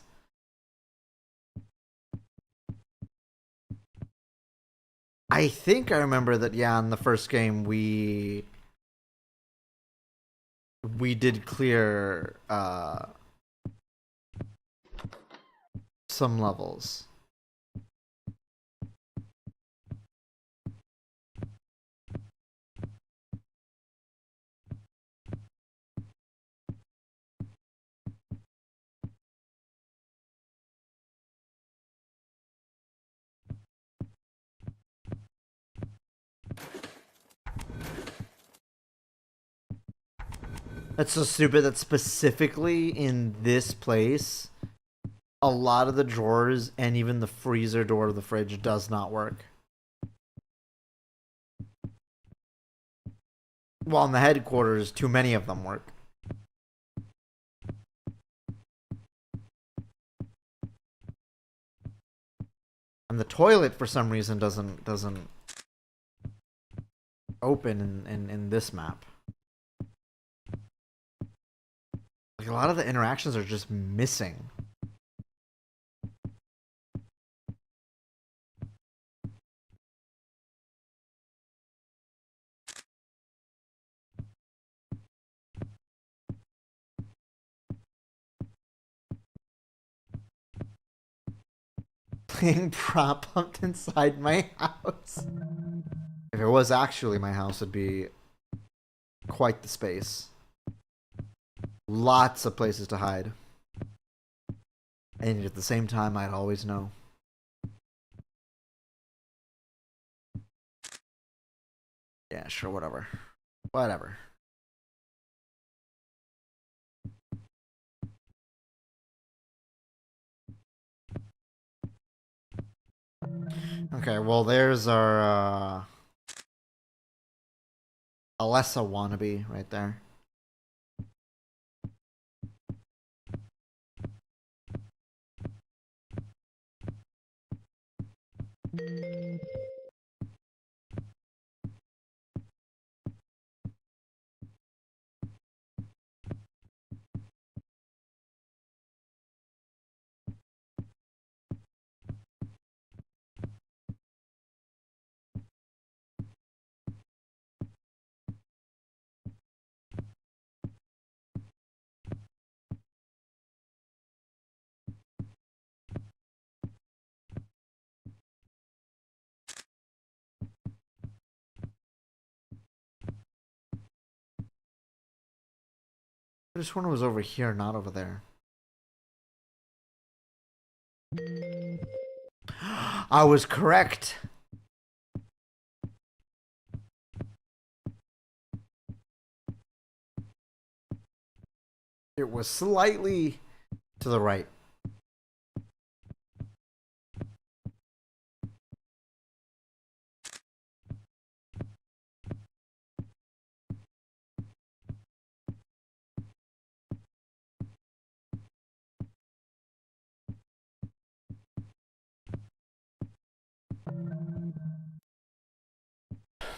I think I remember that. Yeah, in the first game we did clear some levels. That's so stupid that specifically in this place, a lot of the drawers and even the freezer door of the fridge does not work. Well, in the headquarters, too many of them work. And the toilet, for some reason, doesn't open in this map. Like, a lot of the interactions are just missing. Being prop pumped inside my house. If it was actually my house, it'd be quite the space. Lots of places to hide. And at the same time, I'd always know. Yeah, sure, whatever. Whatever. Okay, well, there's our Alessa wannabe right there. I just one was over here, not over there. I was correct. It was slightly to the right.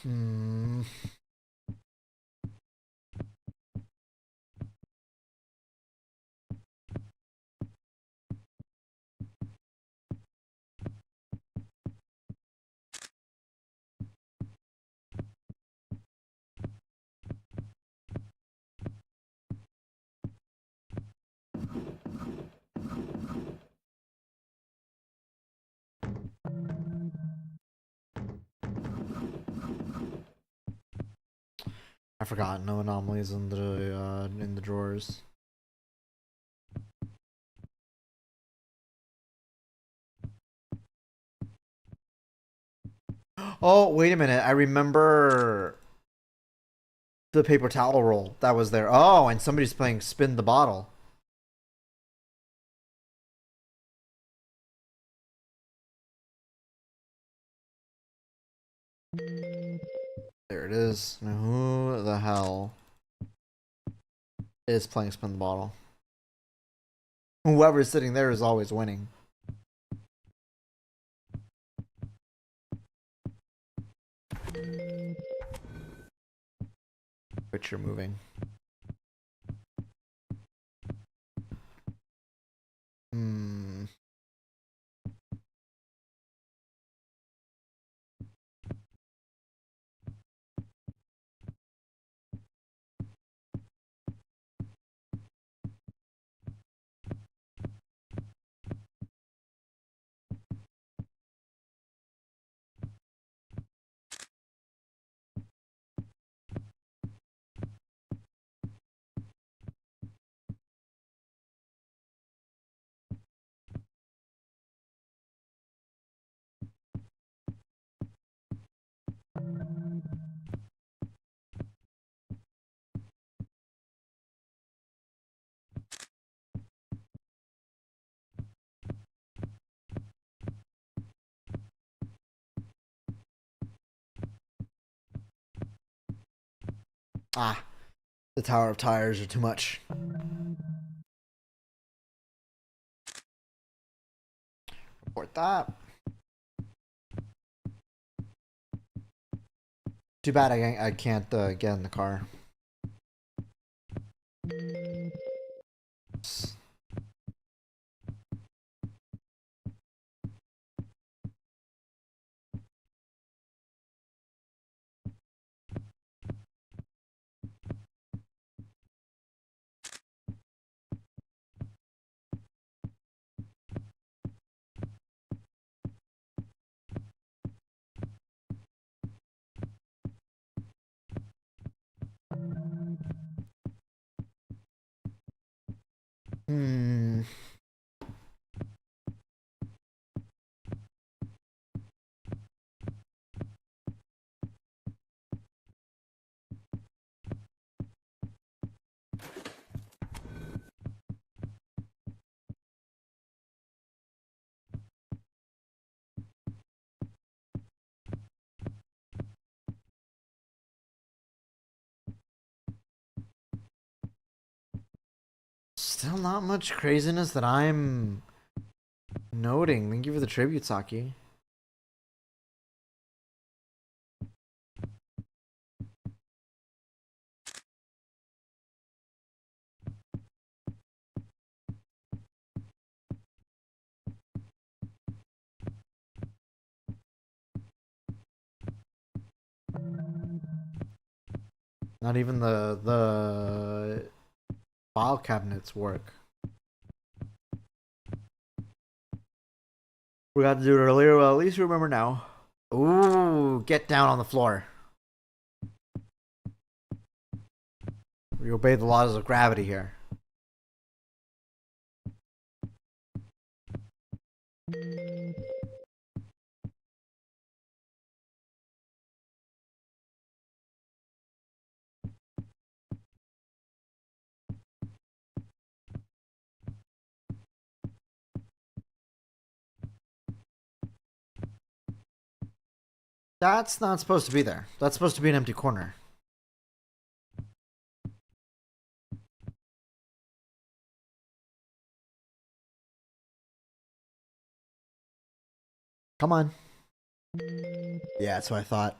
Hmm. I forgot. No anomalies in the drawers. Oh, wait a minute. I remember the paper towel roll that was there. Oh, and somebody's playing spin the bottle. There it is. Now who the hell is playing spin the bottle? Whoever's sitting there is always winning. Which you're moving. Hmm. Ah, the Tower of Tires are too much. Report that. Too bad I can't get in the car. Hmm. Still not much craziness that I'm noting. Thank you for the tribute, Saki. Not even the file cabinets work. We got to do it earlier. Well, at least remember now. Ooh, get down on the floor. We obey the laws of gravity here. That's not supposed to be there. That's supposed to be an empty corner. Come on. Yeah, that's what I thought.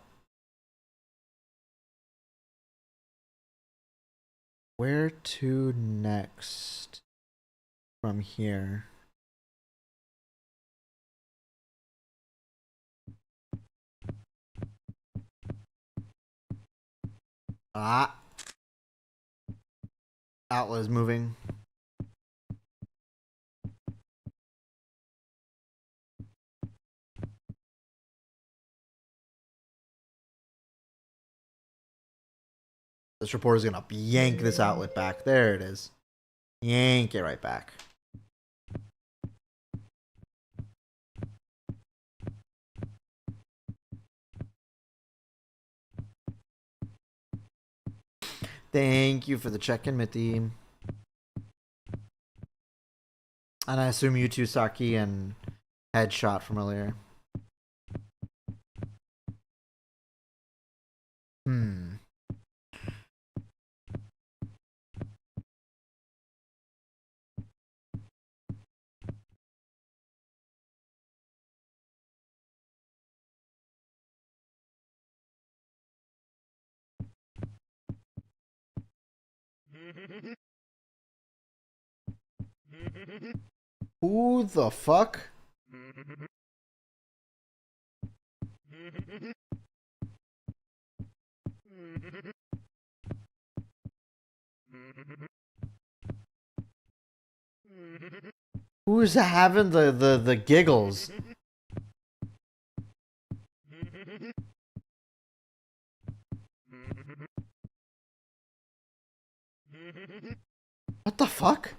Where to next from here? Ah. Outlet is moving. This reporter is gonna yank this outlet back. There it is. Yank it right back. Thank you for the check-in, Mitty. And I assume you two Saki and Headshot from earlier. Hmm. Who the fuck? Who's having the giggles? What the fuck?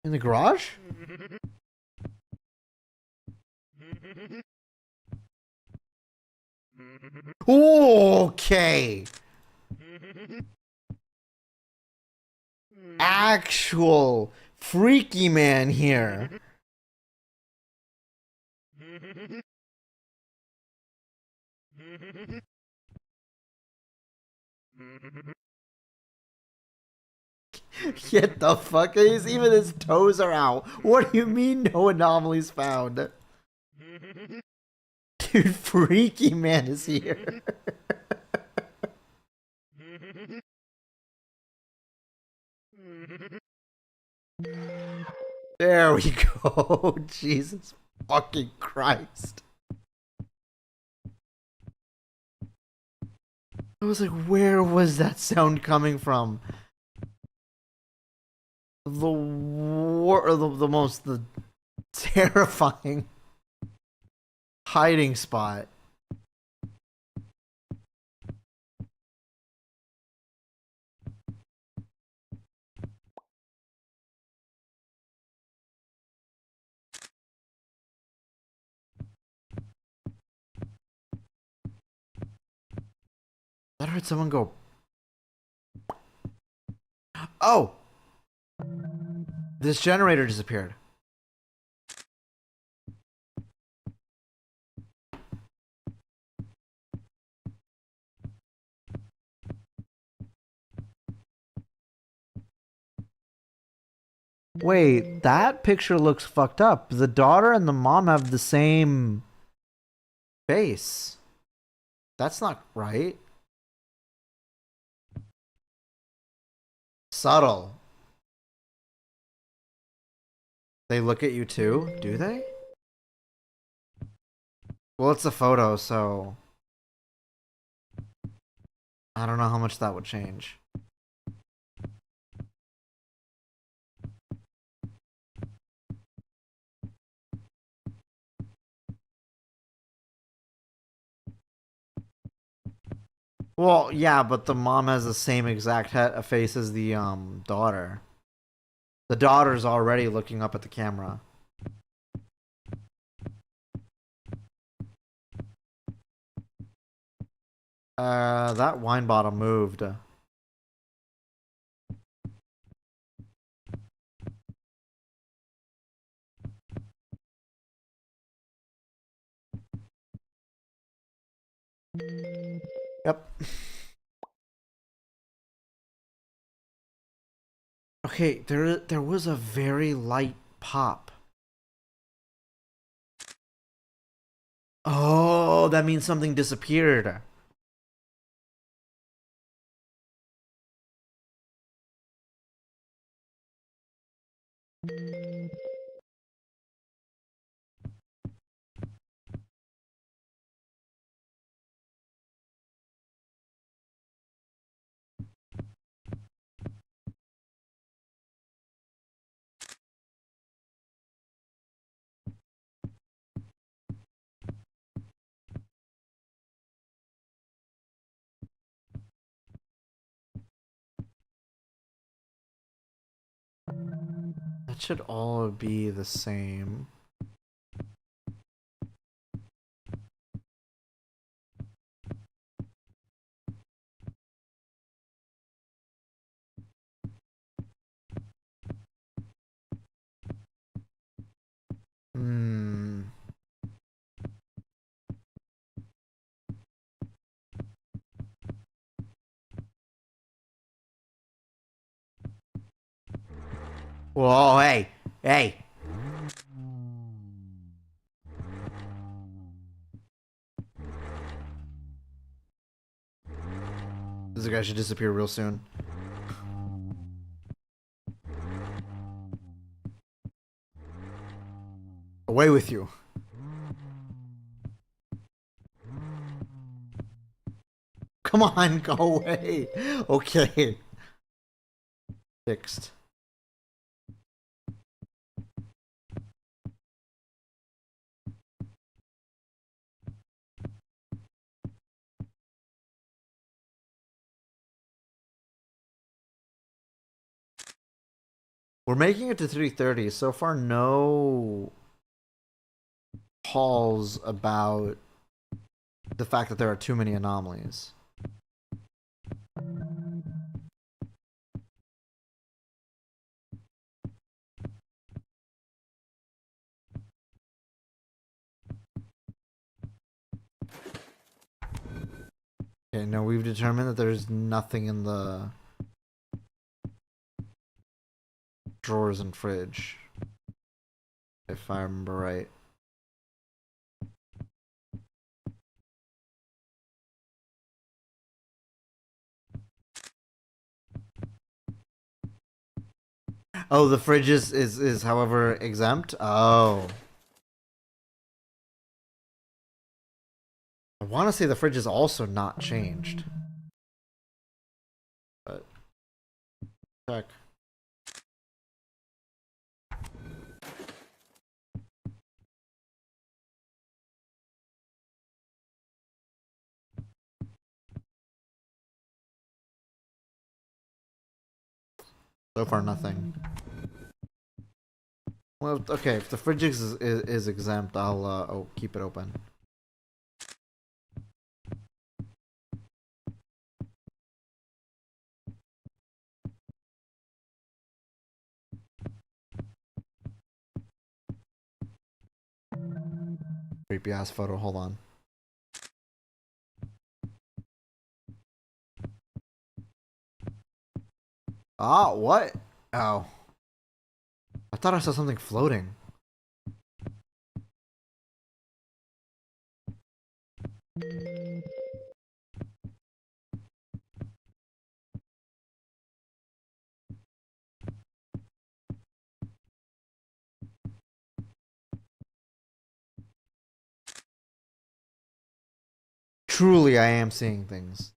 In the garage? Okay. Actual freaky man here. Get the fuck? Even his toes are out. What do you mean no anomalies found? Dude, freaky man is here. There we go. Jesus fucking Christ. I was like, where was that sound coming from? The most terrifying hiding spot. I heard someone go. Oh! This generator disappeared. Wait, that picture looks fucked up. The daughter and the mom have the same face. That's not right. Subtle. They look at you too, do they? Well, it's a photo, so I don't know how much that would change. Well, yeah, but the mom has the same exact face as the daughter. The daughter's already looking up at the camera. That wine bottle moved. Yep. Okay, there was a very light pop. Oh, that means something disappeared. That should all be the same. Hmm. Whoa, hey, hey. This guy should disappear real soon. Away with you. Come on, go away. Okay. Fixed. We're making it to 3:30. So far, no calls about the fact that there are too many anomalies. Okay, no, we've determined that there's nothing in the drawers and fridge. If I remember right. Oh, the fridge is however exempt? Oh. I want to say the fridge is also not changed. But check. So far, nothing. Well, okay, if the fridge is exempt, I'll keep it open. Creepy ass photo, hold on. Ah, what? Oh. I thought I saw something floating. Truly, I am seeing things.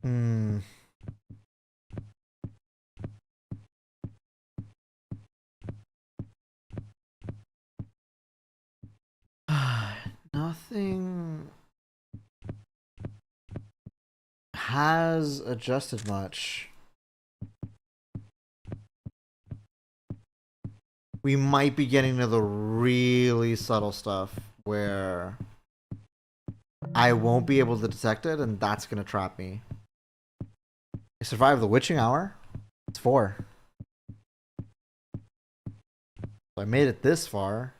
Hmm. Nothing has adjusted much. We might be getting to the really subtle stuff where I won't be able to detect it, and that's gonna trap me. I survived the witching hour. It's 4. So I made it this far.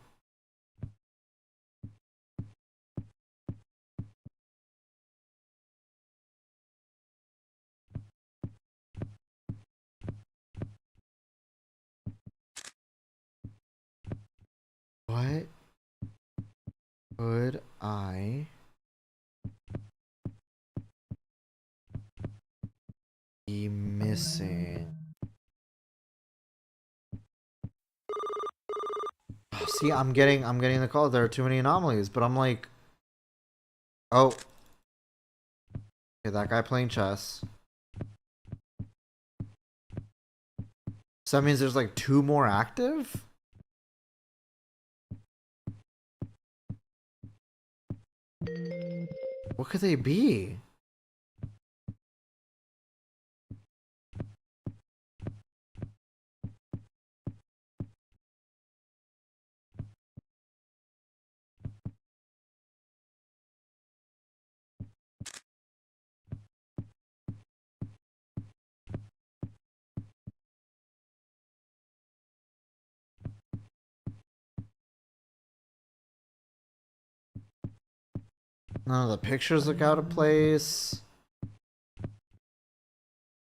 What could I be missing? Oh, see, I'm getting the call. There are too many anomalies, but I'm like, oh, okay, that guy playing chess. So that means there's like 2 more active? What could they be? None of the pictures look out of place.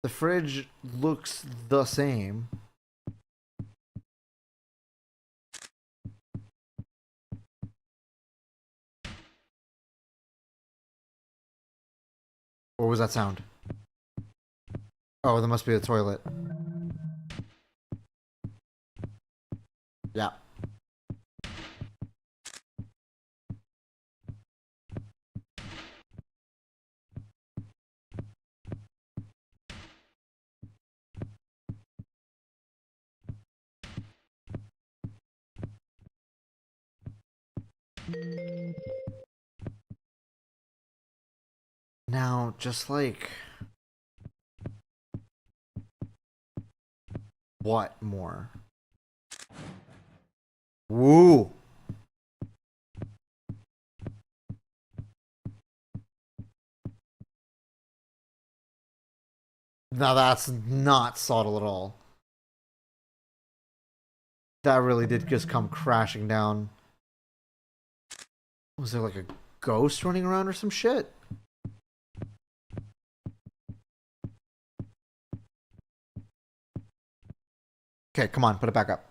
The fridge looks the same. What was that sound? Oh, that must be the toilet. Yeah. Now, just like... what more? Woo! Now that's not subtle at all. That really did just come crashing down. Was there like a ghost running around or some shit? Okay, come on, put it back up.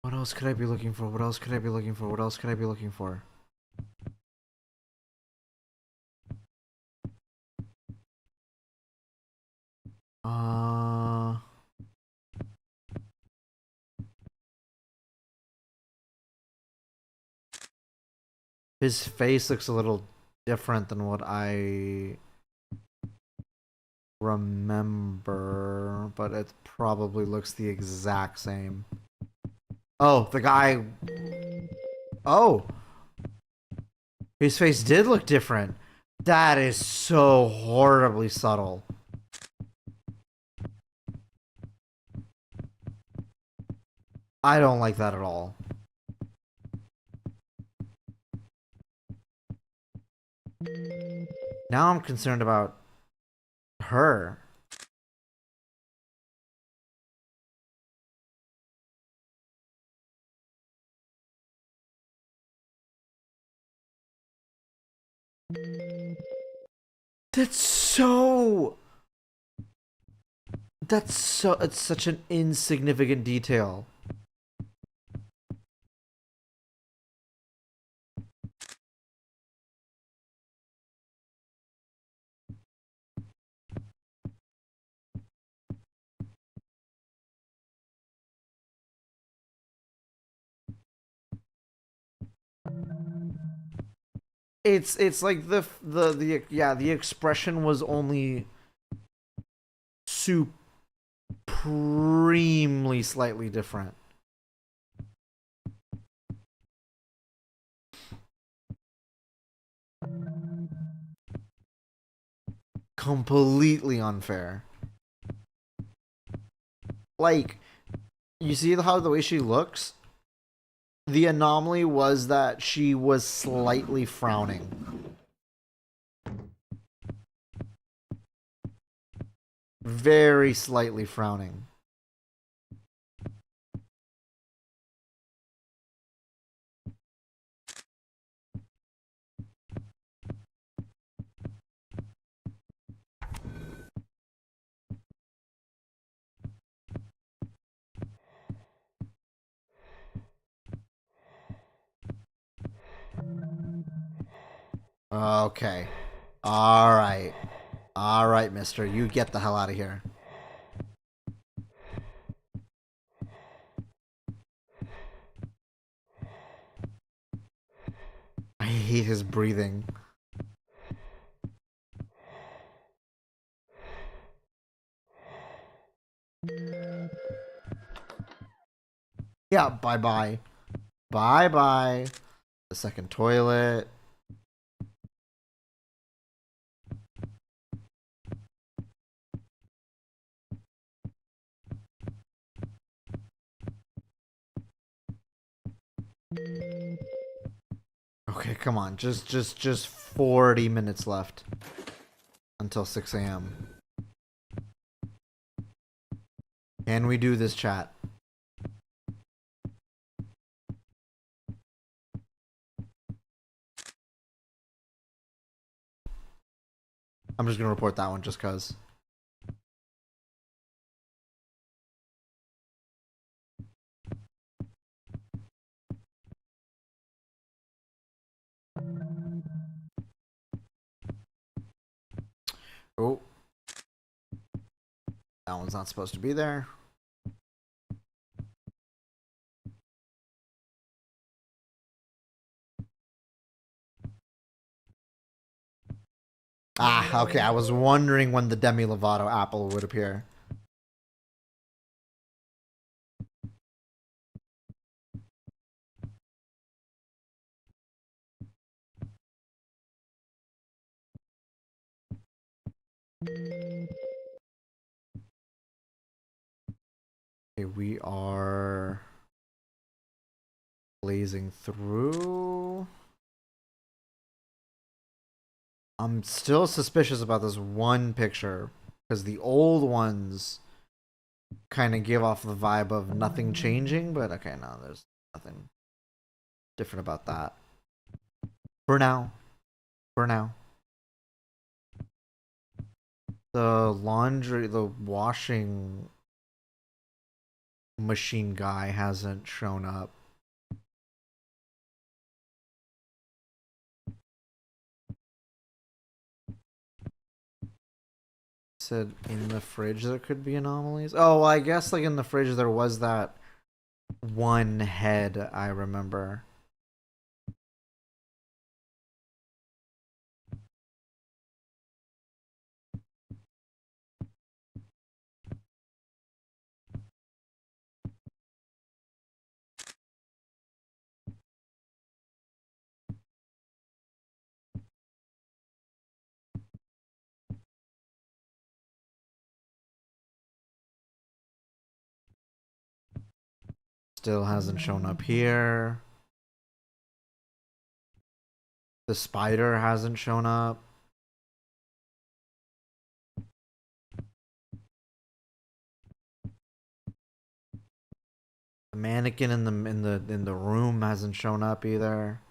What else could I be looking for? What else could I be looking for? What else could I be looking for? Uh... His face looks a little different than what I remember, but it probably looks the exact same. Oh, the guy... Oh! His face did look different. That is so horribly subtle. I don't like that at all. Now I'm concerned about her. That's so... It's such an insignificant detail. It's like the expression was only supremely slightly different. Completely unfair. Like, you see how the way she looks? The anomaly was that she was slightly frowning. Very slightly frowning. Okay. Alright. Alright, mister. You get the hell out of here. I hate his breathing. Yeah, bye-bye. Bye-bye. The second toilet. Okay, come on. Just 40 minutes left until 6 a.m. Can we do this, chat? I'm just gonna report that one just cause. Oh. That one's not supposed to be there. Ah, okay. I was wondering when the Demi Lovato apple would appear. Okay, we are blazing through. I'm still suspicious about this one picture because the old ones kind of give off the vibe of nothing changing, but okay, no, there's nothing different about that. For now. For now. The washing machine guy hasn't shown up. Said in the fridge there could be anomalies. Oh, well, I guess like in the fridge there was that one head I remember. Still hasn't shown up here. The spider hasn't shown up. The mannequin in the room hasn't shown up either.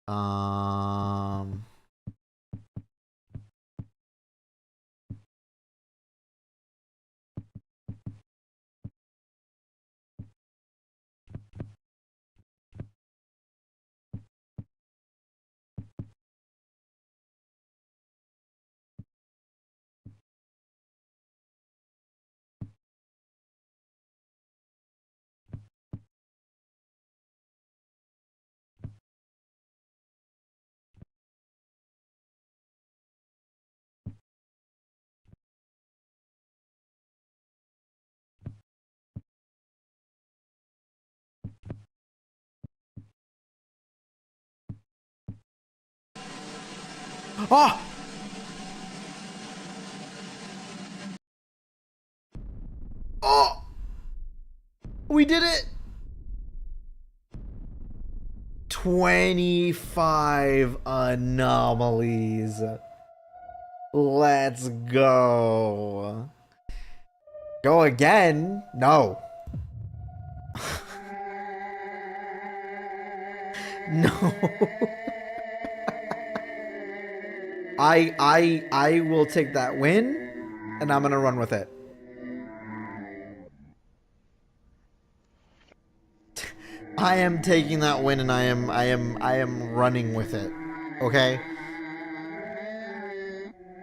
Um Oh! Oh! We did it! 25 anomalies. Let's go. Go again? No. No. I will take that win and I'm gonna run with it. I am taking that win and I am running with it. Okay?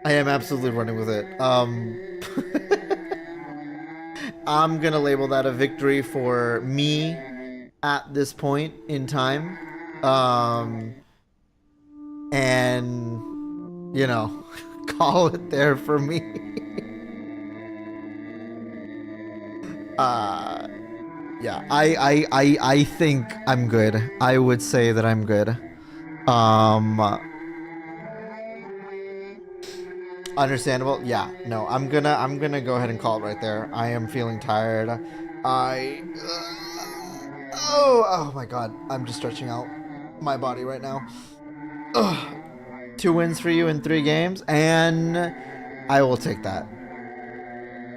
I am absolutely running with it. I'm gonna label that a victory for me at this point in time. Um, and, you know, call it there for me. uh, yeah, I think I'm good. I would say that I'm good. Um, Understandable. Yeah. No, I'm gonna go ahead and call it right there. I am feeling tired. I oh my god. I'm just stretching out my body right now. Ugh. 2 wins for you in 3 games, and I will take that.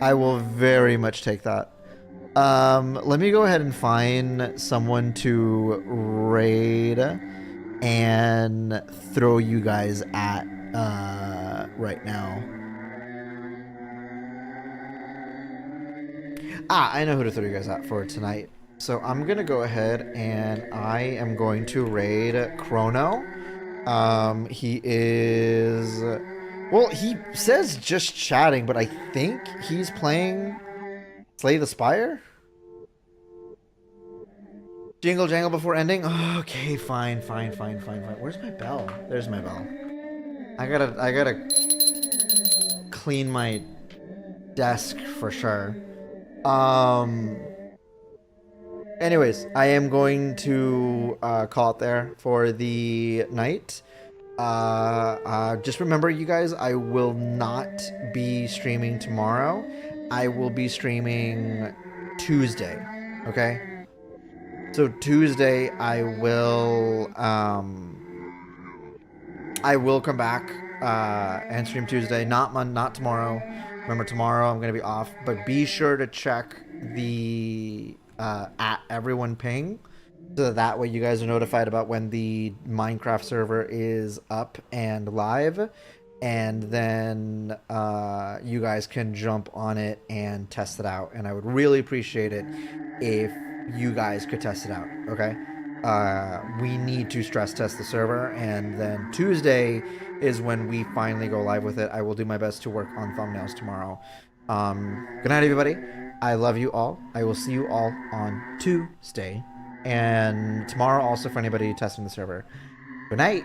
I will very much take that. Let me go ahead and find someone to raid and throw you guys at right now. I know who to throw you guys at for tonight. So I'm gonna go ahead and I am going to raid Chrono. He is, well, he says just chatting, but I think he's playing Slay the Spire. Jingle jangle before ending. Okay, fine. Where's my bell? There's my bell. I gotta clean my desk for sure. Anyways, I am going to call it there for the night. Just remember, you guys, I will not be streaming tomorrow. I will be streaming Tuesday. Okay. So Tuesday, I will come back and stream Tuesday. Not tomorrow. Remember, tomorrow I'm gonna be off. But be sure to check the at everyone ping, so that way you guys are notified about when the Minecraft server is up and live, and then you guys can jump on it and test it out. And I would really appreciate it if you guys could test it out. Okay. We need to stress test the server, and then Tuesday is when we finally go live with it. I will do my best to work on thumbnails tomorrow. Good night, everybody. I love you all. I will see you all on Tuesday, and tomorrow also for anybody testing the server. Good night.